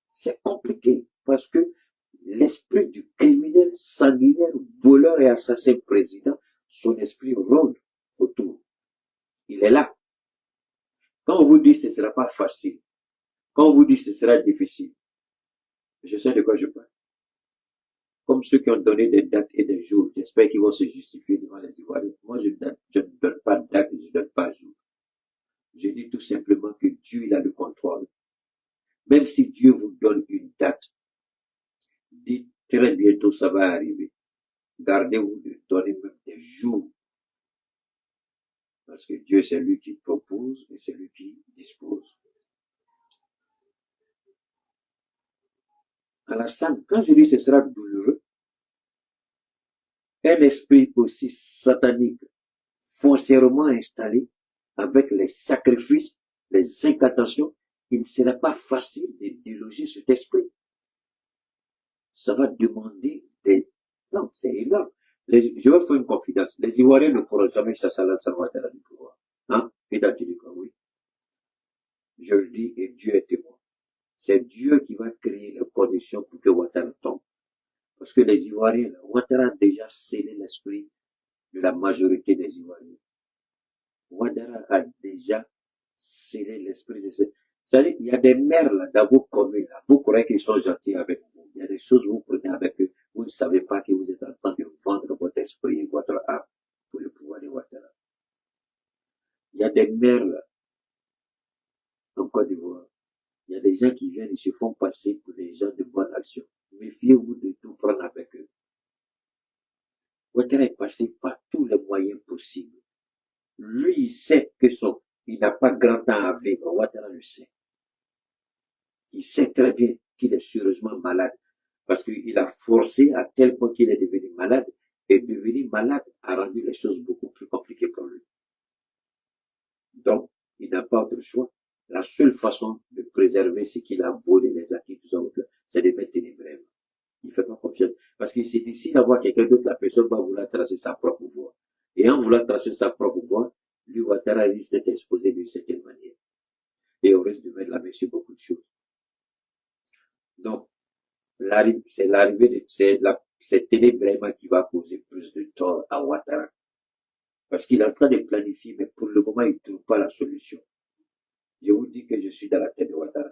C'est compliqué parce que l'esprit du criminel, sanguinaire, voleur et assassin président, son esprit rôde autour. Il est là. Quand on vous dit que ce ne sera pas facile, quand on vous dit que ce sera difficile, je sais de quoi je parle. Comme ceux qui ont donné des dates et des jours, j'espère qu'ils vont se justifier devant les Ivoiriens. Moi, je ne donne pas de date, je ne donne pas de jour. Je dis tout simplement que Dieu, il a le contrôle. Même si Dieu vous donne une date, dites très bientôt ça va arriver. Gardez-vous de donner même des jours. Parce que Dieu, c'est lui qui propose et c'est lui qui dispose. À l'instant, quand je dis ce sera douloureux, un esprit aussi satanique, foncièrement installé, avec les sacrifices, les incantations, il ne sera pas facile de déloger cet esprit. Ça va demander des... Non, c'est énorme. Je vais faire une confidence. Les Ivoiriens ne pourront jamais chasser la Ouattara du pouvoir. Hein? Et tu dis quoi? Oui. Je le dis et Dieu est témoin. C'est Dieu qui va créer les conditions pour que Ouattara tombe. Parce que les Ivoiriens, Ouattara a déjà scellé l'esprit de la majorité des Ivoiriens. Ouattara a déjà scellé l'esprit de ces... Vous savez, il y a des maires là, dans vos communes là. Vous croyez qu'ils sont gentils avec vous. Il y a des choses que vous prenez avec eux. Vous ne savez pas que vous êtes en train de vendre votre esprit et votre âme pour le pouvoir de Ouattara. Il y a des maires là, en Côte d'Ivoire. Il y a des gens qui viennent et se font passer pour des gens de bonne action. Méfiez-vous de tout prendre avec eux. Ouattara est passé par tous les moyens possibles. Lui, il sait que il n'a pas grand temps à vivre. Ouattara le sait. Il sait très bien qu'il est sérieusement malade. Parce qu'il a forcé à tel point qu'il est devenu malade. Et devenir malade a rendu les choses beaucoup plus compliquées pour lui. Donc, il n'a pas d'autre choix. La seule façon de préserver ce qu'il a volé, les acquis, tout ça, c'est de mettre des brèves. Il ne fait pas confiance. Parce qu'il s'est dit, si d'avoir quelqu'un d'autre, la personne va vouloir tracer sa propre voie. Et en voulant tracer sa propre voie, lui, Ouattara risque d'être exposé d'une certaine manière. Et on risque de mettre la main sur beaucoup de choses. Donc, c'est l'arrivée de c'est ténébrement qui va causer plus de tort à Ouattara. Parce qu'il est en train de planifier, mais pour le moment, il ne trouve pas la solution. Je vous dis que je suis dans la tête de Ouattara.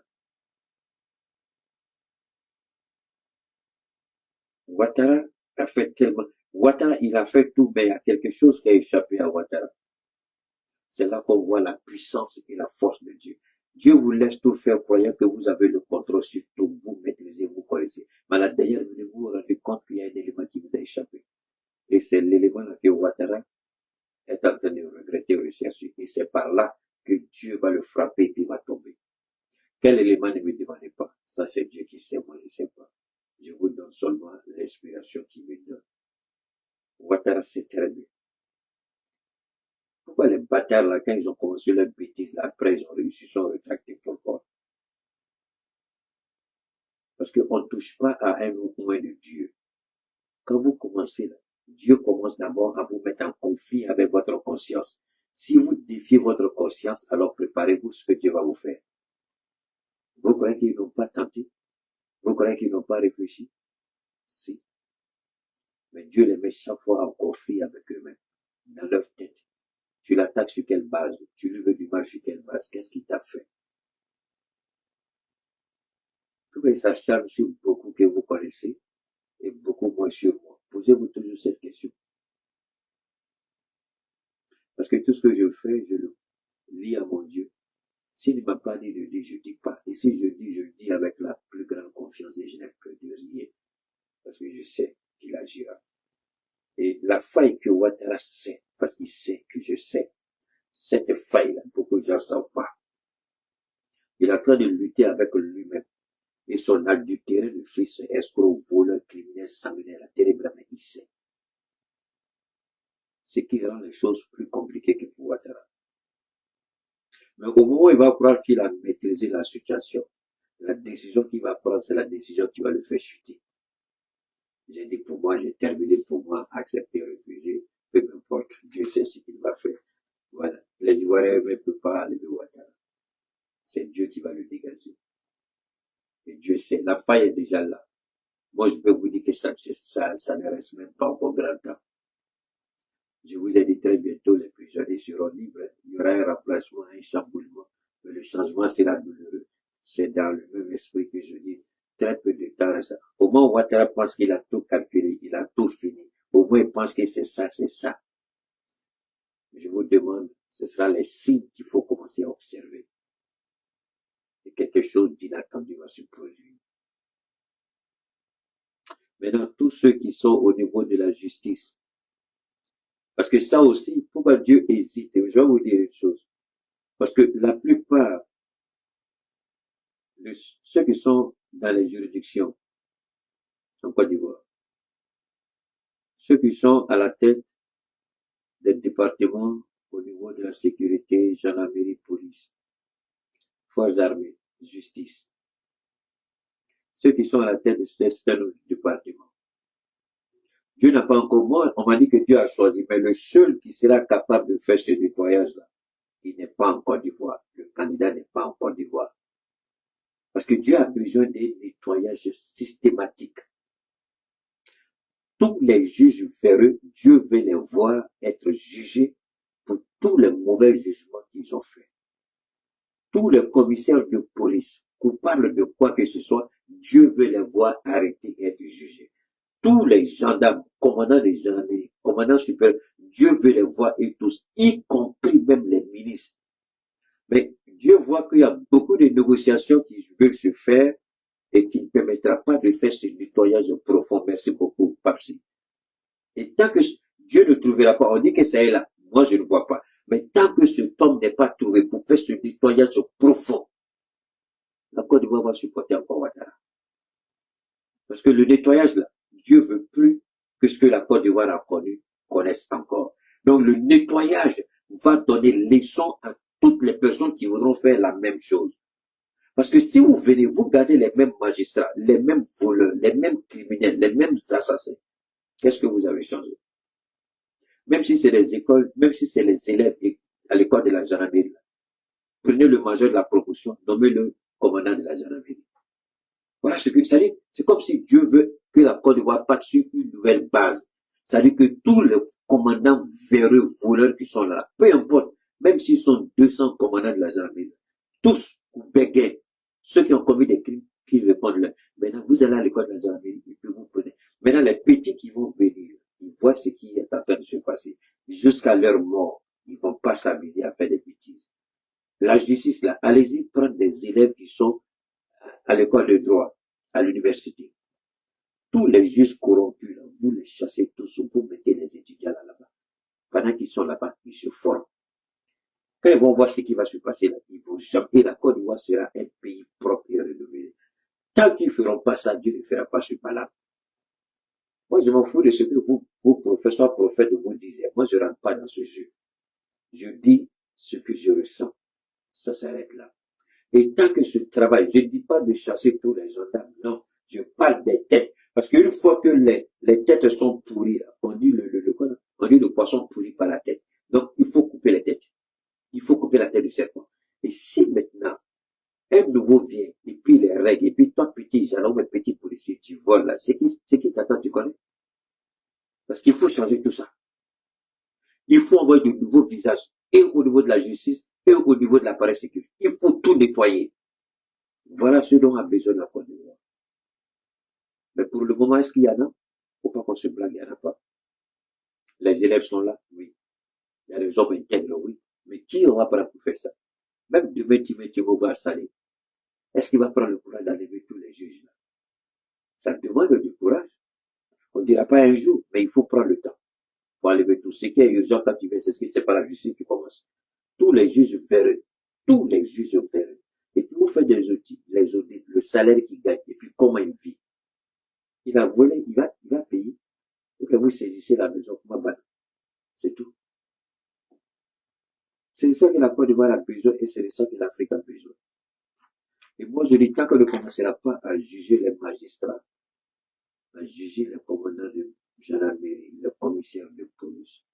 Ouattara a fait tellement... Ouattara, il a fait tout, mais il y a quelque chose qui a échappé à Ouattara. C'est là qu'on voit la puissance et la force de Dieu. Dieu vous laisse tout faire, croyant que vous avez le contrôle sur tout, vous maîtrisez, vous connaissez. Mais là, d'ailleurs, vous vous rendez compte qu'il y a un élément qui vous a échappé. Et c'est l'élément là que Ouattara est en train de regretter, rechercher. Et c'est par là que Dieu va le frapper et puis il va tomber. Quel élément ne me demandez pas? Ça, c'est Dieu qui sait, moi je ne sais pas. Je vous donne seulement l'inspiration qu'il me donne. Ouattara, c'est très bien. Pourquoi les bâtards là, quand ils ont commencé leur bêtise là, après ils ont réussi, ils sont rétractés pourquoi? Parce qu'on ne touche pas à un mouvement de Dieu. Quand vous commencez là, Dieu commence d'abord à vous mettre en conflit avec votre conscience. Si vous défiez votre conscience, alors préparez-vous ce que Dieu va vous faire. Vous croyez qu'ils n'ont pas tenté? Vous croyez qu'ils n'ont pas réfléchi? Si. Mais Dieu les met chaque fois en conflit avec eux-mêmes, dans leur tête. Tu l'attaques sur quelle base? Tu lui veux du mal sur quelle base? Qu'est-ce qu'il t'a fait? Tout que ça charge sur beaucoup que vous connaissez et beaucoup moins sur moi. Posez-vous toujours cette question. Parce que tout ce que je fais, je le lis à mon Dieu. S'il ne m'a pas dit de dire, je dis pas. Et si je le dis avec la plus grande confiance et je n'ai peur de rien. Parce que je sais qu'il agira. Et la faille que Ouattara sait, parce qu'il sait que je sais, cette faille-là, beaucoup de gens ne savent pas. Il est en train de lutter avec lui-même. Et son adultéré de fils, escroc, voleur, criminel, sanguinaire, terrible, mais il sait. Ce qui rend les choses plus compliquées que pour Ouattara. Mais au moment où il va croire qu'il a maîtrisé la situation, la décision qu'il va prendre, c'est la décision qui va le faire chuter. J'ai dit pour moi, j'ai terminé pour moi, accepter, refuser, peu importe, Dieu sait ce qu'il va faire. Voilà. Les Ivoiriens ne peuvent pas aller de Ouattara. C'est Dieu qui va le dégager. Et Dieu sait, la faille est déjà là. Moi, je peux vous dire que ça ne reste même pas encore grand temps. Je vous ai dit très bientôt, les prisonniers seront libres. Il y aura un remplacement, un chamboulement. Mais le changement sera douloureux. C'est dans le même esprit que je dis. Très peu de temps reste. Au moment où Ouattara pense qu'il a tout calculé, il a tout fini. Au moins, il pense que c'est ça, c'est ça. Je vous demande, ce sera les signes qu'il faut commencer à observer. Et quelque chose d'inattendu va se produire. Maintenant, tous ceux qui sont au niveau de la justice, parce que ça aussi, pourquoi Dieu hésite? Je vais vous dire une chose. Parce que la plupart de ceux qui sont dans les juridictions en Côte d'Ivoire, ceux qui sont à la tête des départements au niveau de la sécurité, gendarmerie, police, forces armées, justice, ceux qui sont à la tête de certains départements. Dieu n'a pas encore, moi, on m'a dit que Dieu a choisi, mais le seul qui sera capable de faire ce nettoyage-là, il n'est pas en Côte d'Ivoire. Le candidat n'est pas en Côte d'Ivoire. Parce que Dieu a besoin d'un nettoyage systématique. Tous les juges véreux, Dieu veut les voir être jugés pour tous les mauvais jugements qu'ils ont faits. Tous les commissaires de police, coupables de quoi que ce soit, Dieu veut les voir arrêter et être jugés. Tous les gendarmes, commandants des gendarmeries, commandants supérieurs, Dieu veut les voir et tous, y compris même les ministres. Mais Dieu voit qu'il y a beaucoup de négociations qui veulent se faire et qui ne permettra pas de faire ce nettoyage profond. Merci beaucoup, Papsi. Et tant que Dieu ne trouvera pas, on dit que ça est là. Moi, je ne vois pas. Mais tant que cet homme n'est pas trouvé pour faire ce nettoyage profond, la Côte d'Ivoire va supporter encore Ouattara. Parce que le nettoyage là, Dieu veut plus que ce que la Côte d'Ivoire a connu connaisse encore. Donc le nettoyage va donner leçon à toutes les personnes qui voudront faire la même chose. Parce que si vous venez, vous gardez les mêmes magistrats, les mêmes voleurs, les mêmes criminels, les mêmes assassins, qu'est-ce que vous avez changé? Même si c'est les écoles, même si c'est les élèves à l'école de la gendarmerie, prenez le major de la promotion, nommez-le commandant de la gendarmerie. Voilà ce que ça dit. C'est comme si Dieu veut que la Côte d'Ivoire parte sur une nouvelle base. Ça dit que tous les commandants véreux, voleurs qui sont là, peu importe, même s'ils sont 200 commandants de la gendarmerie, tous béguins, ceux qui ont commis des crimes, qui répondent là. Maintenant, vous allez à l'école de la gendarmerie, et puis vous prenez. Maintenant, les petits qui vont venir, ils voient ce qui est en train de se passer. Jusqu'à leur mort, ils vont pas s'amuser à faire des bêtises. La justice, là, allez-y prendre des élèves qui sont à l'école de droit, à l'université. Tous les juges corrompus, là, vous les chassez tous, vous mettez les étudiants là-bas. Pendant qu'ils sont là-bas, ils se forment. Quand ils vont voir ce qui va se passer là, ils vont jamais, la Côte d'Ivoire sera un pays propre et renouvelé. Tant qu'ils ne feront pas ça, Dieu ne fera pas ce mal-là. Moi, je m'en fous de ce que vous professeurs, prophètes, vous disiez. Moi, je ne rentre pas dans ce jeu. Je dis ce que je ressens. Ça s'arrête là. Et tant que ce travail, je ne dis pas de chasser tous les gendarmes, non. Je parle des têtes. Parce qu'une fois que les têtes sont pourries, là, on dit on dit le poisson pourri par la tête. Donc, il faut couper les têtes. Il faut couper la tête du serpent. Et si maintenant, un nouveau vient, et puis les règles, et puis toi, petit gendarme, petit policier, tu voles là, c'est qui t'attend, tu connais? Parce qu'il faut changer tout ça. Il faut envoyer de nouveaux visages, et au niveau de la justice, et au niveau de l'appareil sécuritaire. Il faut tout nettoyer. Voilà ce dont a besoin la Côte d'Ivoire. Mais pour le moment, est-ce qu'il y en a? Faut pas qu'on se blague, il n'y en a pas. Les élèves sont là, oui. Il y a les hommes intègres, oui. Mais qui aura pas pour faire ça? Même demain, Timothy va s'aller. Est-ce qu'il va prendre le courage d'enlever tous les juges là? Ça demande du courage. On ne dira pas un jour, mais il faut prendre le temps. Pour enlever tout ce qui est urgent quand tu veux s'expliquer, c'est pas la justice, tu commences. Tous les juges verront. Tous les juges verront. Et puis vous faites des outils, les audits, le salaire qu'il gagne, et puis comment il vit. Il a volé, il va payer. Donc vous saisissez la maison pour m'abattre. C'est tout. C'est ça que la Côte d'Ivoire a besoin et c'est ça que l'Afrique a besoin. Et moi je dis, tant qu'on ne commencera pas à juger les magistrats, à juger les commandants de gendarmerie, les commissaires de police,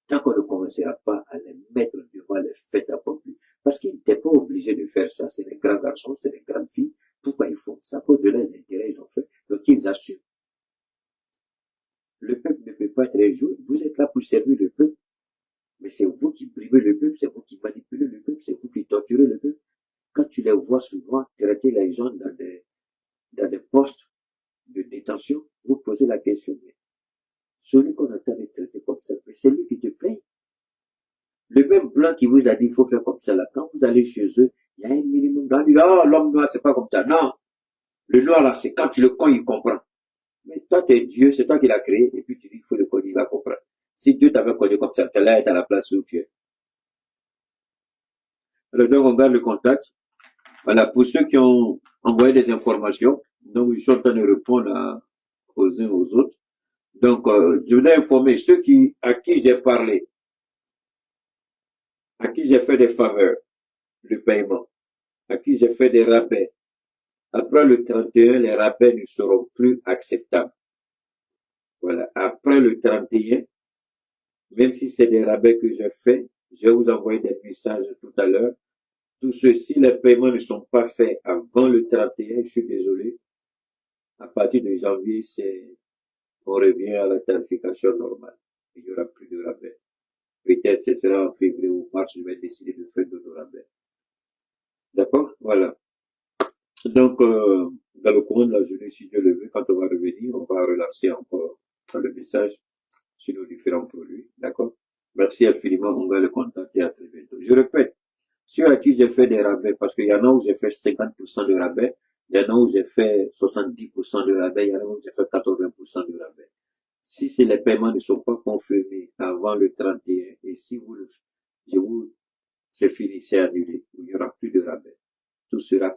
tant qu'on ne commencera pas à les mettre devant les faits accomplis, parce qu'ils n'étaient pas obligés de faire ça, c'est des grands garçons, c'est des grandes filles, pourquoi ils font ça? À cause de leurs intérêts, ils ont fait, donc ils assument. Le peuple ne peut pas être injuste, vous êtes là pour servir le peuple, mais c'est vous qui brimez le peuple, c'est vous qui manipulez le peuple, c'est vous qui torturez le peuple. Quand tu les vois souvent traiter les gens dans des postes de détention, vous posez la question, mais celui qu'on entend de traiter comme ça, c'est lui qui te paye. Le même blanc qui vous a dit, il faut faire comme ça là, quand vous allez chez eux, il y a un minimum d'en dire, oh, l'homme noir, c'est pas comme ça. Non. Le noir là, c'est quand tu le connais, il comprend. Mais toi, t'es Dieu, c'est toi qui l'as créé, et puis tu dis qu'il faut le connaître, il va comprendre. Si Dieu t'avait connu comme ça, tu allais être à la place où tu es. Alors donc, on garde le contact. Voilà, pour ceux qui ont envoyé des informations, donc je suis en train de répondre aux uns aux autres. Donc, je vous ai informé, à qui j'ai parlé, à qui j'ai fait des faveurs, le paiement, à qui j'ai fait des rabais. Après le 31, les rabais ne seront plus acceptables. Voilà. Après le 31, même si c'est des rabais que j'ai fait, je vais vous envoyer des messages tout à l'heure. Tout ceci, les paiements ne sont pas faits avant le 31, je suis désolé. À partir de janvier, on revient à la tarification normale. Il n'y aura plus de rabais. Peut-être ce sera en février ou mars, je vais décider de faire de rabais. D'accord? Voilà. Donc, dans le courant de la journée, si Dieu le veut, quand on va revenir, on va relancer encore le message sur nos différents produits. D'accord? Merci infiniment, on va le contacter à très bientôt. Je répète, ceux à qui j'ai fait des rabais, parce qu'il y en a où j'ai fait 50% de rabais, il y en a où j'ai fait 70% de rabais, il y en a où j'ai fait 80% de rabais. Si les paiements ne sont pas confirmés avant le 31, et si c'est fini, c'est annulé, il n'y aura plus de rabais. Tout sera